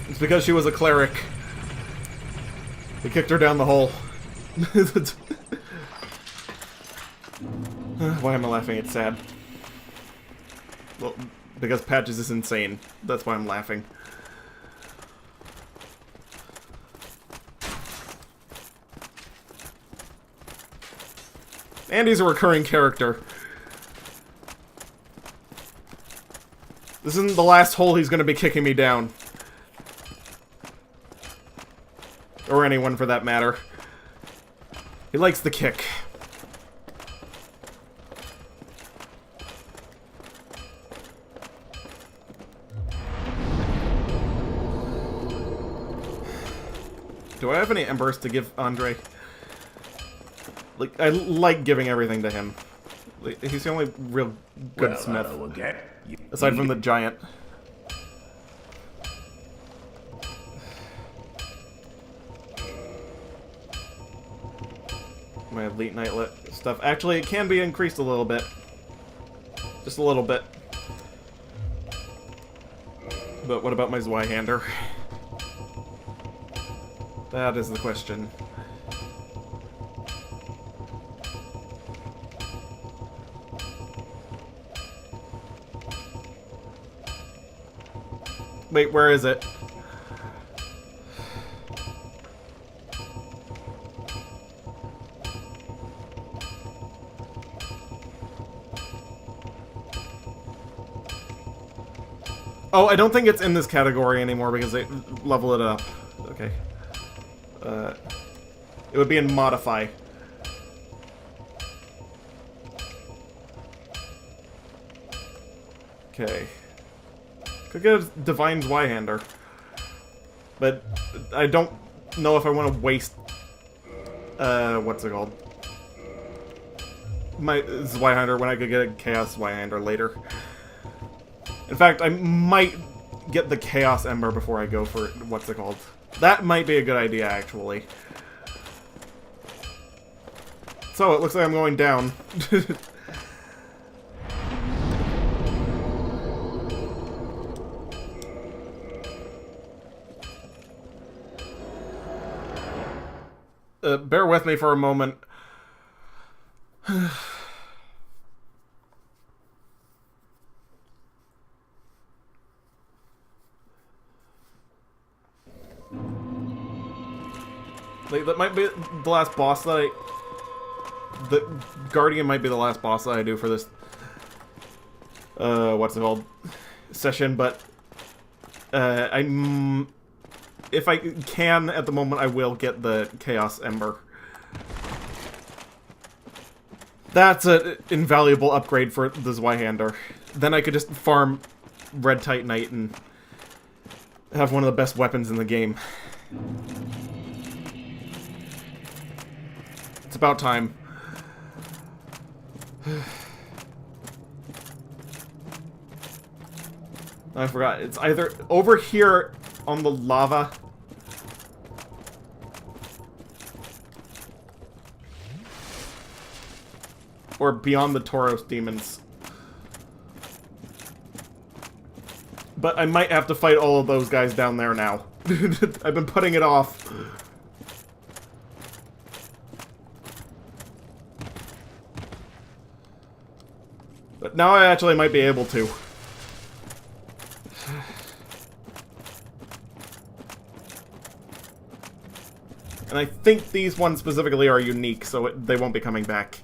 It's because she was a cleric. They kicked her down the hole. Why am I laughing? It's sad. Well, because Patches is insane. That's why I'm laughing. Andy's a recurring character. This isn't the last hole he's going to be kicking me down. Or anyone for that matter. He likes the kick. Do I have any embers to give Andre? Like, I like giving everything to him. Like, he's the only real good smith. Aside from the giant. My elite nightlet stuff. Actually, it can be increased a little bit. Just a little bit. But what about my Zweihander? That is the question. Wait, where is it? Oh, I don't think it's in this category anymore because they level it up. Okay. It would be in Modify. Okay. Could get a Divine Zweihander. But I don't know if I want to waste... what's it called? My Zweihander when I could get a Chaos Zweihander later. In fact, I might get the Chaos Ember before I go for... what's it called? That might be a good idea, actually. So, it looks like I'm going down. Bear with me for a moment. Like, that might be the last boss that I... The Guardian might be the last boss that I do for this... what's it called? Session, but... if I can, at the moment, I will get the Chaos Ember. That's an invaluable upgrade for the Zweihander. Then I could just farm Red Titanite and have one of the best weapons in the game. It's about time. I forgot. It's either over here on the lava. Or beyond the Tauros demons. But I might have to fight all of those guys down there now. I've been putting it off. But now I actually might be able to. And I think these ones specifically are unique, so they won't be coming back.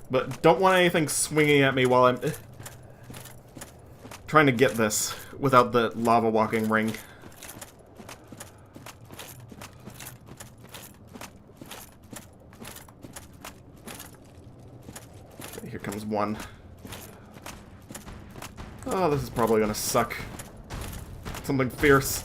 But don't want anything swinging at me while I'm trying to get this without the lava walking ring. Okay, here comes one. Oh, this is probably gonna suck. Something fierce.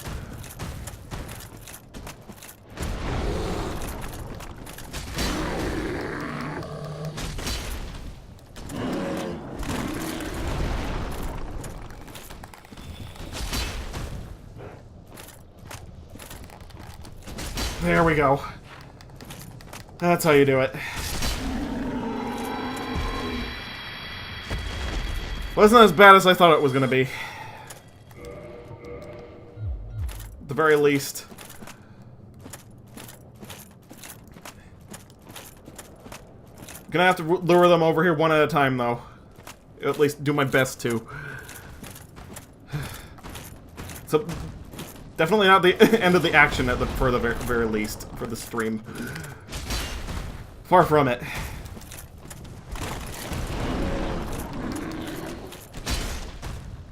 There we go. That's how you do it. Wasn't as bad as I thought it was gonna be. At the very least. Gonna have to lure them over here one at a time, though. At least do my best to. So, definitely not the end of the action for the very least, for the stream. Far from it.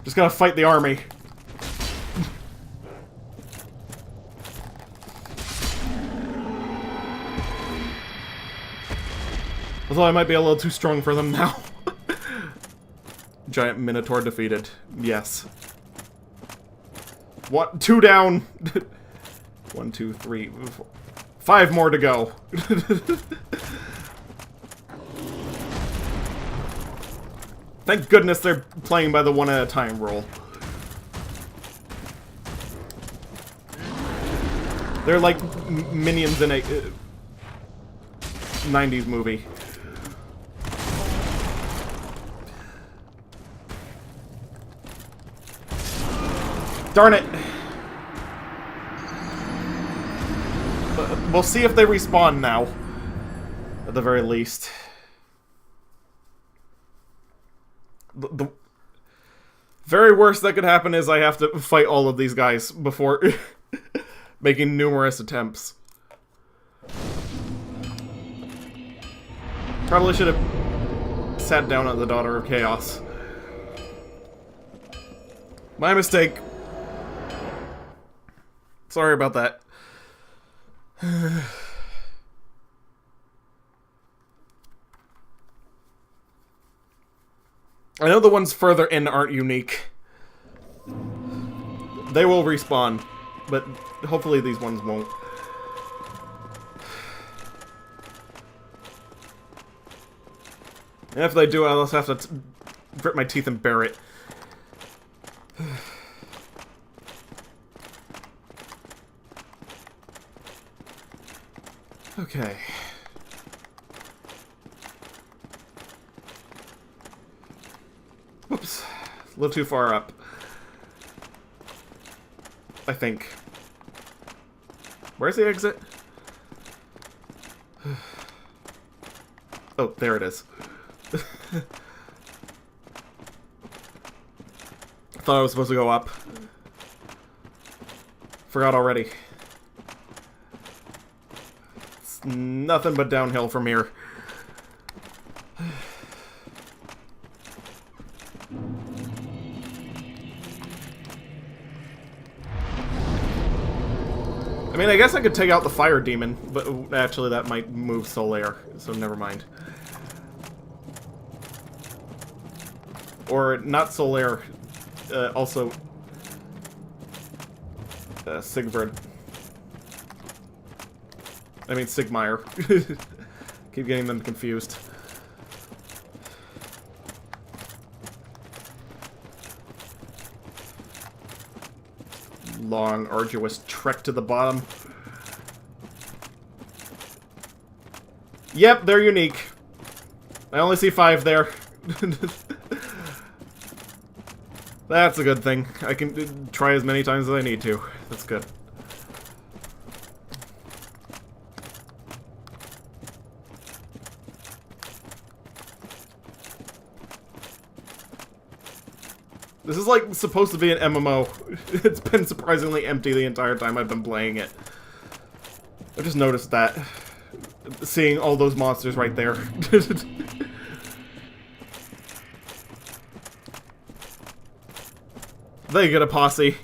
Just gotta fight the army. Although I might be a little too strong for them now. Giant Minotaur defeated. Yes. What? 2 down. 1, 2, 3, 4. 5 more to go. Thank goodness they're playing by the 1 at a time rule. They're like minions in a 90s movie. Darn it! But we'll see if they respawn now. At the very least. The very worst that could happen is I have to fight all of these guys before making numerous attempts. Probably should have sat down at the Daughter of Chaos. My mistake. Sorry about that. I know the ones further in aren't unique. They will respawn, but hopefully these ones won't. And if they do, I'll just have to grit my teeth and bear it. Okay. Whoops. A little too far up. I think. Where's the exit? Oh, there it is. Thought I was supposed to go up. Forgot already. It's nothing but downhill from here. I mean, I guess I could take out the fire demon, but actually that might move Solaire, so never mind. Or not Solaire, also Sigvard. I mean Sigmire. Keep getting them confused. Long, arduous trek to the bottom. Yep, they're unique. I only see 5 there. That's a good thing. I can try as many times as I need to. That's good. This is like supposed to be an MMO. It's been surprisingly empty the entire time I've been playing it. I just noticed that. Seeing all those monsters right there. They get a posse.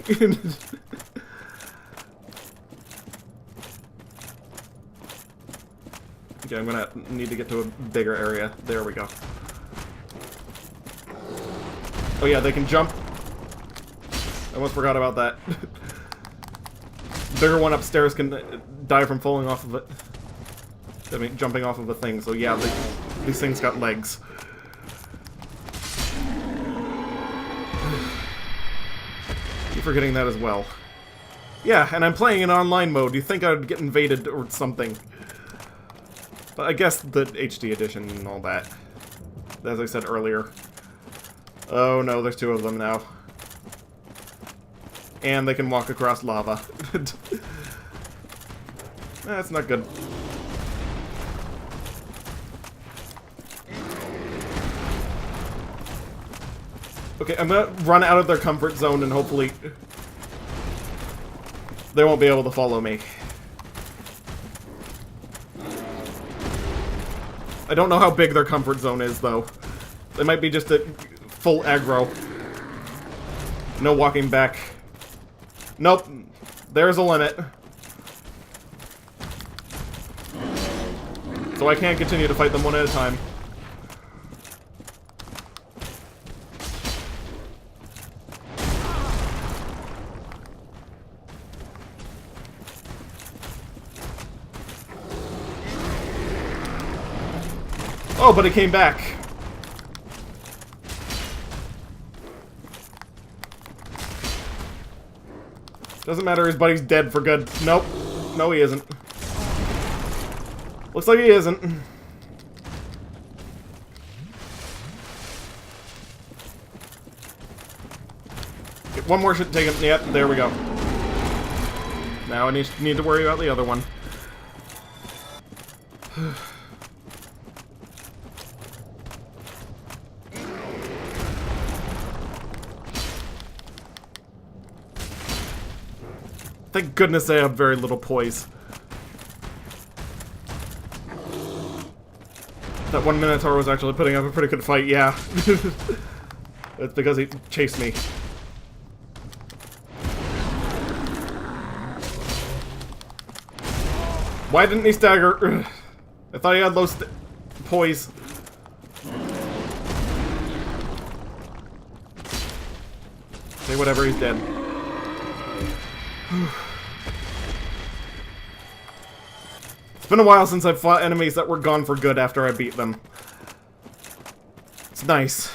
Okay, I'm gonna need to get to a bigger area. There we go. Oh yeah, they can jump. I almost forgot about that. Bigger one upstairs can die from falling off of it. I mean, jumping off of a thing, so yeah, these things got legs. Keep forgetting that as well. Yeah, and I'm playing in online mode. You'd think I would get invaded or something. But I guess the HD edition and all that. As I said earlier. Oh no, there's 2 of them now. And they can walk across lava. That's not good. Okay, I'm gonna run out of their comfort zone and hopefully they won't be able to follow me. I don't know how big their comfort zone is, though. They might be just a full aggro. No walking back. Nope. There's a limit. So I can't continue to fight them one at a time. Oh, but it came back. Doesn't matter, his buddy's dead for good. Nope. No, he isn't. Looks like he isn't. Okay, one more should take him. Yep, there we go. Now I need to worry about the other one. Thank goodness they have very little poise. That one Minotaur was actually putting up a pretty good fight, yeah. It's because he chased me. Why didn't he stagger? I thought he had low poise. Say whatever, he's dead. It's been a while since I've fought enemies that were gone for good after I beat them. It's nice.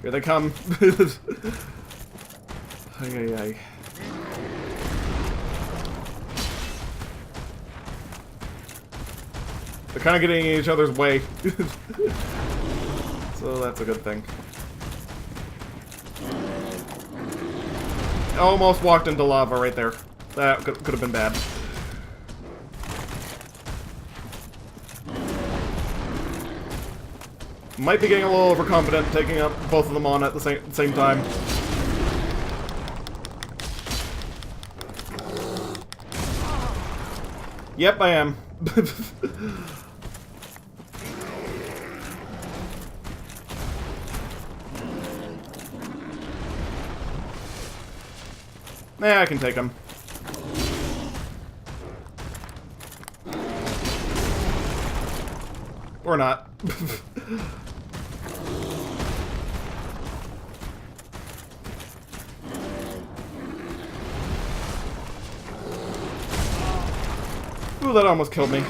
Here they come. Ay, ay, ay. They're kind of getting in each other's way. So that's a good thing. Almost walked into lava right there. That could have been bad. Might be getting a little overconfident, taking up both of them on at the same time. Yep, I am. Nah, I can take him. Or not. Ooh, that almost killed me.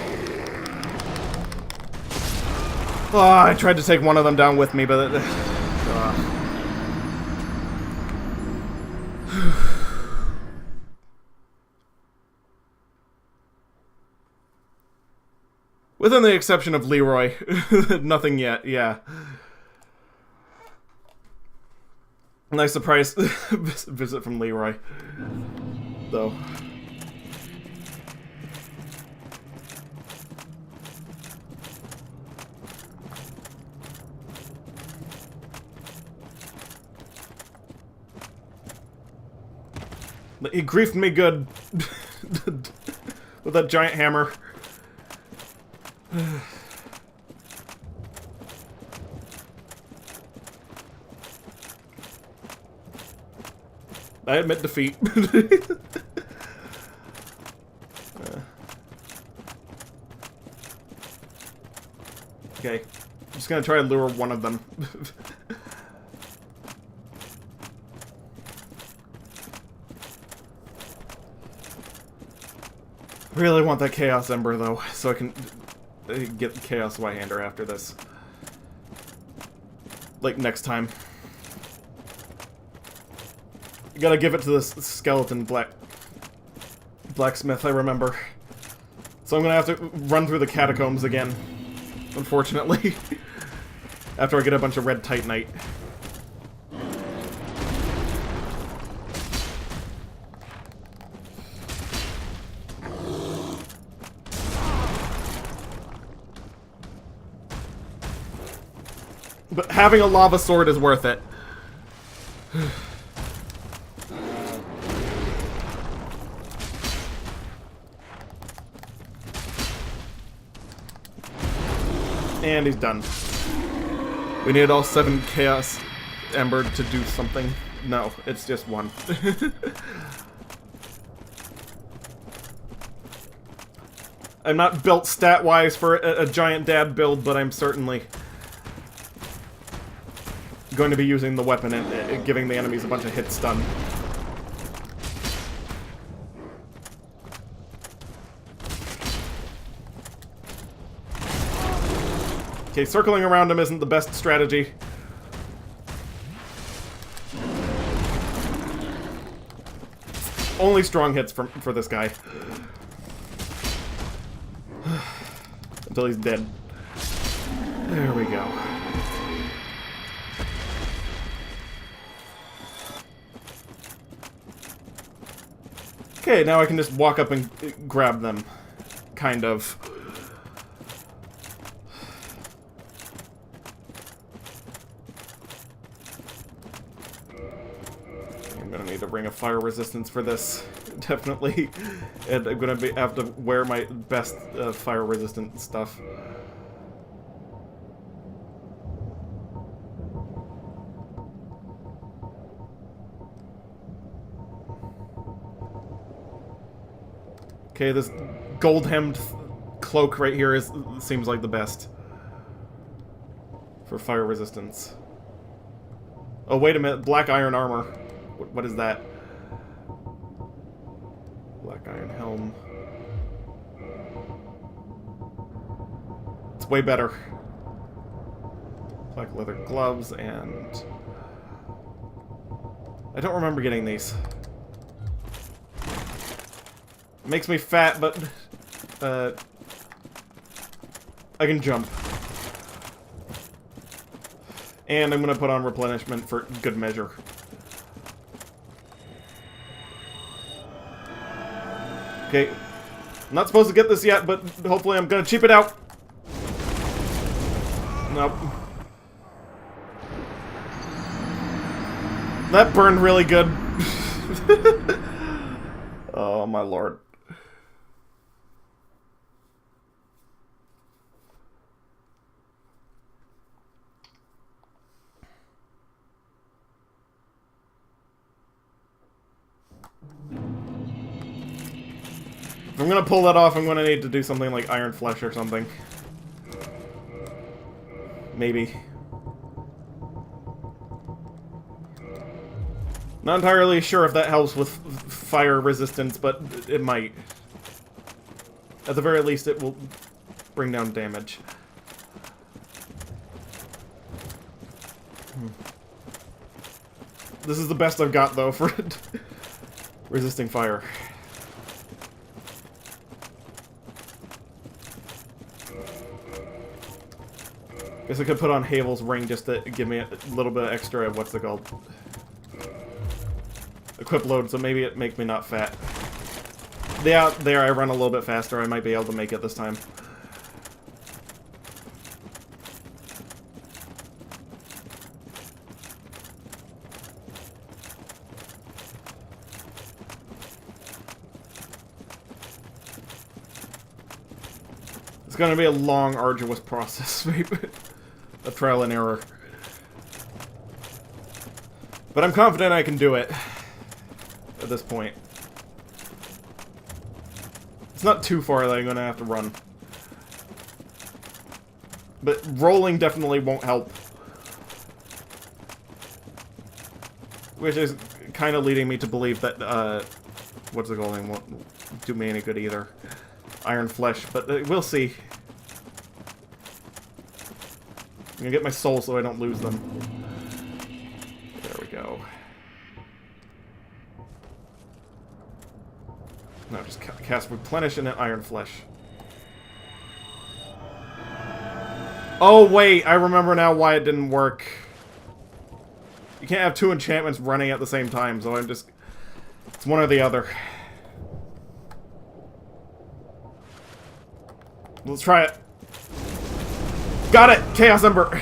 Oh, I tried to take one of them down with me, but within the exception of Leroy. Nothing yet, yeah. Nice surprise visit from Leroy, though. He griefed me good with that giant hammer. I admit defeat. Okay, I'm just gonna try and lure one of them. Really want that Chaos Ember, though, so I can get the Chaos White-Hander after this. Like, next time. You gotta give it to this skeleton blacksmith, I remember. So I'm gonna have to run through the catacombs again, unfortunately. After I get a bunch of red Titanite. But having a lava sword is worth it. And he's done. We need all 7 Chaos Ember to do something. No, it's just 1. I'm not built stat-wise for a giant dad build, but I'm certainly going to be using the weapon and giving the enemies a bunch of hit stun. Okay, circling around him isn't the best strategy. Only strong hits for this guy. Until he's dead. There we go. Okay, now I can just walk up and grab them. Kind of. I'm gonna need a ring of fire resistance for this. Definitely. And I'm gonna have to wear my best fire resistant stuff. Okay, this gold-hemmed cloak right here seems like the best for fire resistance. Oh, wait a minute. Black iron armor. What is that? Black iron helm. It's way better. Black leather gloves and... I don't remember getting these. Makes me fat, but I can jump. And I'm gonna put on replenishment for good measure. Okay. I'm not supposed to get this yet, but hopefully I'm gonna cheap it out. Nope. That burned really good. Oh my lord. If I'm gonna pull that off, I'm gonna need to do something like Iron Flesh or something. Maybe. Not entirely sure if that helps with fire resistance, but it might. At the very least, it will bring down damage. This is the best I've got, though, for resisting fire. Guess I could put on Havel's ring just to give me a little bit of extra, what's it called? Equip load, so maybe it make me not fat. Yeah, there, I run a little bit faster. I might be able to make it this time. It's gonna be a long, arduous process, maybe. A trial and error. But I'm confident I can do it. At this point. It's not too far that I'm gonna have to run. But rolling definitely won't help. Which is kind of leading me to believe that, what's the goal name won't do me any good either. Iron Flesh, but we'll see. I'm gonna get my soul so I don't lose them. There we go. No, just cast Replenish and then Iron Flesh. Oh, wait, I remember now why it didn't work. You can't have two enchantments running at the same time, so I'm just... It's one or the other. Let's try it. Got it! Chaos Ember!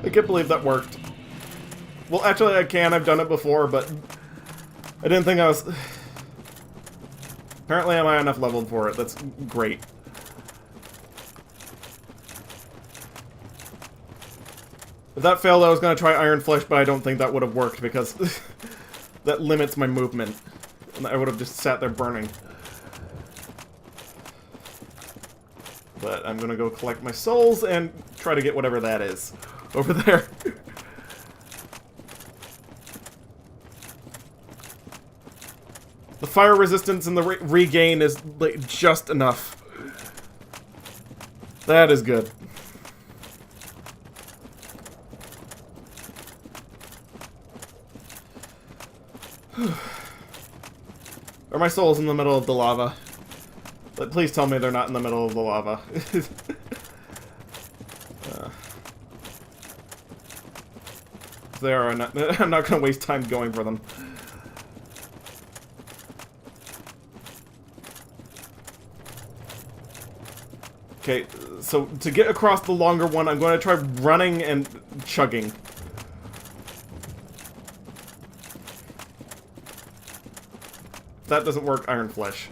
I can't believe that worked. Well, actually I can. I've done it before, but I didn't think I was... Apparently I'm high enough leveled for it. That's great. If that failed, I was going to try Iron Flesh, but I don't think that would have worked because that limits my movement. And I would have just sat there burning. But I'm gonna go collect my souls and try to get whatever that is over there. The fire resistance and the regain is like just enough. That is good. Are my souls in the middle of the lava? But please tell me they're not in the middle of the lava. If they are, I'm not going to waste time going for them. Okay, so to get across the longer one, I'm going to try running and chugging. If that doesn't work, Iron Flesh.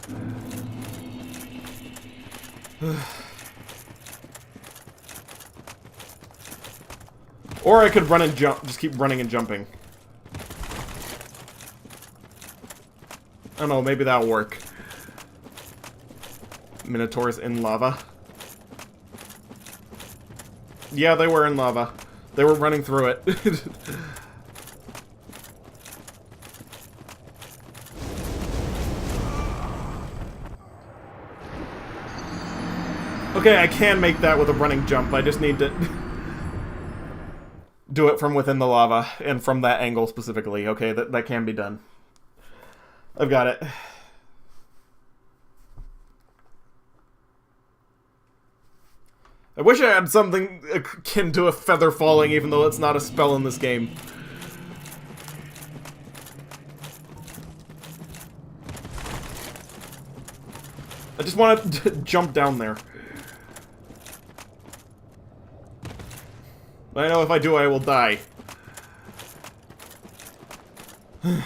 Or I could run and jump, just keep running and jumping. I don't know, maybe that'll work. Minotaurs in lava. Yeah, they were in lava. They were running through it. Okay, I can make that with a running jump. I just need to do it from within the lava, and from that angle specifically. Okay, that can be done. I've got it. I wish I had something akin to a feather falling, even though it's not a spell in this game. I just want to jump down there. I know if I do, I will die. I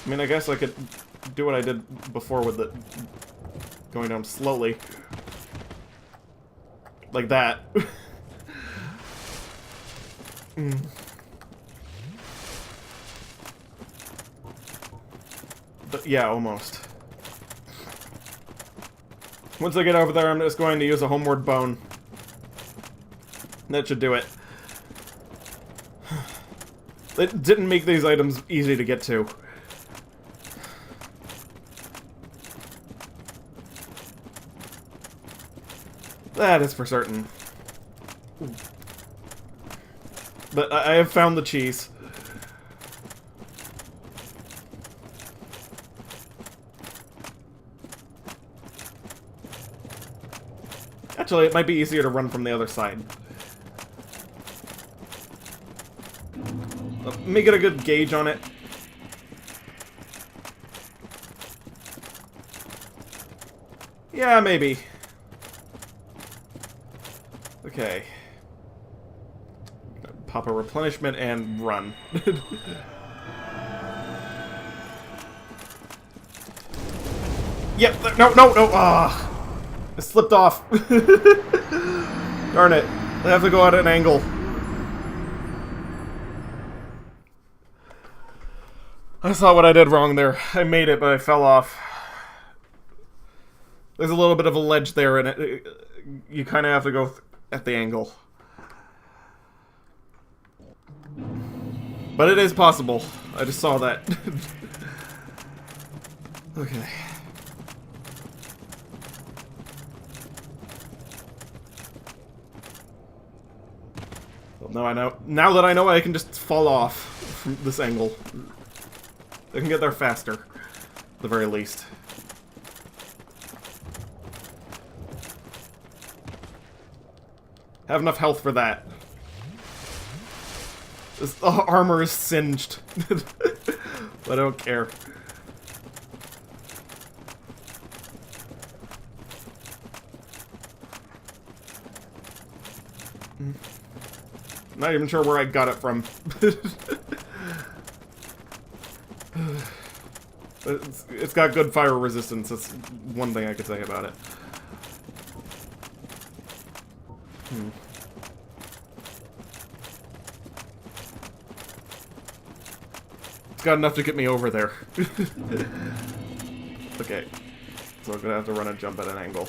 mean, I guess I could do what I did before with it going down slowly. Like that. But yeah, almost. Once I get over there, I'm just going to use a homeward bone. That should do it. It didn't make these items easy to get to. That is for certain. But I have found the cheese. Actually, it might be easier to run from the other side. Let me get a good gauge on it. Yeah, maybe. Okay. Pop a replenishment and run. Yep, no! Ah! It slipped off. Darn it. I have to go at an angle. I saw what I did wrong there. I made it, but I fell off. There's a little bit of a ledge there, and you kind of have to go at the angle. But it is possible. I just saw that. Okay. Well, now that I know I can just fall off from this angle. I can get there faster, at the very least. Have enough health for that. This armor is singed. But I don't care. Not even sure where I got it from. It's got good fire resistance. That's one thing I could say about it. It's got enough to get me over there. Okay. So I'm gonna have to run and jump at an angle.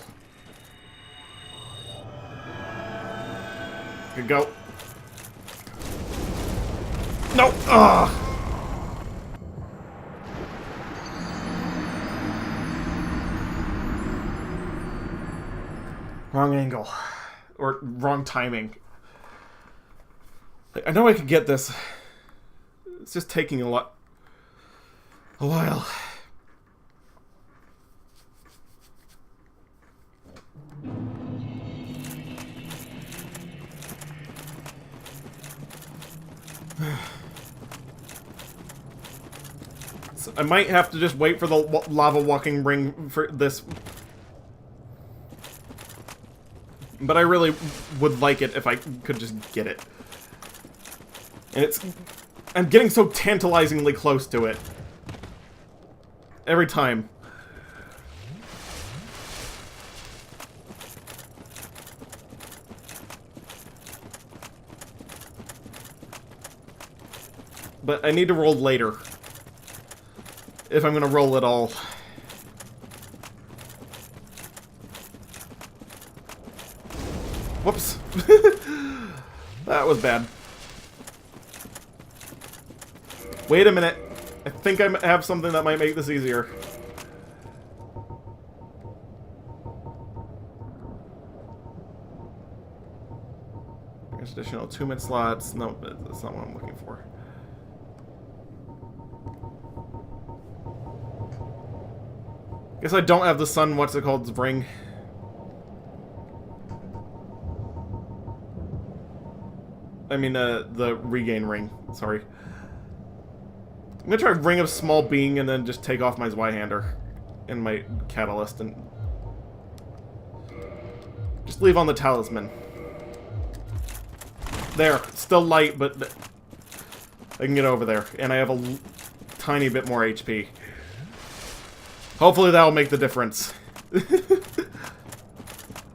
Good go. No! Ugh! Wrong angle. Or wrong timing. I know I can get this. It's just taking a while. So I might have to just wait for the lava walking ring for this. But I really would like it if I could just get it. And I'm getting so tantalizingly close to it. Every time. But I need to roll later. If I'm gonna roll at all. Whoops. That was bad. Wait a minute. I think I have something that might make this easier. There's additional 2-minute slots. No, that's not what I'm looking for. Guess I don't have the sun, what's it called, ring. I mean, the regain ring. Sorry. I'm gonna try Ring of Small Being and then just take off my Zweihander and my Catalyst and just leave on the Talisman. There. Still light, but I can get over there. And I have a tiny bit more HP. Hopefully that'll make the difference.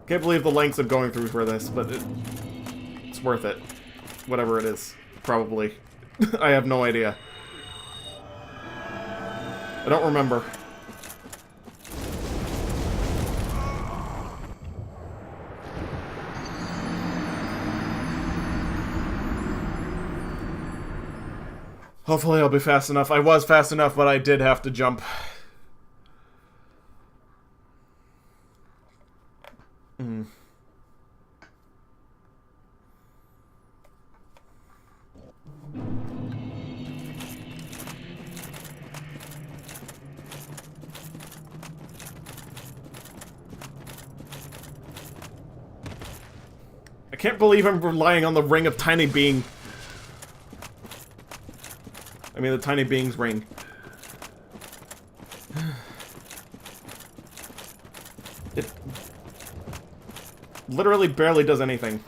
Can't believe the lengths of going through for this, but it's worth it. Whatever it is. Probably. I have no idea. I don't remember. Hopefully I'll be fast enough. I was fast enough, but I did have to jump. I can't believe I'm relying on the Ring of Tiny Being. I mean, the Tiny Being's ring. It literally barely does anything.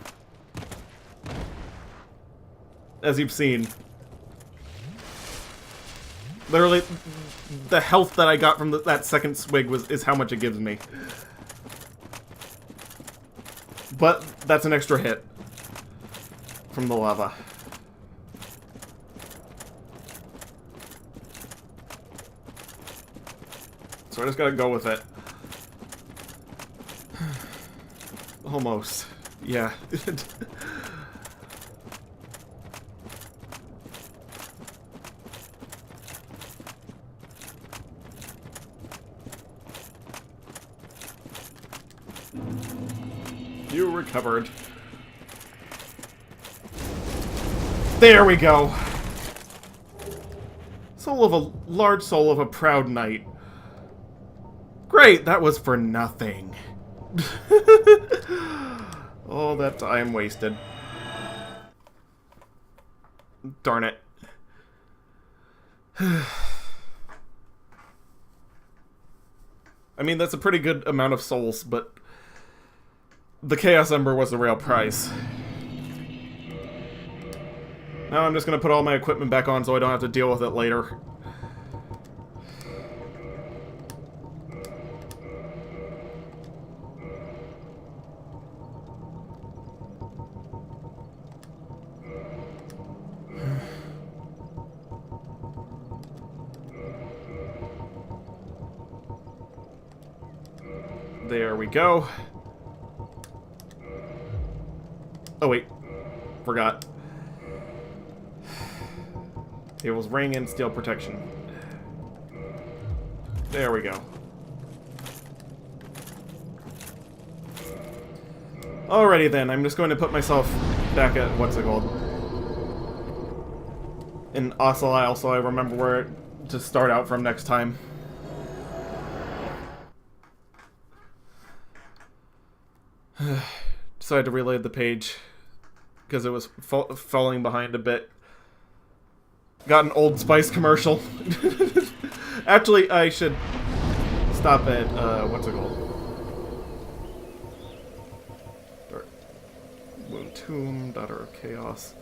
As you've seen. Literally, the health that I got from that second swig is how much it gives me. But that's an extra hit from the lava. So I just gotta go with it. Almost. Yeah. You recovered. There we go. Soul of a large soul of a proud knight. Great, that was for nothing. All that time wasted. Darn it. I mean, that's a pretty good amount of souls, but the Chaos Ember was the real prize. Now I'm just gonna put all my equipment back on so I don't have to deal with it later. There we go. Oh wait, forgot. It was ring and steel protection. There we go. Alrighty then, I'm just going to put myself back at, what's it called? In Ocelile, so I remember where to start out from next time. Decided to reload the page because it was falling behind a bit. Got an Old Spice commercial. Actually, I should stop at, what's it called? Dark Moon Tomb, Daughter of Chaos,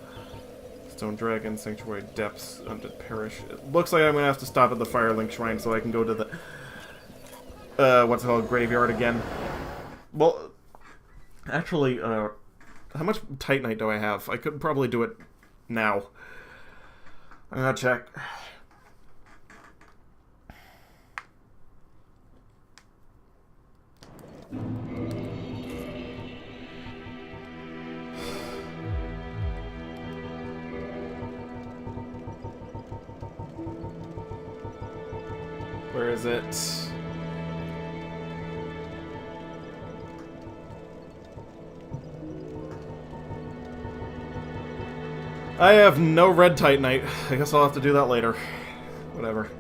Stone Dragon, Sanctuary Depths, Undead Parish. It looks like I'm gonna have to stop at the Firelink Shrine so I can go to the, what's it called, graveyard again. Well, actually, how much Titanite do I have? I could probably do it now. I'm gonna check. Where is it? I have no red Titanite. I guess I'll have to do that later. Whatever.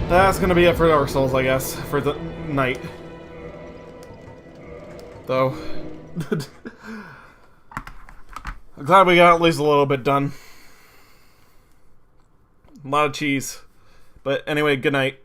That's gonna be it for Dark Souls, I guess, for the night. Though. I'm glad we got at least a little bit done. A lot of cheese. But anyway, good night.